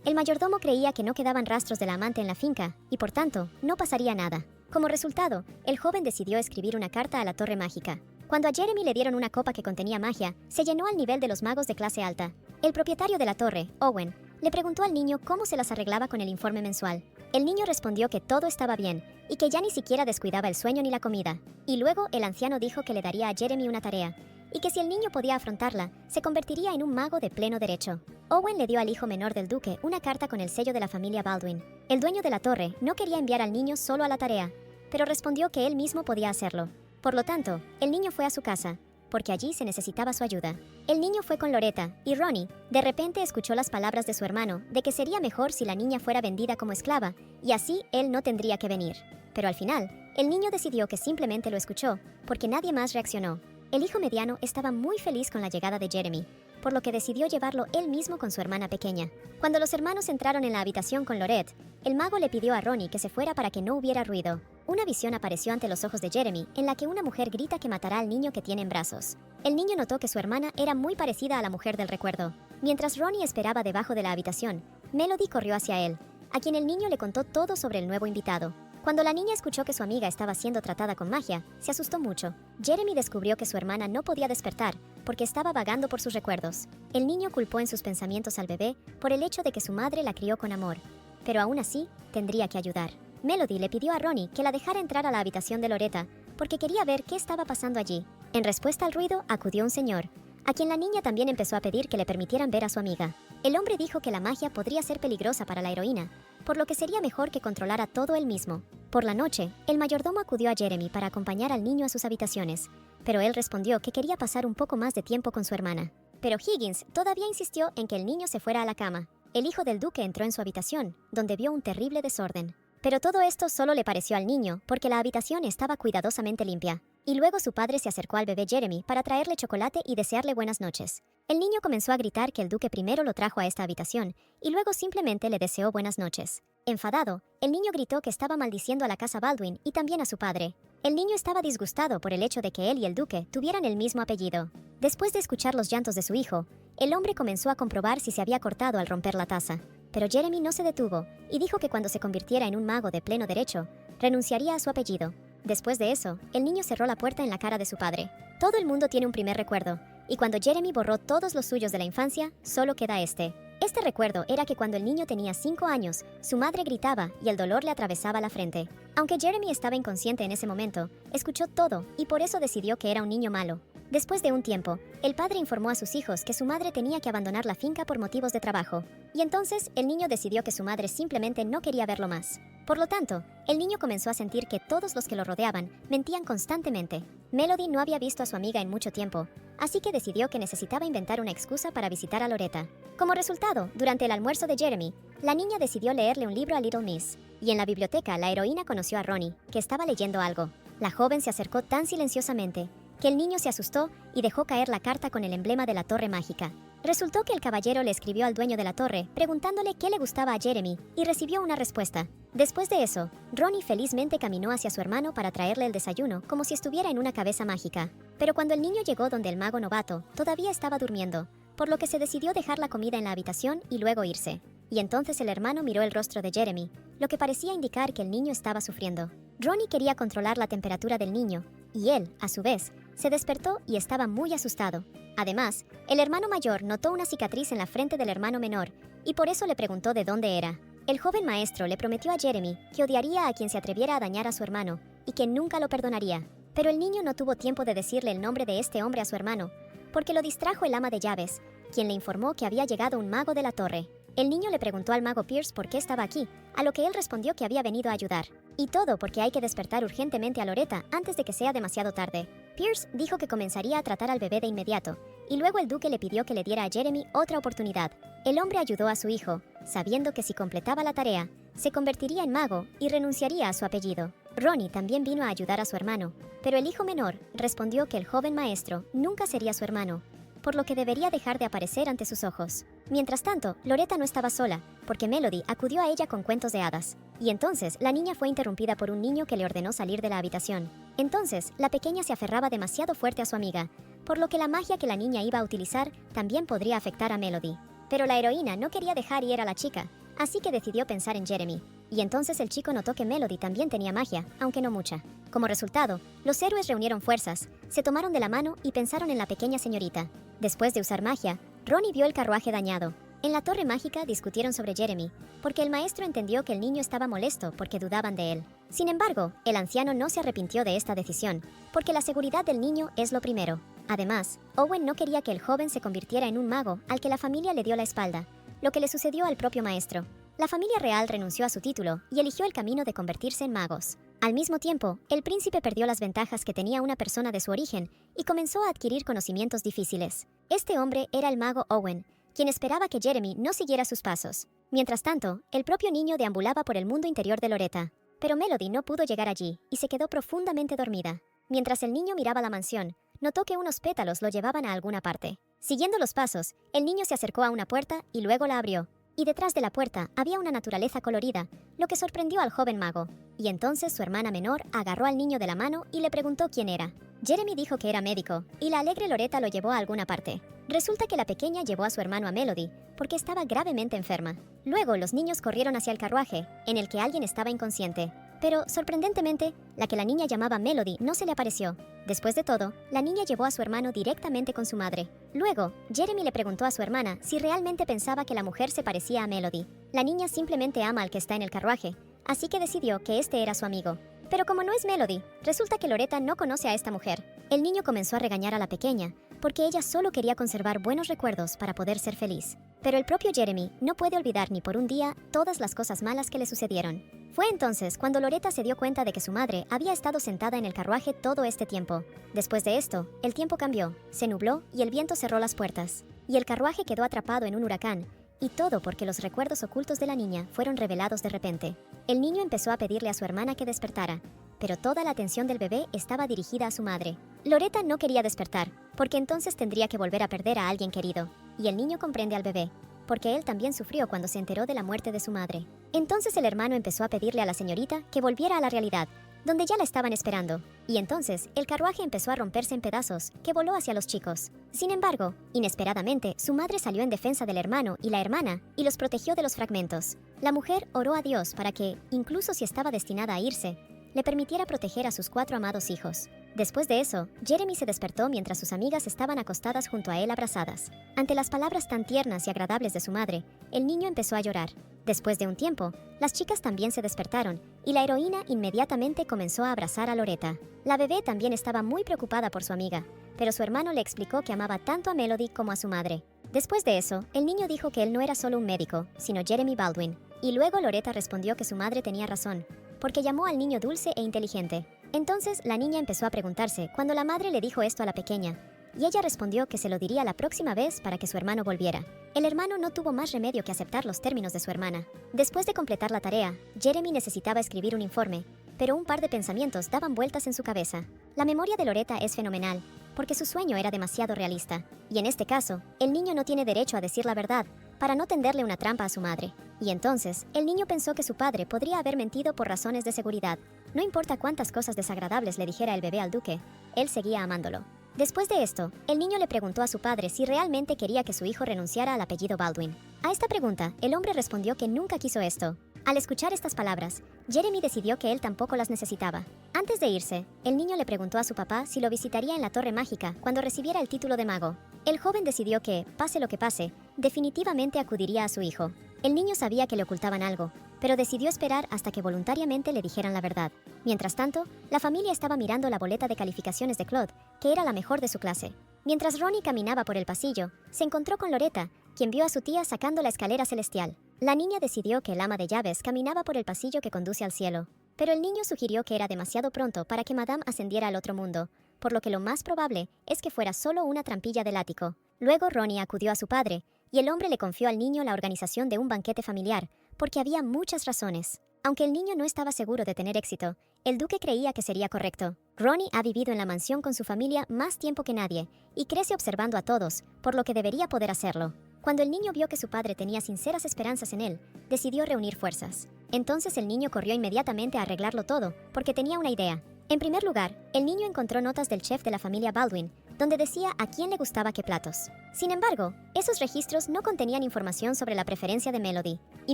El mayordomo creía que no quedaban rastros de la amante en la finca, y por tanto, no pasaría nada. Como resultado, el joven decidió escribir una carta a la torre mágica. Cuando a Jeremy le dieron una copa que contenía magia, se llenó al nivel de los magos de clase alta. El propietario de la torre, Owen, le preguntó al niño cómo se las arreglaba con el informe mensual. El niño respondió que todo estaba bien y que ya ni siquiera descuidaba el sueño ni la comida. Y luego el anciano dijo que le daría a Jeremy una tarea, y que si el niño podía afrontarla, se convertiría en un mago de pleno derecho. Owen le dio al hijo menor del duque una carta con el sello de la familia Baldwin. El dueño de la torre no quería enviar al niño solo a la tarea, pero respondió que él mismo podía hacerlo. Por lo tanto, el niño fue a su casa, porque allí se necesitaba su ayuda. El niño fue con Loretta, y Ronnie, de repente escuchó las palabras de su hermano de que sería mejor si la niña fuera vendida como esclava, y así él no tendría que venir. Pero al final, el niño decidió que simplemente lo escuchó, porque nadie más reaccionó. El hijo mediano estaba muy feliz con la llegada de Jeremy, por lo que decidió llevarlo él mismo con su hermana pequeña. Cuando los hermanos entraron en la habitación con Lorette, el mago le pidió a Ronnie que se fuera para que no hubiera ruido. Una visión apareció ante los ojos de Jeremy, en la que una mujer grita que matará al niño que tiene en brazos. El niño notó que su hermana era muy parecida a la mujer del recuerdo. Mientras Ronnie esperaba debajo de la habitación, Melody corrió hacia él, a quien el niño le contó todo sobre el nuevo invitado. Cuando la niña escuchó que su amiga estaba siendo tratada con magia, se asustó mucho. Jeremy descubrió que su hermana no podía despertar, porque estaba vagando por sus recuerdos. El niño culpó en sus pensamientos al bebé por el hecho de que su madre la crió con amor, pero aún así, tendría que ayudar. Melody le pidió a Ronnie que la dejara entrar a la habitación de Loretta, porque quería ver qué estaba pasando allí. En respuesta al ruido, acudió un señor, a quien la niña también empezó a pedir que le permitieran ver a su amiga. El hombre dijo que la magia podría ser peligrosa para la heroína, por lo que sería mejor que controlara todo él mismo. Por la noche, el mayordomo acudió a Jeremy para acompañar al niño a sus habitaciones, pero él respondió que quería pasar un poco más de tiempo con su hermana. Pero Higgins todavía insistió en que el niño se fuera a la cama. El hijo del duque entró en su habitación, donde vio un terrible desorden. Pero todo esto solo le pareció al niño, porque la habitación estaba cuidadosamente limpia. Y luego su padre se acercó al bebé Jeremy para traerle chocolate y desearle buenas noches. El niño comenzó a gritar que el duque primero lo trajo a esta habitación, y luego simplemente le deseó buenas noches. Enfadado, el niño gritó que estaba maldiciendo a la casa Baldwin y también a su padre. El niño estaba disgustado por el hecho de que él y el duque tuvieran el mismo apellido. Después de escuchar los llantos de su hijo, el hombre comenzó a comprobar si se había cortado al romper la taza. Pero Jeremy no se detuvo y dijo que cuando se convirtiera en un mago de pleno derecho, renunciaría a su apellido. Después de eso, el niño cerró la puerta en la cara de su padre. Todo el mundo tiene un primer recuerdo, y cuando Jeremy borró todos los suyos de la infancia, solo queda este. Este recuerdo era que cuando el niño tenía 5 años, su madre gritaba y el dolor le atravesaba la frente. Aunque Jeremy estaba inconsciente en ese momento, escuchó todo y por eso decidió que era un niño malo. Después de un tiempo, el padre informó a sus hijos que su madre tenía que abandonar la finca por motivos de trabajo, y entonces el niño decidió que su madre simplemente no quería verlo más. Por lo tanto, el niño comenzó a sentir que todos los que lo rodeaban mentían constantemente. Melody no había visto a su amiga en mucho tiempo, así que decidió que necesitaba inventar una excusa para visitar a Loretta. Como resultado, durante el almuerzo de Jeremy, la niña decidió leerle un libro a Little Miss, y en la biblioteca la heroína conoció a Ronnie, que estaba leyendo algo. La joven se acercó tan silenciosamente que el niño se asustó y dejó caer la carta con el emblema de la torre mágica. Resultó que el caballero le escribió al dueño de la torre preguntándole qué le gustaba a Jeremy y recibió una respuesta. Después de eso, Ronnie felizmente caminó hacia su hermano para traerle el desayuno como si estuviera en una cabeza mágica. Pero cuando el niño llegó donde el mago novato, todavía estaba durmiendo, por lo que se decidió dejar la comida en la habitación y luego irse. Y entonces el hermano miró el rostro de Jeremy, lo que parecía indicar que el niño estaba sufriendo. Ronnie quería controlar la temperatura del niño, y él, a su vez, se despertó y estaba muy asustado. Además, el hermano mayor notó una cicatriz en la frente del hermano menor, y por eso le preguntó de dónde era. El joven maestro le prometió a Jeremy que odiaría a quien se atreviera a dañar a su hermano, y que nunca lo perdonaría. Pero el niño no tuvo tiempo de decirle el nombre de este hombre a su hermano, porque lo distrajo el ama de llaves, quien le informó que había llegado un mago de la torre. El niño le preguntó al mago Pierce por qué estaba aquí, a lo que él respondió que había venido a ayudar. Y todo porque hay que despertar urgentemente a Loretta antes de que sea demasiado tarde. Pierce dijo que comenzaría a tratar al bebé de inmediato, y luego el duque le pidió que le diera a Jeremy otra oportunidad. El hombre ayudó a su hijo, sabiendo que si completaba la tarea, se convertiría en mago y renunciaría a su apellido. Ronnie también vino a ayudar a su hermano, pero el hijo menor respondió que el joven maestro nunca sería su hermano, por lo que debería dejar de aparecer ante sus ojos. Mientras tanto, Loretta no estaba sola, porque Melody acudió a ella con cuentos de hadas. Y entonces la niña fue interrumpida por un niño que le ordenó salir de la habitación. Entonces, la pequeña se aferraba demasiado fuerte a su amiga, por lo que la magia que la niña iba a utilizar también podría afectar a Melody. Pero la heroína no quería dejar ir a la chica, así que decidió pensar en Jeremy. Y entonces el chico notó que Melody también tenía magia, aunque no mucha. Como resultado, los héroes reunieron fuerzas, se tomaron de la mano y pensaron en la pequeña señorita. Después de usar magia, Ronnie vio el carruaje dañado. En la torre mágica discutieron sobre Jeremy, porque el maestro entendió que el niño estaba molesto porque dudaban de él. Sin embargo, el anciano no se arrepintió de esta decisión, porque la seguridad del niño es lo primero. Además, Owen no quería que el joven se convirtiera en un mago al que la familia le dio la espalda, lo que le sucedió al propio maestro. La familia real renunció a su título y eligió el camino de convertirse en magos. Al mismo tiempo, el príncipe perdió las ventajas que tenía una persona de su origen y comenzó a adquirir conocimientos difíciles. Este hombre era el mago Owen, quien esperaba que Jeremy no siguiera sus pasos. Mientras tanto, el propio niño deambulaba por el mundo interior de Loretta. Pero Melody no pudo llegar allí y se quedó profundamente dormida. Mientras el niño miraba la mansión, notó que unos pétalos lo llevaban a alguna parte. Siguiendo los pasos, el niño se acercó a una puerta y luego la abrió. Y detrás de la puerta había una naturaleza colorida, lo que sorprendió al joven mago. Y entonces su hermana menor agarró al niño de la mano y le preguntó quién era. Jeremy dijo que era médico, y la alegre Loretta lo llevó a alguna parte. Resulta que la pequeña llevó a su hermano a Melody, porque estaba gravemente enferma. Luego los niños corrieron hacia el carruaje, en el que alguien estaba inconsciente. Pero, sorprendentemente, la que la niña llamaba Melody no se le apareció. Después de todo, la niña llevó a su hermano directamente con su madre. Luego, Jeremy le preguntó a su hermana si realmente pensaba que la mujer se parecía a Melody. La niña simplemente ama al que está en el carruaje, así que decidió que este era su amigo. Pero como no es Melody, resulta que Loretta no conoce a esta mujer. El niño comenzó a regañar a la pequeña, porque ella solo quería conservar buenos recuerdos para poder ser feliz. Pero el propio Jeremy no puede olvidar ni por un día todas las cosas malas que le sucedieron. Fue entonces cuando Loretta se dio cuenta de que su madre había estado sentada en el carruaje todo este tiempo. Después de esto, el tiempo cambió, se nubló y el viento cerró las puertas. Y el carruaje quedó atrapado en un huracán. Y todo porque los recuerdos ocultos de la niña fueron revelados de repente. El niño empezó a pedirle a su hermana que despertara, pero toda la atención del bebé estaba dirigida a su madre. Loretta no quería despertar, porque entonces tendría que volver a perder a alguien querido. Y el niño comprende al bebé, porque él también sufrió cuando se enteró de la muerte de su madre. Entonces el hermano empezó a pedirle a la señorita que volviera a la realidad, donde ya la estaban esperando. Y entonces el carruaje empezó a romperse en pedazos, que voló hacia los chicos. Sin embargo, inesperadamente, su madre salió en defensa del hermano y la hermana y los protegió de los fragmentos. La mujer oró a Dios para que, incluso si estaba destinada a irse, le permitiera proteger a sus 4 amados hijos. Después de eso, Jeremy se despertó mientras sus amigas estaban acostadas junto a él abrazadas. Ante las palabras tan tiernas y agradables de su madre, el niño empezó a llorar. Después de un tiempo, las chicas también se despertaron, y la heroína inmediatamente comenzó a abrazar a Loretta. La bebé también estaba muy preocupada por su amiga, pero su hermano le explicó que amaba tanto a Melody como a su madre. Después de eso, el niño dijo que él no era solo un médico, sino Jeremy Baldwin, y luego Loretta respondió que su madre tenía razón, porque llamó al niño dulce e inteligente. Entonces la niña empezó a preguntarse cuando la madre le dijo esto a la pequeña, y ella respondió que se lo diría la próxima vez para que su hermano volviera. El hermano no tuvo más remedio que aceptar los términos de su hermana. Después de completar la tarea, Jeremy necesitaba escribir un informe, pero un par de pensamientos daban vueltas en su cabeza. La memoria de Loretta es fenomenal, porque su sueño era demasiado realista, y en este caso, el niño no tiene derecho a decir la verdad, para no tenderle una trampa a su madre. Y entonces, el niño pensó que su padre podría haber mentido por razones de seguridad. No importa cuántas cosas desagradables le dijera el bebé al duque, él seguía amándolo. Después de esto, el niño le preguntó a su padre si realmente quería que su hijo renunciara al apellido Baldwin. A esta pregunta, el hombre respondió que nunca quiso esto. Al escuchar estas palabras, Jeremy decidió que él tampoco las necesitaba. Antes de irse, el niño le preguntó a su papá si lo visitaría en la Torre Mágica cuando recibiera el título de mago. El joven decidió que, pase lo que pase, definitivamente acudiría a su hijo. El niño sabía que le ocultaban algo, pero decidió esperar hasta que voluntariamente le dijeran la verdad. Mientras tanto, la familia estaba mirando la boleta de calificaciones de Claude, que era la mejor de su clase. Mientras Ronnie caminaba por el pasillo, se encontró con Loretta, quien vio a su tía sacando la escalera celestial. La niña decidió que el ama de llaves caminaba por el pasillo que conduce al cielo, pero el niño sugirió que era demasiado pronto para que Madame ascendiera al otro mundo, por lo que lo más probable es que fuera solo una trampilla del ático. Luego Ronnie acudió a su padre, y el hombre le confió al niño la organización de un banquete familiar, porque había muchas razones. Aunque el niño no estaba seguro de tener éxito, el duque creía que sería correcto. Ronnie ha vivido en la mansión con su familia más tiempo que nadie, y crece observando a todos, por lo que debería poder hacerlo. Cuando el niño vio que su padre tenía sinceras esperanzas en él, decidió reunir fuerzas. Entonces el niño corrió inmediatamente a arreglarlo todo, porque tenía una idea. En primer lugar, el niño encontró notas del chef de la familia Baldwin, donde decía a quién le gustaba qué platos. Sin embargo, esos registros no contenían información sobre la preferencia de Melody, y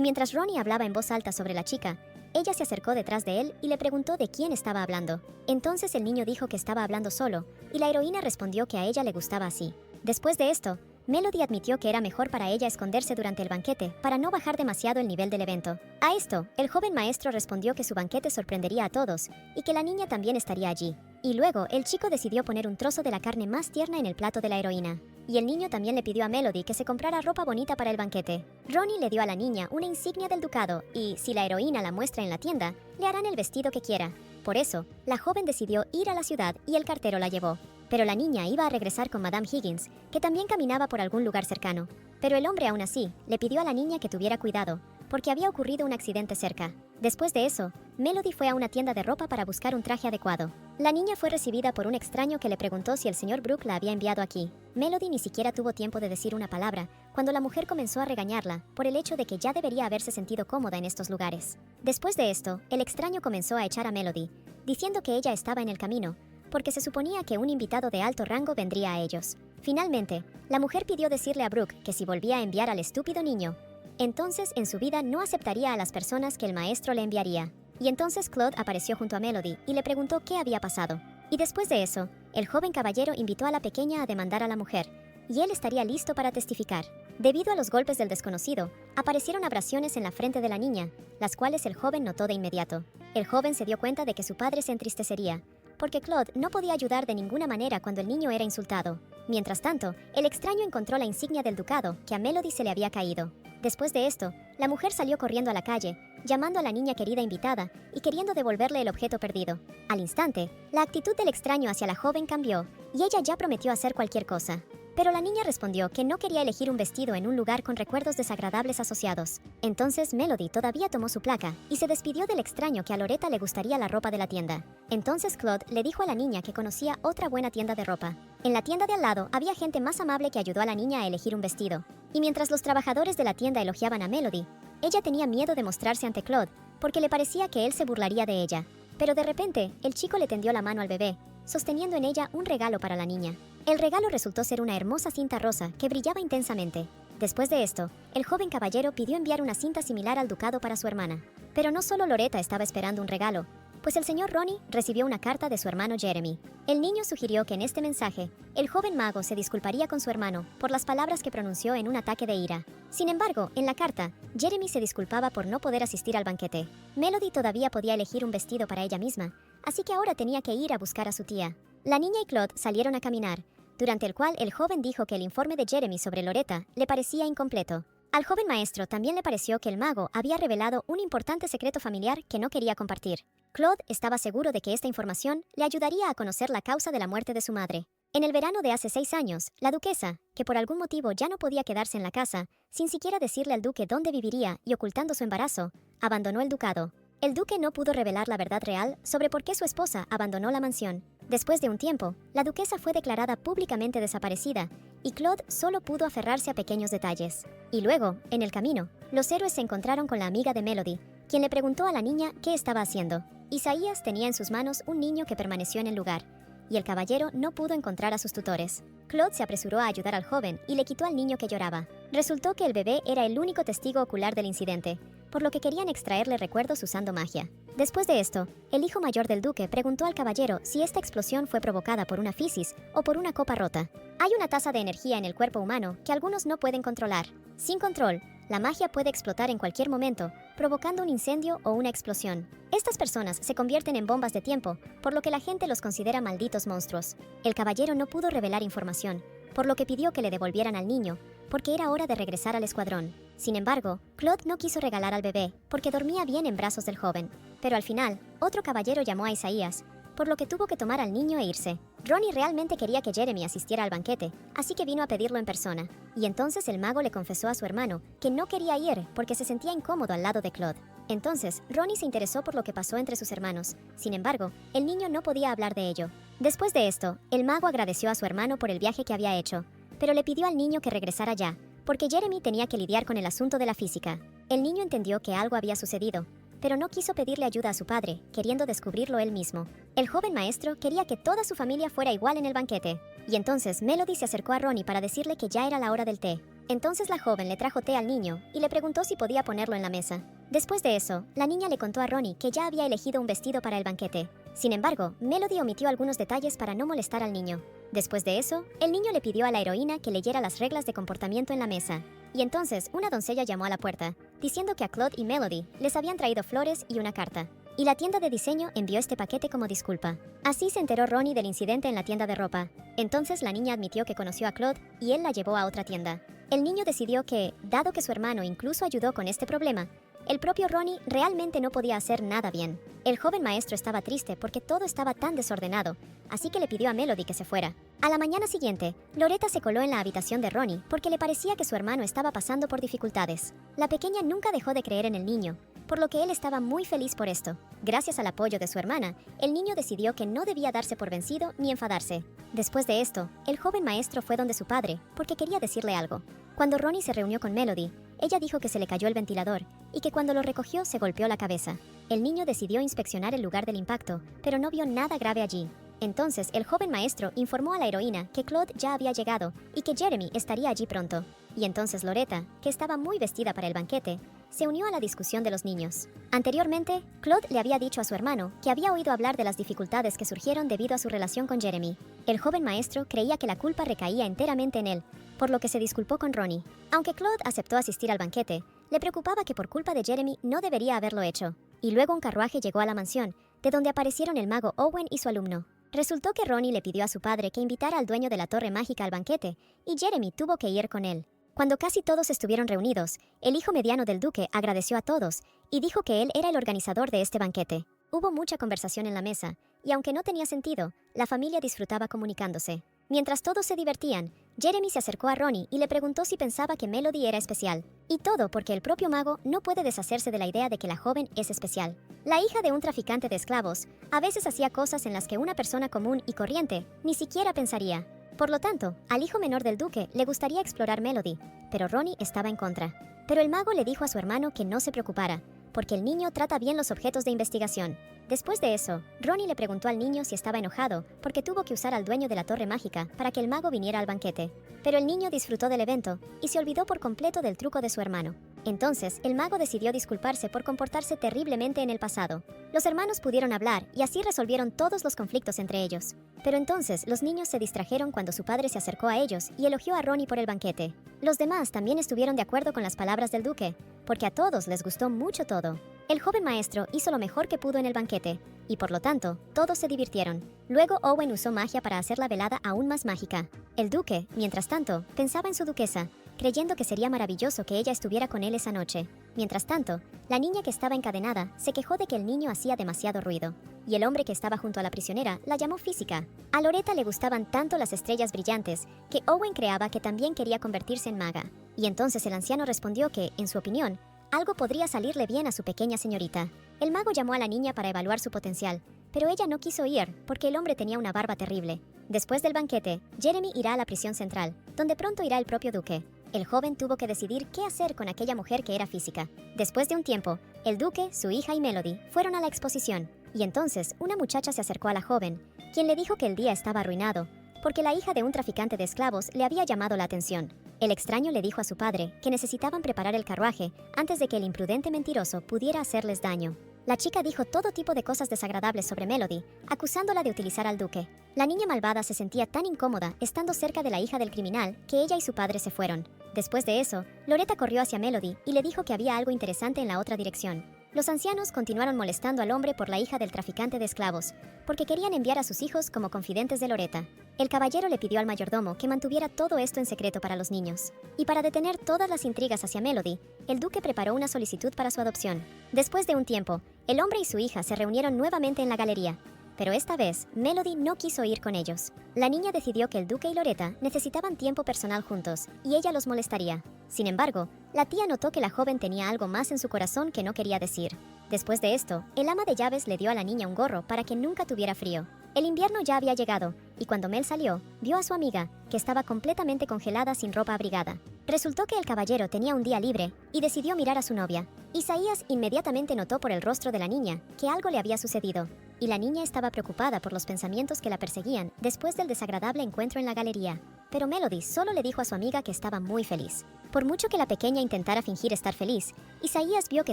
mientras Ronnie hablaba en voz alta sobre la chica, ella se acercó detrás de él y le preguntó de quién estaba hablando. Entonces el niño dijo que estaba hablando solo, y la heroína respondió que a ella le gustaba así. Después de esto, Melody admitió que era mejor para ella esconderse durante el banquete para no bajar demasiado el nivel del evento. A esto, el joven maestro respondió que su banquete sorprendería a todos y que la niña también estaría allí. Y luego, el chico decidió poner un trozo de la carne más tierna en el plato de la heroína. Y el niño también le pidió a Melody que se comprara ropa bonita para el banquete. Ronnie le dio a la niña una insignia del ducado y, si la heroína la muestra en la tienda, le harán el vestido que quiera. Por eso, la joven decidió ir a la ciudad y el cartero la llevó. Pero la niña iba a regresar con Madame Higgins, que también caminaba por algún lugar cercano. Pero el hombre aún así le pidió a la niña que tuviera cuidado, porque había ocurrido un accidente cerca. Después de eso, Melody fue a una tienda de ropa para buscar un traje adecuado. La niña fue recibida por un extraño que le preguntó si el señor Brooke la había enviado aquí. Melody ni siquiera tuvo tiempo de decir una palabra, cuando la mujer comenzó a regañarla por el hecho de que ya debería haberse sentido cómoda en estos lugares. Después de esto, el extraño comenzó a echar a Melody, diciendo que ella estaba en el camino, porque se suponía que un invitado de alto rango vendría a ellos. Finalmente, la mujer pidió decirle a Brooke que si volvía a enviar al estúpido niño, entonces en su vida no aceptaría a las personas que el maestro le enviaría. Y entonces Claude apareció junto a Melody y le preguntó qué había pasado. Y después de eso, el joven caballero invitó a la pequeña a demandar a la mujer, y él estaría listo para testificar. Debido a los golpes del desconocido, aparecieron abrasiones en la frente de la niña, las cuales el joven notó de inmediato. El joven se dio cuenta de que su padre se entristecería, porque Claude no podía ayudar de ninguna manera cuando el niño era insultado. Mientras tanto, el extraño encontró la insignia del ducado que a Melody se le había caído. Después de esto, la mujer salió corriendo a la calle, llamando a la niña querida invitada y queriendo devolverle el objeto perdido. Al instante, la actitud del extraño hacia la joven cambió y ella ya prometió hacer cualquier cosa. Pero la niña respondió que no quería elegir un vestido en un lugar con recuerdos desagradables asociados. Entonces Melody todavía tomó su placa y se despidió del extraño que a Loretta le gustaría la ropa de la tienda. Entonces Claude le dijo a la niña que conocía otra buena tienda de ropa. En la tienda de al lado había gente más amable que ayudó a la niña a elegir un vestido. Y mientras los trabajadores de la tienda elogiaban a Melody, ella tenía miedo de mostrarse ante Claude porque le parecía que él se burlaría de ella. Pero de repente, el chico le tendió la mano al bebé, sosteniendo en ella un regalo para la niña. El regalo resultó ser una hermosa cinta rosa que brillaba intensamente. Después de esto, el joven caballero pidió enviar una cinta similar al ducado para su hermana. Pero no solo Loretta estaba esperando un regalo, pues el señor Ronnie recibió una carta de su hermano Jeremy. El niño sugirió que en este mensaje, el joven mago se disculparía con su hermano por las palabras que pronunció en un ataque de ira. Sin embargo, en la carta, Jeremy se disculpaba por no poder asistir al banquete. Melody todavía podía elegir un vestido para ella misma, así que ahora tenía que ir a buscar a su tía. La niña y Claude salieron a caminar, durante el cual el joven dijo que el informe de Jeremy sobre Loretta le parecía incompleto. Al joven maestro también le pareció que el mago había revelado un importante secreto familiar que no quería compartir. Claude estaba seguro de que esta información le ayudaría a conocer la causa de la muerte de su madre. En el verano de hace 6 años, la duquesa, que por algún motivo ya no podía quedarse en la casa, sin siquiera decirle al duque dónde viviría y ocultando su embarazo, abandonó el ducado. El duque no pudo revelar la verdad real sobre por qué su esposa abandonó la mansión. Después de un tiempo, la duquesa fue declarada públicamente desaparecida, y Claude solo pudo aferrarse a pequeños detalles. Y luego, en el camino, los héroes se encontraron con la amiga de Melody, quien le preguntó a la niña qué estaba haciendo. Isaías tenía en sus manos un niño que permaneció en el lugar, y el caballero no pudo encontrar a sus tutores. Claude se apresuró a ayudar al joven y le quitó al niño que lloraba. Resultó que el bebé era el único testigo ocular del incidente, por lo que querían extraerle recuerdos usando magia. Después de esto, el hijo mayor del duque preguntó al caballero si esta explosión fue provocada por una fisis o por una copa rota. Hay una tasa de energía en el cuerpo humano que algunos no pueden controlar. Sin control, la magia puede explotar en cualquier momento, provocando un incendio o una explosión. Estas personas se convierten en bombas de tiempo, por lo que la gente los considera malditos monstruos. El caballero no pudo revelar información, por lo que pidió que le devolvieran al niño, porque era hora de regresar al escuadrón. Sin embargo, Claude no quiso regalar al bebé, porque dormía bien en brazos del joven. Pero al final, otro caballero llamó a Isaías, por lo que tuvo que tomar al niño e irse. Ronnie realmente quería que Jeremy asistiera al banquete, así que vino a pedirlo en persona. Y entonces el mago le confesó a su hermano que no quería ir porque se sentía incómodo al lado de Claude. Entonces, Ronnie se interesó por lo que pasó entre sus hermanos. Sin embargo, el niño no podía hablar de ello. Después de esto, el mago agradeció a su hermano por el viaje que había hecho, pero le pidió al niño que regresara ya, porque Jeremy tenía que lidiar con el asunto de la física. El niño entendió que algo había sucedido, pero no quiso pedirle ayuda a su padre, queriendo descubrirlo él mismo. El joven maestro quería que toda su familia fuera igual en el banquete, y entonces Melody se acercó a Ronnie para decirle que ya era la hora del té. Entonces la joven le trajo té al niño y le preguntó si podía ponerlo en la mesa. Después de eso, la niña le contó a Ronnie que ya había elegido un vestido para el banquete. Sin embargo, Melody omitió algunos detalles para no molestar al niño. Después de eso, el niño le pidió a la heroína que leyera las reglas de comportamiento en la mesa. Y entonces una doncella llamó a la puerta, diciendo que a Claude y Melody les habían traído flores y una carta. Y la tienda de diseño envió este paquete como disculpa. Así se enteró Ronnie del incidente en la tienda de ropa. Entonces la niña admitió que conoció a Claude y él la llevó a otra tienda. El niño decidió que, dado que su hermano incluso ayudó con este problema, el propio Ronnie realmente no podía hacer nada bien. El joven maestro estaba triste porque todo estaba tan desordenado, así que le pidió a Melody que se fuera. A la mañana siguiente, Loretta se coló en la habitación de Ronnie porque le parecía que su hermano estaba pasando por dificultades. La pequeña nunca dejó de creer en el niño, por lo que él estaba muy feliz por esto. Gracias al apoyo de su hermana, el niño decidió que no debía darse por vencido ni enfadarse. Después de esto, el joven maestro fue donde su padre, porque quería decirle algo. Cuando Ronnie se reunió con Melody, ella dijo que se le cayó el ventilador y que cuando lo recogió se golpeó la cabeza. El niño decidió inspeccionar el lugar del impacto, pero no vio nada grave allí. Entonces, el joven maestro informó a la heroína que Claude ya había llegado y que Jeremy estaría allí pronto. Y entonces Loretta, que estaba muy vestida para el banquete, se unió a la discusión de los niños. Anteriormente, Claude le había dicho a su hermano que había oído hablar de las dificultades que surgieron debido a su relación con Jeremy. El joven maestro creía que la culpa recaía enteramente en él, por lo que se disculpó con Ronnie. Aunque Claude aceptó asistir al banquete, le preocupaba que por culpa de Jeremy no debería haberlo hecho. Y luego un carruaje llegó a la mansión, de donde aparecieron el mago Owen y su alumno. Resultó que Ronnie le pidió a su padre que invitara al dueño de la torre mágica al banquete, y Jeremy tuvo que ir con él. Cuando casi todos estuvieron reunidos, el hijo mediano del duque agradeció a todos y dijo que él era el organizador de este banquete. Hubo mucha conversación en la mesa, y aunque no tenía sentido, la familia disfrutaba comunicándose. Mientras todos se divertían, Jeremy se acercó a Ronnie y le preguntó si pensaba que Melody era especial. Y todo porque el propio mago no puede deshacerse de la idea de que la joven es especial. La hija de un traficante de esclavos a veces hacía cosas en las que una persona común y corriente ni siquiera pensaría. Por lo tanto, al hijo menor del duque le gustaría explorar Melody, pero Ronnie estaba en contra. Pero el mago le dijo a su hermano que no se preocupara, porque el niño trata bien los objetos de investigación. Después de eso, Ronnie le preguntó al niño si estaba enojado porque tuvo que usar al dueño de la torre mágica para que el mago viniera al banquete. Pero el niño disfrutó del evento y se olvidó por completo del truco de su hermano. Entonces, el mago decidió disculparse por comportarse terriblemente en el pasado. Los hermanos pudieron hablar y así resolvieron todos los conflictos entre ellos. Pero entonces, los niños se distrajeron cuando su padre se acercó a ellos y elogió a Ronnie por el banquete. Los demás también estuvieron de acuerdo con las palabras del duque, porque a todos les gustó mucho todo. El joven maestro hizo lo mejor que pudo en el banquete, y por lo tanto, todos se divirtieron. Luego Owen usó magia para hacer la velada aún más mágica. El duque, mientras tanto, pensaba en su duquesa, creyendo que sería maravilloso que ella estuviera con él esa noche. Mientras tanto, la niña que estaba encadenada se quejó de que el niño hacía demasiado ruido, y el hombre que estaba junto a la prisionera la llamó física. A Loretta le gustaban tanto las estrellas brillantes que Owen creaba que también quería convertirse en maga. Y entonces el anciano respondió que, en su opinión, algo podría salirle bien a su pequeña señorita. El mago llamó a la niña para evaluar su potencial, pero ella no quiso ir porque el hombre tenía una barba terrible. Después del banquete, Jeremy irá a la prisión central, donde pronto irá el propio duque. El joven tuvo que decidir qué hacer con aquella mujer que era física. Después de un tiempo, el duque, su hija y Melody fueron a la exposición. Y entonces una muchacha se acercó a la joven, quien le dijo que el día estaba arruinado, porque la hija de un traficante de esclavos le había llamado la atención. El extraño le dijo a su padre que necesitaban preparar el carruaje antes de que el imprudente mentiroso pudiera hacerles daño. La chica dijo todo tipo de cosas desagradables sobre Melody, acusándola de utilizar al duque. La niña malvada se sentía tan incómoda estando cerca de la hija del criminal que ella y su padre se fueron. Después de eso, Loretta corrió hacia Melody y le dijo que había algo interesante en la otra dirección. Los ancianos continuaron molestando al hombre por la hija del traficante de esclavos, porque querían enviar a sus hijos como confidentes de Loretta. El caballero le pidió al mayordomo que mantuviera todo esto en secreto para los niños. Y para detener todas las intrigas hacia Melody, el duque preparó una solicitud para su adopción. Después de un tiempo, el hombre y su hija se reunieron nuevamente en la galería, pero esta vez Melody no quiso ir con ellos. La niña decidió que el duque y Loretta necesitaban tiempo personal juntos, y ella los molestaría. Sin embargo, la tía notó que la joven tenía algo más en su corazón que no quería decir. Después de esto, el ama de llaves le dio a la niña un gorro para que nunca tuviera frío. El invierno ya había llegado, y cuando Mel salió, vio a su amiga, que estaba completamente congelada sin ropa abrigada. Resultó que el caballero tenía un día libre, y decidió mirar a su novia. Isaías inmediatamente notó por el rostro de la niña que algo le había sucedido, y la niña estaba preocupada por los pensamientos que la perseguían después del desagradable encuentro en la galería. Pero Melody solo le dijo a su amiga que estaba muy feliz. Por mucho que la pequeña intentara fingir estar feliz, Isaías vio que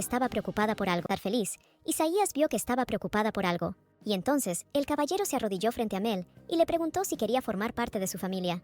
estaba preocupada por algo. Y entonces, el caballero se arrodilló frente a Mel y le preguntó si quería formar parte de su familia.